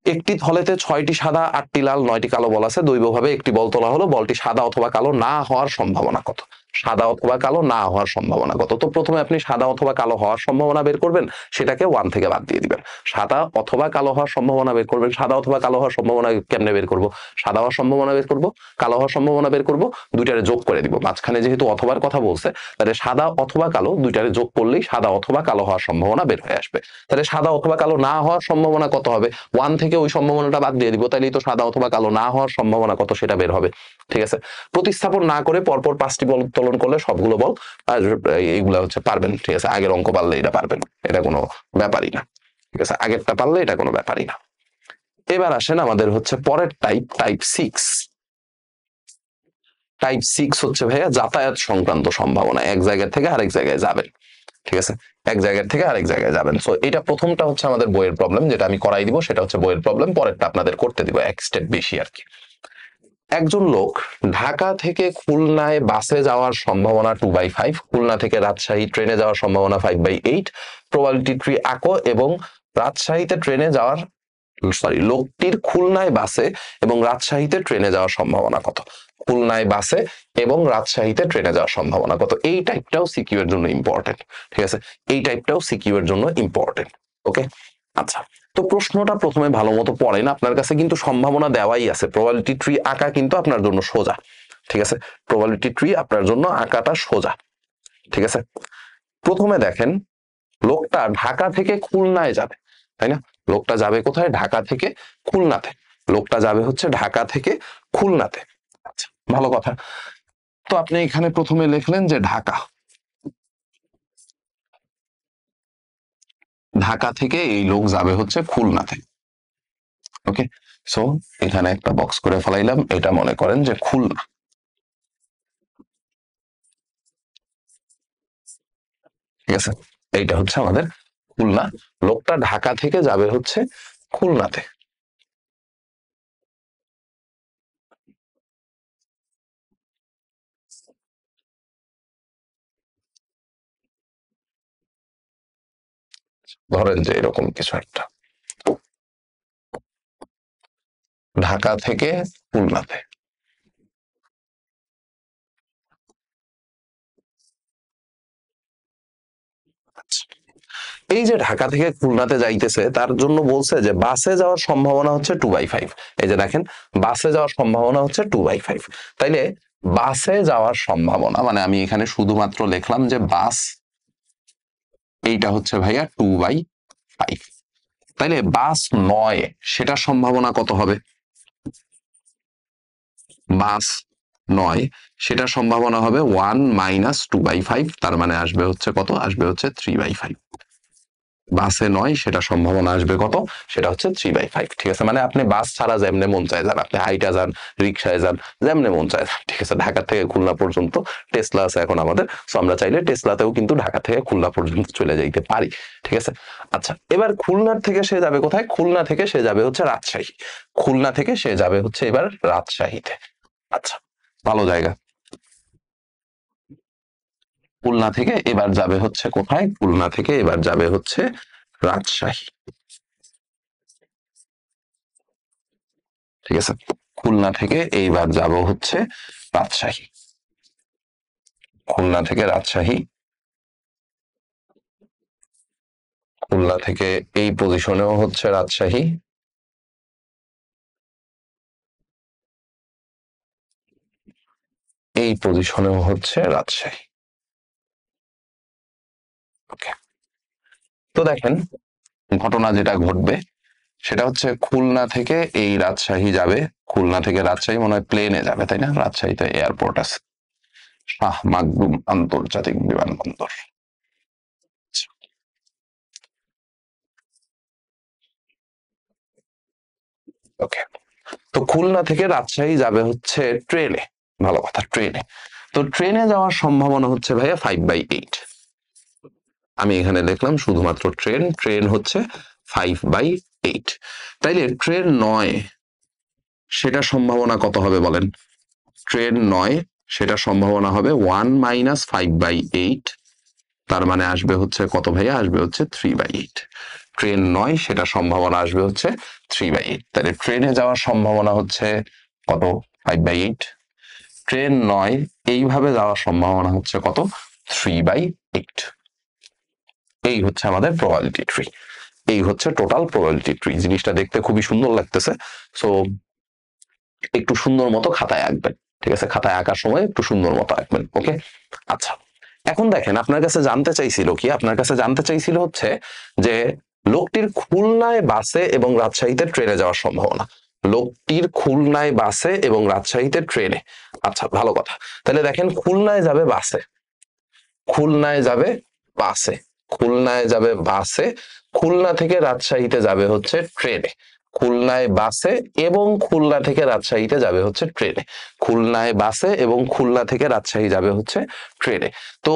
একটি থলেতে 6টি সাদা, 8টি লাল, 9টি কালো বল আছে। দৈবভাবে একটি বল তোলা হলো, বলটি সাদা অথবা কালো না হওয়ার সম্ভাবনা কত? সাদা অথবা কালো না হওয়ার সম্ভাবনা কত? তো প্রথমে আপনি সাদা অথবা কালো হওয়ার সম্ভাবনা বের করবেন, সেটাকে 1 থেকে বাদ দিয়ে দিবেন। সাদা অথবা কালো হওয়ার সম্ভাবনা বের করবেন। সাদা অথবা কালো হওয়ার সম্ভাবনা কেমনে বের করব? সাদা হওয়ার সম্ভাবনা বের করব, কালো হওয়ার সম্ভাবনা বের করব, দুইটারে যোগ করে দিব। মাঝখানে যেহেতু অথবার কথা বলছে, তাহলে সাদা অথবা কালো দুইটারে যোগ করলেই সাদা অথবা কালো হওয়ার সম্ভাবনা বের হয়ে আসবে। তাহলে সাদা অথবা কালো না হওয়ার সম্ভাবনা কত হবে? 1 থেকে ওই সম্ভাবনাটা বাদ দিয়ে দিব, তাহলেই তো সাদা অথবা কালো না হওয়ার সম্ভাবনা কত সেটা বের হবে। ঠিক আছে, প্রতিস্থাপন না করে পরপর 5টি বল উত্তোলন করলে সবগুলো বল এইগুলা হচ্ছে পারবেন। ঠিক আছে, আগের অঙ্ক পারলে এটা পারবেন, এটা কোনো ব্যাপারই না। ঠিক আছে, আগেরটা পারলে এটা কোনো ব্যাপারই না। এবার আসেন আমাদের হচ্ছে পরের টাইপ, টাইপ 6। টাইপ 6 হচ্ছে ভাইয়া যাতায়াত সংক্রান্ত সম্ভাবনা। এক জায়গা থেকে আরেক জায়গায় যাবেন। ঠিক আছে, এক জায়গা থেকে আরেক জায়গায় যাবেন। সো এটা প্রথমটা হচ্ছে আমাদের বইয়ের প্রবলেম, যেটা আমি করাই দিব সেটা হচ্ছে বইয়ের প্রবলেম। পরেরটা আপনাদের করতে দিব এক স্টেপ বেশি আর কি। একজন লোক ঢাকা থেকে খুলনায় বাসে যাওয়ার সম্ভাবনা 2/5, খুলনা থেকে রাজশাহী ট্রেনে যাওয়ার সম্ভাবনা 5/8, প্রবাবিলিটি ট্রি আঁকো এবং রাজশাহীতে ট্রেনে যাওয়ার, সরি, লোকটির খুলনায় বাসে এবং রাজশাহীতে ট্রেনে যাওয়ার সম্ভাবনা কত? খুলনায় বাসে এবং রাজশাহীতে ট্রেনে যাওয়ার সম্ভাবনা কত? এই টাইপটাও সিকিউ এর জন্য ইম্পর্টেন্ট। ঠিক আছে, এই টাইপটাও সিকিউ এর জন্য ইম্পর্টেন্ট। ওকে, আচ্ছা, তো প্রশ্নটা প্রথমে ভালো মতো পড়েন। আপনার কাছে কিন্তু সম্ভাবনা দেওয়াই আছে, প্রবাবিলিটি ট্রি আঁকা কিন্তু আপনার জন্য সোজা। ঠিক আছে, প্রবাবিলিটি ট্রি আপনার জন্য আঁকাটা সোজা। ঠিক আছে, প্রথমে দেখেন, লোকটা ঢাকা থেকে খুলনায় যাবে, তাই না? লোকটা যাবে কোথায়? ঢাকা থেকে খুলনাতে। লোকটা যাবে হচ্ছে ঢাকা থেকে খুলনাতে। আচ্ছা, ভালো কথা। তো আপনি এখানে প্রথমে লিখলেন যে ঢাকা, ঢাকা থেকে এই লোক যাবে হচ্ছে খুলনাতে। ওকে, সো এখানে একটা বক্স করে ফেলাইলাম, এটা মনে করেন যে খুলনা। ঠিক আছে, এইটা হচ্ছে আমাদের খুলনা। লোকটা ঢাকা থেকে যাবে হচ্ছে খুলনাতে। ধরেন যে এরকম কিছু একটা, ঢাকা থেকে খুলনাতে। আচ্ছা, এই যে ঢাকা থেকে খুলনাতে যাইতেছে, তার জন্য বলছে যে বাসে যাওয়ার সম্ভাবনা হচ্ছে 2/5। এই যে দেখেন, বাসে যাওয়ার সম্ভাবনা হচ্ছে 2/5। তাইলে বাসে যাওয়ার সম্ভাবনা মানে আমি এখানে শুধুমাত্র লিখলাম যে বাস, এইটা হচ্ছে ভাইয়া 2/5। তাইলে বাস 9 সেটার সম্ভাবনা কত হবে? বাস 9 সেটার সম্ভাবনা হবে 1 - 2/5। তার মানে আসবে হচ্ছে কত? আসবে হচ্ছে 3/5। বাসে 9 সেটা সম্ভাবনা আসবে কত? সেটা হচ্ছে 3/5। ঠিক আছে, মানে আপনি বাস ছাড়া যেমনে মন চায় যান, আপনি হাইটা যান, রিক্সায় যান, যেমনে মন চায় যান। ঠিক আছে, ঢাকা থেকে খুলনা পর্যন্ত টেসলা আছে এখন আমাদের, সো আমরা চাইলে টেসলাতেও কিন্তু ঢাকা থেকে খুলনা পর্যন্ত চলে যাইতে পারি। ঠিক আছে, আচ্ছা, এবার খুলনার থেকে সে যাবে কোথায়? খুলনা থেকে সে যাবে হচ্ছে রাজশাহী। খুলনা থেকে সে যাবে হচ্ছে এবার রাজশাহীতে। আচ্ছা, ভালো জায়গা। খুলনা থেকে এবার যাবে হচ্ছে কোথায়? খুলনা থেকে এবার যাবে হচ্ছে রাজশাহী। ঠিক আছে, খুলনা থেকে এইবার যাব হচ্ছে রাজশাহী। খুলনা থেকে রাজশাহী, খুলনা থেকে এই পজিশনেও হচ্ছে রাজশাহী, এই পজিশনেও হচ্ছে রাজশাহী। ওকে, তো দেখেন ঘটনা যেটা ঘটবে সেটা হচ্ছে খুলনা থেকে এই রাজশাহী যাবে, খুলনা থেকে রাজশাহী মনে হয় প্লেনে যাবে তাই না, রাজশাহীতে এয়ারপোর্ট আছে, শাহ মাকদুম আন্তর্জাতিক বিমানবন্দর। ওকে, তো খুলনা থেকে রাজশাহী যাবে হচ্ছে ট্রেনে, ভালো কথা ট্রেনে। তো ট্রেনে যাওয়ার সম্ভাবনা হচ্ছে ভাইয়া 5/8। আমি এখানে লিখলাম শুধুমাত্র ট্রেন, ট্রেন হচ্ছে 5/8। তাইলে ট্রেন 9 সেটা সম্ভাবনা কত হবে বলেন? ট্রেন 9 সেটা সম্ভাবনা হবে 1 - 5/8, তার মানে আসবে হচ্ছে কত ভাইয়া? আসবে হচ্ছে 3/8। ট্রেন 9 সেটা সম্ভাবনা আসবে হচ্ছে 3/8। তাহলে ট্রেনে যাওয়ার সম্ভাবনা হচ্ছে কত? 5/8। ট্রেন 9 এইভাবে যাওয়ার সম্ভাবনা হচ্ছে কত? 3/8। এই হচ্ছে আমাদের প্রবাবিলিটি ট্রি, এই হচ্ছে টোটাল প্রবাবিলিটি ট্রি। জিনিসটা দেখতে খুবই সুন্দর লাগতেছে, সো একটু সুন্দর মতো খাতায় আঁকবেন, ঠিক আছে? খাতায় আঁকার সময় একটু সুন্দর মতো আঁকবেন। ওকে, আচ্ছা এখন দেখেন আপনার কাছে জানতে চাইছিল কি, আপনার কাছে জানতে চাইছিল হচ্ছে যে লোকটির খুলনায় বাসে এবং রাজশাহীতে ট্রেনে যাওয়ার সম্ভাবনা। লোকটির খুলনায় বাসে এবং রাজশাহীতে ট্রেনে। আচ্ছা ভালো কথা, তাহলে দেখেন খুলনায় যাবে বাসে, খুলনায় যাবে বাসে, খুলনায় যাবে বাসে, খুলনা থেকে রাজশাহীতে যাবে হচ্ছে ট্রেনে। খুলনায় বাসে এবং খুলনা থেকে রাজশাহীতে যাবে হচ্ছে ট্রেনে। খুলনায় বাসে এবং খুলনা থেকে রাজশাহী যাবে হচ্ছে ট্রেনে। তো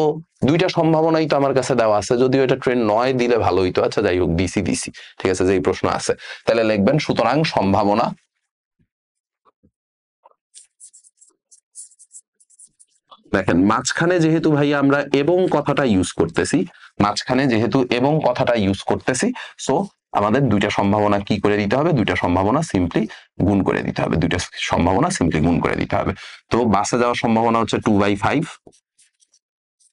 দুইটা সম্ভাবনাই তো আমার কাছে দেওয়া আছে, যদিও এটা ট্রেন 9 দিলে ভালো হইতো। আচ্ছা যাই হোক, ডিসি দিছি, ঠিক আছে, যেই প্রশ্ন আছে। তাহলে লিখবেন সুতরাং সম্ভাবনা, দেখেন মাঝখানে যেহেতু ভাই আমরা এবং কথাটা ইউজ করতেছি, মাঝখানে যেহেতু এবং কথাটা ইউজ করতেছি, সো আমাদের দুইটা সম্ভাবনা কি করে দিতে হবে? দুইটা সম্ভাবনা সিম্পলি গুণ করে দিতে হবে, দুইটা সম্ভাবনা সিম্পলি গুণ করে দিতে হবে। তো বাসে যাওয়ার সম্ভাবনা হচ্ছে 2/5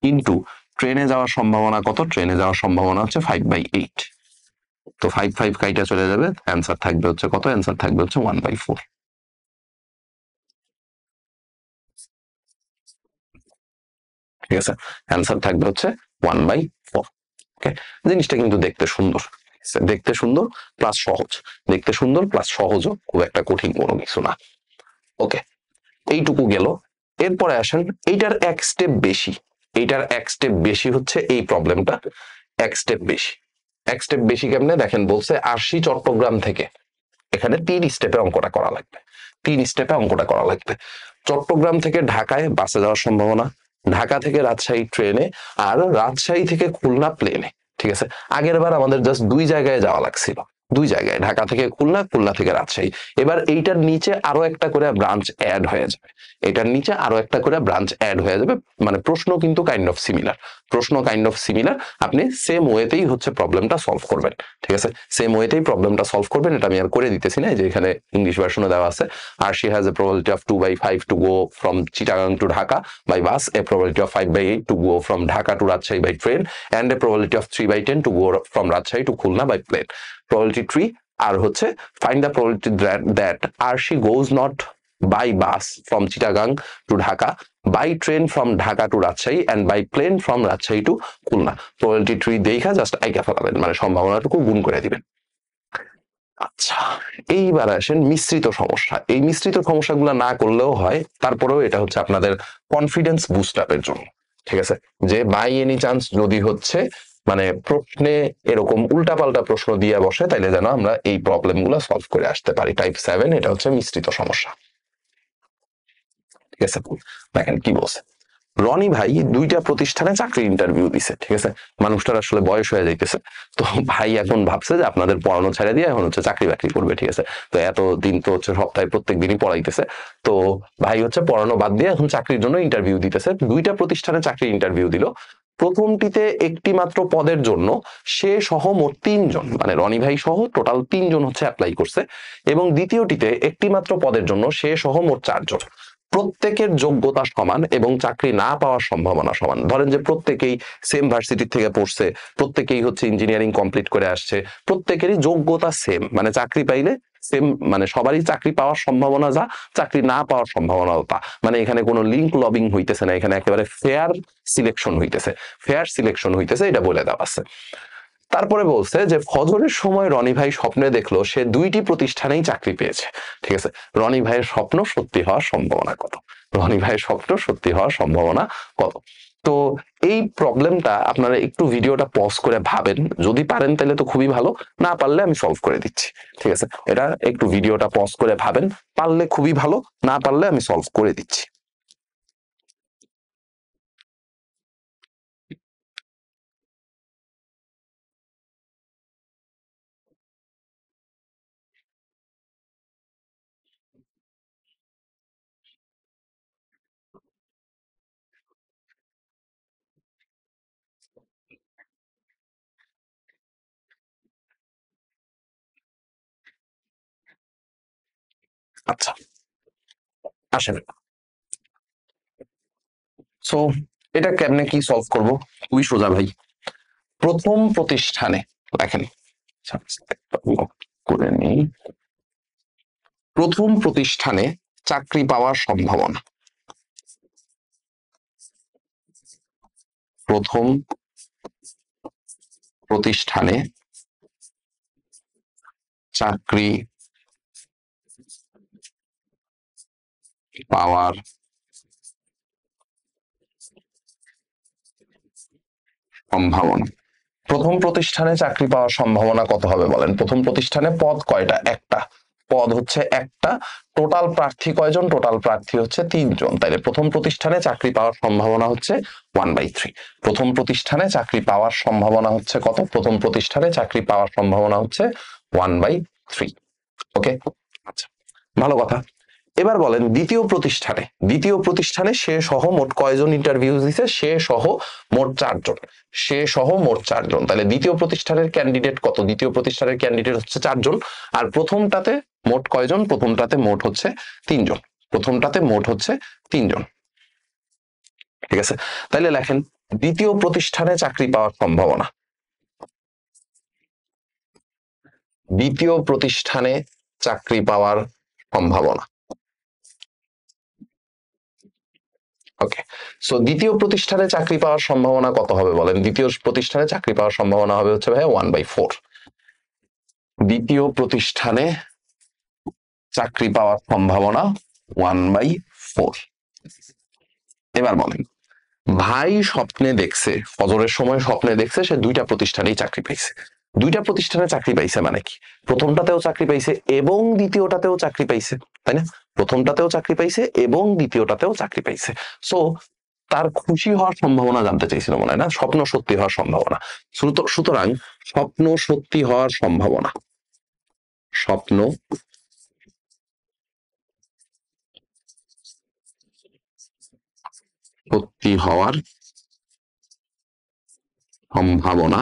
ইন্টু ট্রেনে যাওয়ার সম্ভাবনা কত? ট্রেনে যাওয়ার সম্ভাবনা হচ্ছে 5/8। তো 5 কাইটা চলে যাবে, অ্যান্সার থাকবে হচ্ছে কত? অ্যান্সার থাকবে হচ্ছে 1/4। ঠিক আছে, অ্যান্সার থাকবে হচ্ছে 1/4। ওকে, জিনিসটা কিন্তু দেখতে সুন্দর, দেখতে সুন্দর প্লাস সহজ, দেখতে সুন্দর প্লাস সহজও, খুব একটা কঠিন কোনো কিছু না। ওকে, এইটুকু গেল। এরপরে আসেন এইটার এক স্টেপ বেশি, এইটার এক স্টেপ বেশি হচ্ছে এই প্রবলেমটা, এক স্টেপ বেশি। এক স্টেপ বেশি কেমনে দেখেন, বলছে আরশি চট্টগ্রাম থেকে, এখানে 3 স্টেপে অঙ্কটা করা লাগবে, 3 স্টেপে অঙ্কটা করা লাগবে। চট্টগ্রাম থেকে ঢাকায় বাসে যাওয়ার সম্ভাবনা, ঢাকা থেকে রাজশাহী ট্রেনে, আর রাজশাহী থেকে খুলনা প্লেনে। ঠিক আছে, আগের বার আমাদের জাস্ট 2 জায়গায় যাওয়া লাগছিল, 2 জায়গায়, ঢাকা থেকে খুলনা, খুলনা থেকে রাজশাহী। এবার এইটার নিচে আরো একটা করে ব্রাঞ্চ অ্যাড হয়ে যাবে, এটার নিচে আরো একটা করে ব্রাঞ্চ অ্যাড হয়ে যাবে। মানে প্রশ্ন কিন্তু কাইন্ড অফ সিমিলার, প্রশ্ন কাইন্ড অফ সিমিলার, আপনি সেম ওয়েতেই হচ্ছে প্রবলেমটা সলভ করবেন। ঠিক আছে, সেম ওয়েতেই প্রবলেমটা সলভ করবেন। এটা আমি আর করে দিতেছি না, যে এখানে ইংলিশ ভার্সনে দেওয়া আছে। আর she has a probability of 2/5 to go from Chittagong to Dhaka by bus, a probability of 5/8 to go from Dhaka to Rajshahi by train, and a probability of 3/10 to go from Rajshahi to Khulna by plane. Probability 3 আর হচ্ছে find the probability that Arshi goes not by bus from Chittagong to Dhaka, by train from Dhaka to Rajshahi, and by plane from Rajshahi to Khulna. Probability 3 দেখা just আইকা ফেলাবেন, মানে সম্ভাবনাটুকু গুণ করে দিবেন। আচ্ছা, এইবার আসেন মিশ্রিত সমস্যা। এই মিশ্রিত সমস্যাগুলো না করলেও হয়, তারপরেও এটা হচ্ছে আপনাদের কনফিডেন্স বুস্ট আপের জন্য। ঠিক আছে, যে বাই এনি চান্স যদি হচ্ছে মানে প্রশ্নে এরকম উল্টাপাল্টা প্রশ্ন দিয়ে বসে, তাইলে যেন আমরা এই প্রবলেমগুলো সলভ করে আসতে পারি। টাইপ 7, এটা হচ্ছে মিশ্রিত সমস্যা। ঠিক আছে, দেখেন কি বলছে। রনি ভাই 2টা প্রতিষ্ঠানে চাকরির ইন্টারভিউ দিছে। ঠিক আছে, মানুষটার আসলে বয়স হয়ে যাইতেছে, তো ভাই এখন ভাবছে যে আপনাদের পড়ানো ছেড়ে দিয়ে এখন হচ্ছে চাকরি বাকরি করবে। ঠিক আছে, তো এতদিন তো হচ্ছে সপ্তাহে প্রত্যেক দিনই পড়াইতেছে, তো ভাই হচ্ছে পড়ানো বাদ দিয়ে এখন চাকরির জন্য ইন্টারভিউ দিতেছে। 2টা প্রতিষ্ঠানে চাকরি ইন্টারভিউ দিল। প্রথমটিতে একটি মাত্র পদের জন্য সে সহ মোট 3 জন, মানে রনি ভাই সহ টোটাল 3 জন হচ্ছে অ্যাপ্লাই করছে, এবং দ্বিতীয়টিতে একটি মাত্র পদের জন্য সে সহ মোট 4 জন। প্রত্যেকের যোগ্যতা সমান এবং চাকরি না পাওয়ার সম্ভাবনা সমান। ধরেন যে প্রত্যেকেই সেম ভার্সিটি থেকে পড়ছে, প্রত্যেকেই হচ্ছে ইঞ্জিনিয়ারিং কমপ্লিট করে আসছে, প্রত্যেকেরই যোগ্যতা সেম, মানে চাকরি পাইলে সেম, মানে সবারই চাকরি পাওয়ার সম্ভাবনা যা, চাকরি না পাওয়ার সম্ভাবনাও তা। মানে এখানে কোনো লিঙ্ক লবিং হইতেছে না, এখানে একেবারে ফেয়ার সিলেকশন হইতেছে, ফেয়ার সিলেকশন হইতেছে, এটা বলে দেওয়া আছে। তারপরে বলছে যে ফজরের সময় রনি ভাই স্বপ্নে দেখলো সে 2টি প্রতিষ্ঠানেই চাকরি পেয়েছে। ঠিক আছে, রনি ভাইয়ের স্বপ্ন সত্যি হওয়ার সম্ভাবনা কত? রনি ভাইয়ের স্বপ্ন সত্যি হওয়ার সম্ভাবনা কত? তো এই প্রবলেমটা আপনারা একটু ভিডিওটা পজ করে ভাবেন, যদি পারেন তাহলে তো খুবই ভালো, না পারলে আমি সলভ করে দিচ্ছি। ঠিক আছে, এটা একটু ভিডিওটা পজ করে ভাবেন, পারলে খুবই ভালো, না পারলে আমি সলভ করে দিচ্ছি। আচ্ছা, আসেন। সো এটা কেমনে কি সলভ করব? খুবই সোজা ভাই। প্রথম প্রতিষ্ঠানে দেখেন, আচ্ছা, একটা লক করে নেই। প্রথম প্রতিষ্ঠানে চাকরি পাওয়ার সম্ভাবনা, প্রথম প্রতিষ্ঠানে চাকরি পাওয়ার সম্ভাবনা, প্রথম প্রতিষ্ঠানে চাকরি পাওয়ার সম্ভাবনা কত হবে বলেন? প্রথম প্রতিষ্ঠানে পদ কয়টা? একটা। পদ হচ্ছে একটা। টোটাল প্রার্থী কয়জন? টোটাল প্রার্থী হচ্ছে 3 জন। তাইলে প্রথম প্রতিষ্ঠানে চাকরি পাওয়ার সম্ভাবনা হচ্ছে 1/3। প্রথম প্রতিষ্ঠানে চাকরি পাওয়ার সম্ভাবনা হচ্ছে কত? প্রথম প্রতিষ্ঠানে চাকরি পাওয়ার সম্ভাবনা হচ্ছে 1/3। ওকে, আচ্ছা, ভালো কথা। এবার বলেন দ্বিতীয় প্রতিষ্ঠানে, দ্বিতীয় প্রতিষ্ঠানে সে সহ মোট কয়জন ইন্টারভিউ দিছে? সে সহ মোট 4 জন। সে সহ মোট 4 জন। তাহলে দ্বিতীয় প্রতিষ্ঠানের ক্যান্ডিডেট কত? দ্বিতীয় প্রতিষ্ঠানের ক্যান্ডিডেট হচ্ছে 4 জন। আর প্রথমটাতে মোট কয়জন? প্রথমটাতে মোট হচ্ছে 3 জন। প্রথমটাতে মোট হচ্ছে 3 জন। ঠিক আছে, তাহলে লেখেন দ্বিতীয় প্রতিষ্ঠানে চাকরি পাওয়ার সম্ভাবনা, দ্বিতীয় প্রতিষ্ঠানে চাকরি পাওয়ার সম্ভাবনা। ওকে, সো দ্বিতীয় প্রতিষ্ঠানে চাকরি পাওয়ার সম্ভাবনা কত হবে বলেন? দ্বিতীয় প্রতিষ্ঠানে চাকরি পাওয়ার সম্ভাবনা হবে হচ্ছে ভাই 1/4। দ্বিতীয় প্রতিষ্ঠানে চাকরি পাওয়ার সম্ভাবনা 1/4। এবার বলেন ভাই স্বপ্নে দেখছে, ফজরের সময় স্বপ্নে দেখছে সে 2টা প্রতিষ্ঠানেই চাকরি পাইছে। 2টা প্রতিষ্ঠানে চাকরি পাইছে মানে কি? প্রথমটাতেও চাকরি পাইছে এবং দ্বিতীয়টাতেও চাকরি পাইছে, তাই না? প্রথমটাতেও চাকরি পাইছে এবং দ্বিতীয়টাতেও চাকরি পাইছে। সো তার খুশি হওয়ার সম্ভাবনা জানতে চাইছিল মনে হয়, না স্বপ্ন সত্যি হওয়ার সম্ভাবনা। সুতরাং স্বপ্ন সত্যি হওয়ার সম্ভাবনা, স্বপ্ন সত্যি হওয়ার সম্ভাবনা,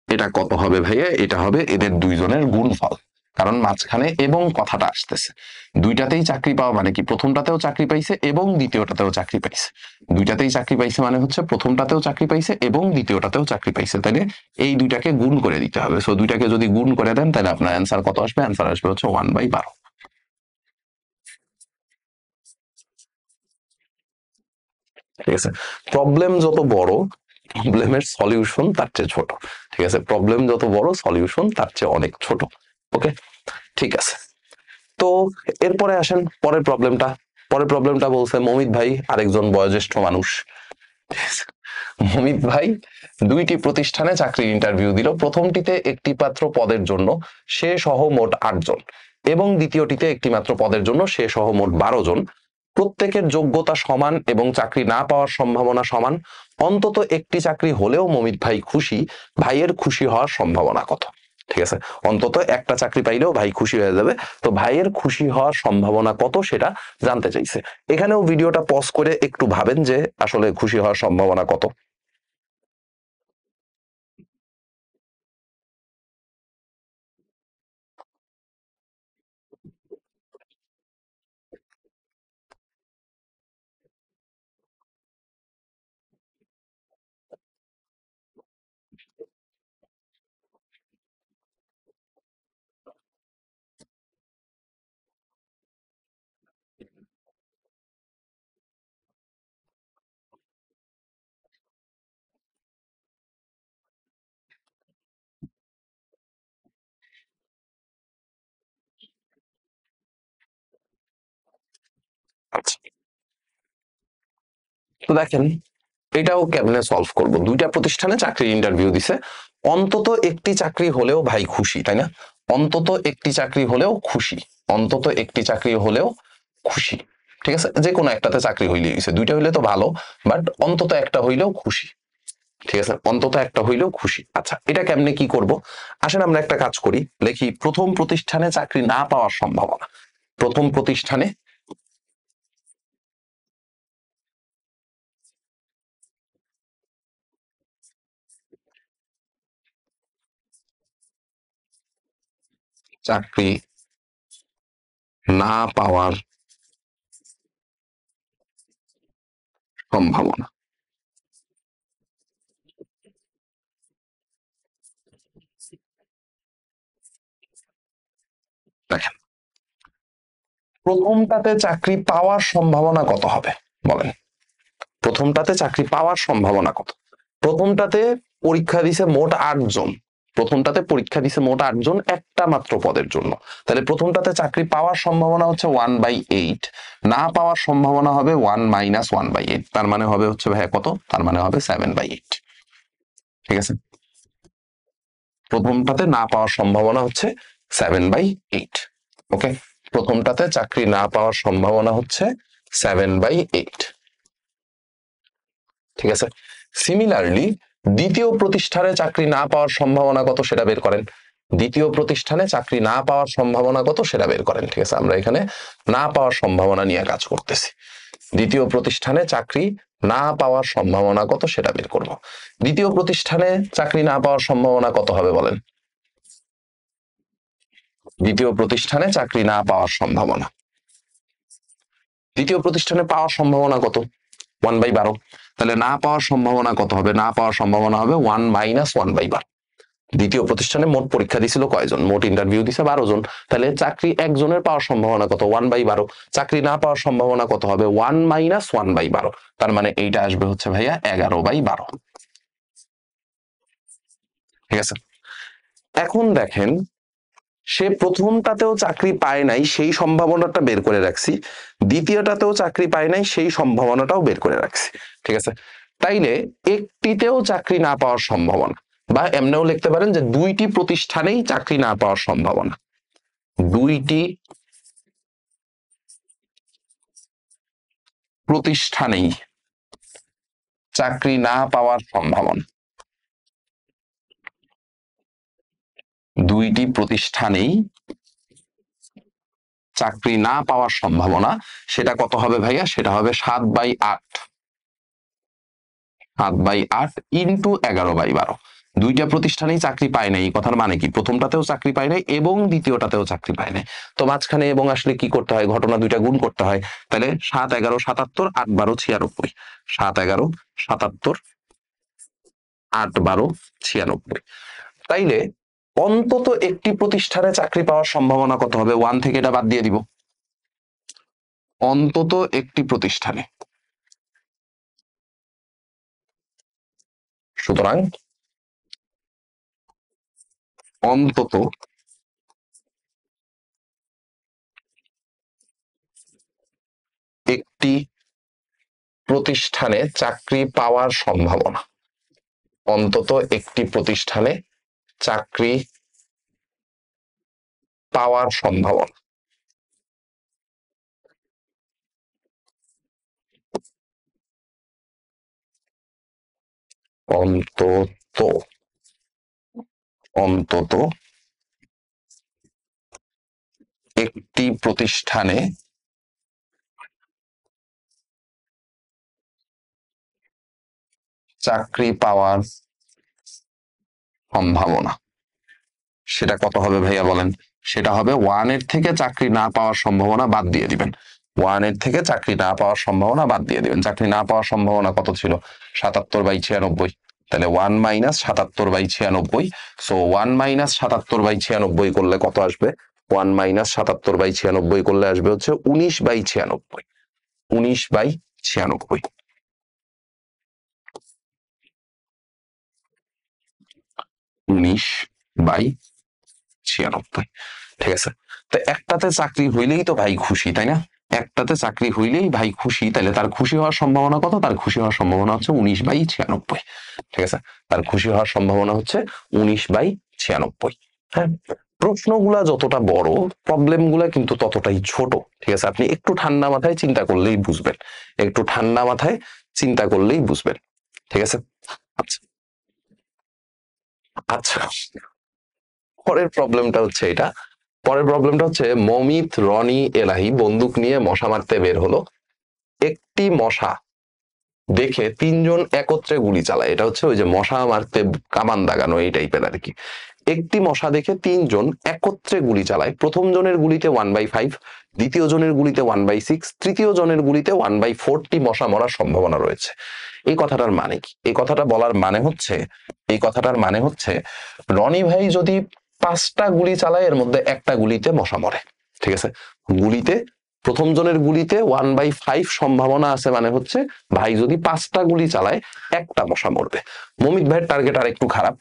এটা কত হবে ভাইয়া? এটা হবে এদের 2 জনের গুণফল, কারণ মাঝখানে এবং কথাটা আসতেছে। 2টাতেই চাকরি পাওয়া মানে কি? প্রথমটাতেও চাকরি পাইছে এবং দ্বিতীয়টাতেও চাকরি পাইছে। 2টাতেই চাকরি পাইছে মানে হচ্ছে প্রথমটাতেও চাকরি পাইছে এবং দ্বিতীয়টাতেও চাকরি পাইছে। তাইলে এই 2টাকে গুণ করে দিতে হবে। সো 2টাকে যদি গুণ করে দেন তাহলে আপনার অ্যান্সার কত আসবে? অ্যান্সার আসবে হচ্ছে 1/12। ঠিক আছে, প্রবলেম যত বড়, প্রবলেমের সলিউশন তার চেয়ে ছোট। ঠিক আছে, প্রবলেম যত বড়, সলিউশন তার চেয়ে অনেক ছোট। ওকে, ঠিক আছে। তো এরপরে আসেন পরের প্রবলেমটা। পরের প্রবলেমটা বলছে মমিত ভাই আরেকজন বয়োজ্যেষ্ঠ মানুষ, মমিত ভাই 2টি প্রতিষ্ঠানে চাকরির ইন্টারভিউ দিল। প্রথমটিতে একটি মাত্র পদের জন্য সে সহ মোট 8 জন এবং দ্বিতীয়টিতে একটি মাত্র পদের জন্য সে সহ মোট 12 জন। প্রত্যেকের যোগ্যতা সমান এবং চাকরি না পাওয়ার সম্ভাবনা সমান। অন্তত একটি চাকরি হলেও মমিত ভাই খুশি, ভাইয়ের খুশি হওয়ার সম্ভাবনা কত? ঠিক আছে, অন্তত একটা চাকরি পাইলেও ভাই খুশি হয়ে যাবে। তো ভাইয়ের খুশি হওয়ার সম্ভাবনা কত সেটা জানতে চাইছে। এখানেও ভিডিওটা পজ করে একটু ভাবেন যে আসলে খুশি হওয়ার সম্ভাবনা কত। আচ্ছা, তো দেখেন এটাও কেমনে সলভ করব। দুইটা প্রতিষ্ঠানে চাকরির ইন্টারভিউ দিছে, অন্তত একটি চাকরি হলেও ভাই খুশি, তাই না? অন্তত একটি চাকরি হলেও খুশি, অন্তত একটি চাকরি হলেও খুশি। ঠিক আছে, যে কোনো একটাতে চাকরি হইলে হইছে, দুইটা হইলে তো ভালো, বাট অন্তত একটা হইলেও খুশি। ঠিক আছে, অন্তত একটা হইলেও খুশি। আচ্ছা, এটা কেমনে কি করব? আসেন আমরা একটা কাজ করি, লিখি প্রথম প্রতিষ্ঠানে চাকরি না পাওয়ার সম্ভাবনা। প্রথম প্রতিষ্ঠানে চাকরি না পাওয়ার সম্ভাবনা। দেখেন প্রথমটাতে চাকরি পাওয়ার সম্ভাবনা কত হবে বলেন? প্রথমটাতে চাকরি পাওয়ার সম্ভাবনা কত? প্রথমটাতে পরীক্ষা দিছে মোট 8 জন, প্রথমটাতে পরীক্ষা দিছে মোট 8 জন একটা মাত্র পদের জন্য। তাহলে প্রথমটাতে চাকরি পাওয়ার সম্ভাবনা হচ্ছে 1/8, না পাওয়ার সম্ভাবনা হবে 1 - 1/8, তার মানে হবে হচ্ছে ভাইয়া কত? তার মানে হবে 7/8। ঠিক আছে, প্রথমটাতে না পাওয়ার সম্ভাবনা হচ্ছে 7/8। ওকে, প্রথমটাতে চাকরি না পাওয়ার সম্ভাবনা হচ্ছে 7/8। ঠিক আছে, সিমিলারলি দ্বিতীয় প্রতিষ্ঠানে চাকরি না পাওয়ার সম্ভাবনা কত সেটা বের করেন। দ্বিতীয় প্রতিষ্ঠানে চাকরি না পাওয়ার সম্ভাবনা কত সেটা বের করেন। ঠিক আছে, আমরা এখানে না পাওয়ার সম্ভাবনা নিয়ে কাজ করতেছি। দ্বিতীয় প্রতিষ্ঠানে চাকরি না পাওয়ার সম্ভাবনা কত সেটা বের করব। দ্বিতীয় প্রতিষ্ঠানে চাকরি না পাওয়ার সম্ভাবনা কত হবে বলেন? দ্বিতীয় প্রতিষ্ঠানে চাকরি না পাওয়ার সম্ভাবনা, দ্বিতীয় প্রতিষ্ঠানে পাওয়ার সম্ভাবনা কত? 1/12। তাহলে না পাওয়ার সম্ভাবনা কত হবে? না পাওয়ার সম্ভাবনা হবে 1 - 1/12। দ্বিতীয় প্রতিষ্ঠানে মোট পরীক্ষা দিছিল কয়জন? মোট ইন্টারভিউ দিছে 12 জন। তাহলে চাকরি একজনের পাওয়ার সম্ভাবনা কত? 1/12। চাকরি না পাওয়ার সম্ভাবনা কত হবে? 1 - 1/12। তার মানে এইটা আসবে হচ্ছে ভাইয়া 11/12। ঠিক আছে, এখন দেখেন সে প্রথমটাতেও চাকরি পায় নাই, সেই সম্ভাবনাটা বের করে রাখছি। দ্বিতীয়টাতেও চাকরি পায় নাই, সেই সম্ভাবনাটাও বের করে রাখছি। ঠিক আছে, তাইলে একটিতেও চাকরি না পাওয়ার সম্ভাবনা, বা এমনিও লিখতে পারেন যে দুইটি প্রতিষ্ঠানেই চাকরি না পাওয়ার সম্ভাবনা, দুইটি প্রতিষ্ঠানেই চাকরি না পাওয়ার সম্ভাবনা, দুইটি প্রতিষ্ঠানেই চাকরি না পাওয়ার সম্ভাবনা, সেটা কত হবে ভাইয়া? সেটা হবে 7/8, 7/8 ইন্টু 11/12। দুইটা প্রতিষ্ঠানেই চাকরি পায় নাই, এই কথার মানে কি? প্রথমটাতেও চাকরি পায় নাই এবং দ্বিতীয়টাতেও চাকরি পায় নাই। তো মাঝখানে এবং আসলে কি করতে হয়? ঘটনা দুইটা গুণ করতে হয়। তাহলে 7 11 77, 8 12 96। 7 11 77, 8 12 96। তাইলে অন্তত একটি প্রতিষ্ঠানে চাকরি পাওয়ার সম্ভাবনা কত হবে? 1 থেকে এটা বাদ দিয়ে দিব। অন্তত একটি প্রতিষ্ঠানে, সুতরাং অন্তত একটি প্রতিষ্ঠানে চাকরি পাওয়ার সম্ভাবনা, অন্তত একটি প্রতিষ্ঠানে চাকরি পাওয়ার সম্ভাবনা, অন্তত, অন্তত একটি প্রতিষ্ঠানে চাকরি পাওয়ার সম্ভাবনা, সেটা কত হবে ভাইয়া বলেন? সেটা হবে 1 এর থেকে চাকরি না পাওয়ার সম্ভাবনা বাদ দিয়ে দিবেন। 1 এর থেকে চাকরি না পাওয়ার সম্ভাবনা বাদ দিয়ে দিবেন। চাকরি না পাওয়ার সম্ভাবনা কত ছিল? 77/96। তাহলে 1 - 77/96। সো 1 - 77/96 করলে কত আসবে? 1 - 77/96 করলে আসবে হচ্ছে 19/96। 19/96, 19/96। ঠিক আছে, তো একটাতে চাকরি হইলেই তো ভাই খুশি, তাই না? একটাতে চাকরি হইলেই ভাই খুশি, তাহলে তার খুশি হওয়ার সম্ভাবনা কত? তার খুশি হওয়ার সম্ভাবনা হচ্ছে 19/96। ঠিক আছে, তার খুশি হওয়ার সম্ভাবনা হচ্ছে 19/96। হ্যাঁ, প্রশ্নগুলা যতটা বড়, প্রবলেম গুলা কিন্তু ততটাই ছোট। ঠিক আছে, আপনি একটু ঠান্ডা মাথায় চিন্তা করলেই বুঝবেন, একটু ঠান্ডা মাথায় চিন্তা করলেই বুঝবেন। ঠিক আছে, আচ্ছা আচ্ছা, পরের প্রবলেমটা হচ্ছে এটা। পরের প্রবলেমটা হচ্ছে মমিত, রনি, এলাহি বন্দুক নিয়ে মশা মারতে বের হলো। একটি মশা দেখে তিনজন একত্রে গুলি চালায়। এটা হচ্ছে ওই যে মশা মারতে কামান দাগানো এই টাইপের আর কি। একটি মশা দেখে তিনজন একত্রে গুলি চালায়। প্রথম জনের গুলিতে 1/5, দ্বিতীয় জনের গুলিতে 1/6, তৃতীয় জনের গুলিতে 1/4টি মশা মরার সম্ভাবনা রয়েছে। এই কথাটার মানে কি? এই কথাটা বলার মানে হচ্ছে, এই কথাটার মানে হচ্ছে রনি ভাই যদি 5টা গুলি চালায়, এর মধ্যে একটা গুলিতে মশা মরে। ঠিক আছে, গুলিতে প্রথম জনের গুলিতে 1/5 সম্ভাবনা আছে, মানে হচ্ছে ভাই যদি 5টা গুলি চালায় একটা মশা মরবে। মমিত ভাইয়ের টার্গেট আর একটু খারাপ,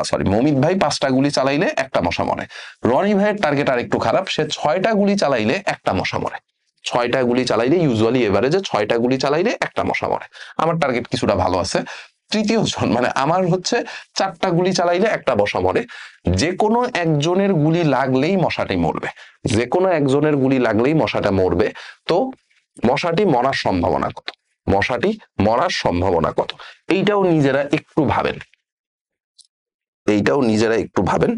সরি, মমিত ভাই 5টা গুলি চালাইলে একটা মশা মরে। রনি ভাইয়ের টার্গেট আর একটু খারাপ, সে 6টা গুলি চালাইলে একটা মশা মরে। 6টা গুলি চালাইলে, ইউজুয়ালি এভারেজে 6টা গুলি চালাইলে একটা মশা মরে। আমার টার্গেট কিছুটা ভালো আছে। তৃতীয় জন মানে আমার হচ্ছে 4টা গুলি চালাইলে একটা মশা মরে। যে কোনো একজনের গুলি লাগলেই মশাটি মরবে, যে কোনো একজনের গুলি লাগলেই মশাটা মরবে। তো মশাটি মরার সম্ভাবনা কত? মশাটি মরার সম্ভাবনা কত? এইটাও নিজেরা একটু ভাবেন, এইটাও নিজেরা একটু ভাবেন।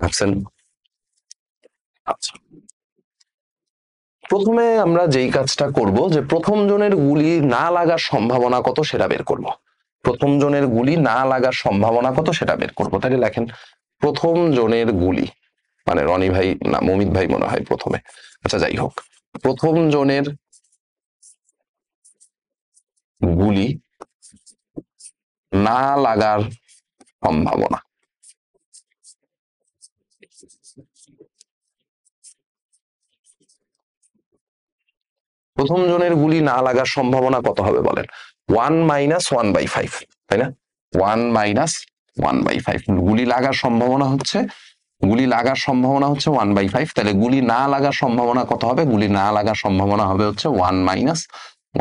ভাবছেন? আচ্ছা, প্রথমে আমরা যেই কাজটা করব, যে প্রথম জনের গুলি না লাগার সম্ভাবনা কত সেটা বের করব। প্রথম জনের গুলি না লাগার সম্ভাবনা কত সেটা বের করব। তাহলে লেখেন, প্রথম জনের গুলি, মানে রনি ভাই না মমিত ভাই মনে হয় প্রথমে, আচ্ছা যাই হোক, প্রথম জনের গুলি না লাগার সম্ভাবনা। প্রথম জনের গুলি না লাগার সম্ভাবনা কত হবে বলেন? 1 - 1/5, তাই না? 1 - 1/5 গুলি লাগার সম্ভাবনা হচ্ছে, গুলি লাগার সম্ভাবনা হচ্ছে 1/5। তাহলে গুলি না লাগার সম্ভাবনা কত হবে? গুলি না লাগার সম্ভাবনা হবে হচ্ছে 1 -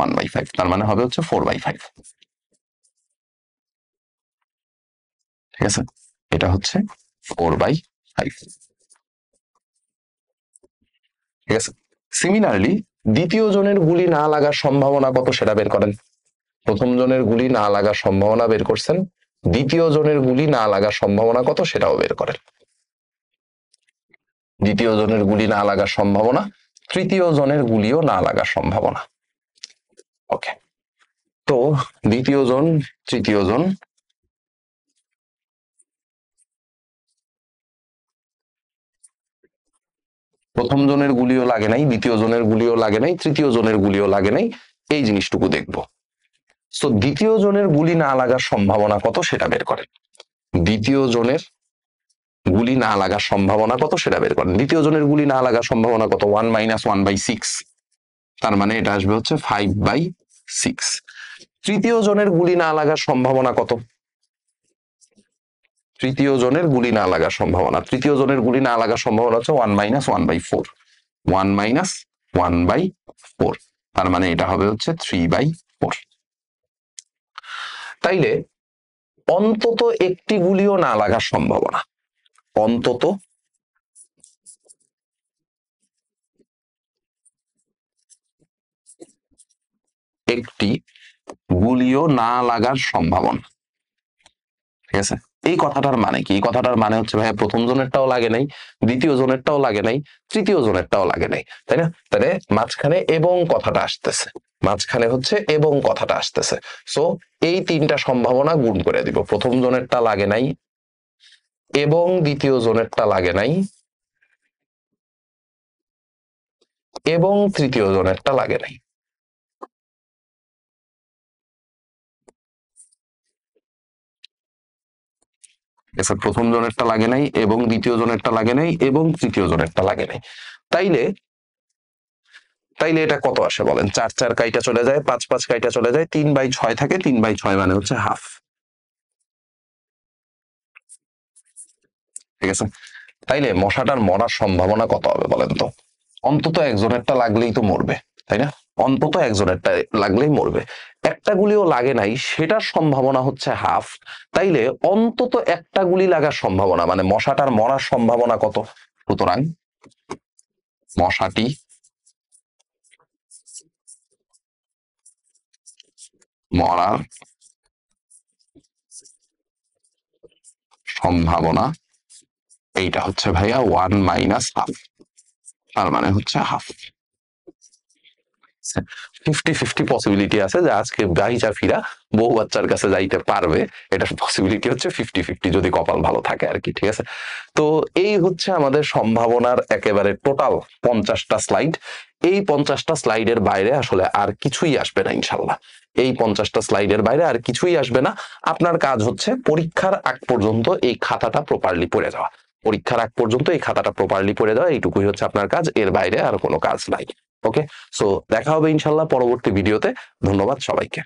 1/5, তার মানে হবে হচ্ছে 4/5। ঠিক আছে, এটা হচ্ছে 4/5। ঠিক আছে, সিমিলারলি দ্বিতীয় জনের গুলি না লাগার সম্ভাবনা কত সেটা বের করেন। প্রথম জনের গুলি না লাগার সম্ভাবনা বের করছেন, দ্বিতীয় জনের গুলি না লাগার সম্ভাবনা কত সেটাও বের করেন। দ্বিতীয় জনের গুলি না লাগার সম্ভাবনা, তৃতীয় জনের গুলিও না লাগার সম্ভাবনা। ওকে, তো দ্বিতীয় জন, তৃতীয় জন, প্রথম জনের গুলিও লাগে নাই, দ্বিতীয় জনের গুলিও লাগে নাই, তৃতীয় জনের গুলিও লাগে নাই, এই জিনিসটুকু দেখব। তো দ্বিতীয় জনের গুলি না লাগার সম্ভাবনা কত সেটা বের করেন। দ্বিতীয় জনের গুলি না লাগার সম্ভাবনা কত সেটা বের করেন। দ্বিতীয় জনের গুলি না লাগার সম্ভাবনা কত? 1 - 1/6, তার মানে এটা আসবে হচ্ছে 5/6। তৃতীয় জনের গুলি না লাগার সম্ভাবনা কত? তৃতীয় জনের গুলি না লাগার সম্ভাবনা, তৃতীয় জনের গুলি না লাগার সম্ভাবনা হচ্ছে 1 - 1/4, 1 - 1/4, তার মানে এটা হবে হচ্ছে 3/4। তাইলে অন্তত একটি গুলিও না লাগার সম্ভাবনা, অন্তত একটি গুলিও না লাগার সম্ভাবনা। ঠিক আছে, এই কথাটার মানে কি? এই কথাটার মানে হচ্ছে ভাই প্রথম জনেরটাও লাগে নাই, দ্বিতীয় জনেরটাও লাগে নাই, তৃতীয় জনেরটাও লাগে নাই, তাই না? তাহলে মাঝখানে এবং কথাটা আসতেছে, মাঝখানে হচ্ছে এবং কথাটা আসতেছে। সো এই তিনটা সম্ভাবনা গুণ করে দিব। প্রথম জনেরটা লাগে নাই, এবং দ্বিতীয় জনেরটা লাগে নাই, এবং তৃতীয় জনেরটা লাগে নাই। প্রথম জনেরটা লাগে নাই, এবং দ্বিতীয় জনেরটা লাগে নাই, এবং তৃতীয় জনেরটা লাগে নাই। তাইলে তাইলে এটা কত আসে বলেন? 4 4 কাইটা চলে যায়, 5 5 কাইটা চলে যায়, 3/6 থাকে, 3/6 মানে হচ্ছে হাফ। ঠিক আছে? তাইলে মশাটার মরার সম্ভাবনা কত হবে বলেন তো? অন্তত একজনেরটা লাগলেই তো মরবে, তাই না? অন্তত একজনেরটা লাগলেই মরবে। একটা গুলিও লাগে নাই, সেটার সম্ভাবনা হচ্ছে হাফ। তাইলে অন্তত একটা গুলি লাগার সম্ভাবনা মানে মশাটার মরার সম্ভাবনা কত? সুতরাং মশাটি মরার সম্ভাবনা এইটা হচ্ছে ভাইয়া 1 মাইনাস হাফ, তার মানে হচ্ছে হাফ। 50-50 পসিবিলিটি আছে যে আজকে বাইচা ফিরা বউ বাচ্চার কাছে যাইতে পারবে, এটার পসিবিলিটি হচ্ছে 50-50 যদি কপাল ভালো থাকে আর কি। ঠিক আছে? তো এই হচ্ছে আমাদের সম্ভাবনার একেবারে টোটাল 50টা স্লাইড। এই 50টা স্লাইডের বাইরে আসলে আর কিছুই আসবে না ইনশাল্লাহ। এই 50টা স্লাইডের বাইরে আর কিছুই আসবে না। আপনার কাজ হচ্ছে পরীক্ষার আগ পর্যন্ত এই খাতাটা প্রপারলি পড়ে যাওয়া। পরীক্ষার আগ পর্যন্ত এই খাতাটা প্রপারলি পড়ে যাওয়া, এইটুকুই হচ্ছে আপনার কাজ, এর বাইরে আর কোনো কাজ নাই। ওকে, সো দেখা হবে ইনশাল্লাহ পরবর্তী ভিডিওতে। ধন্যবাদ সবাইকে।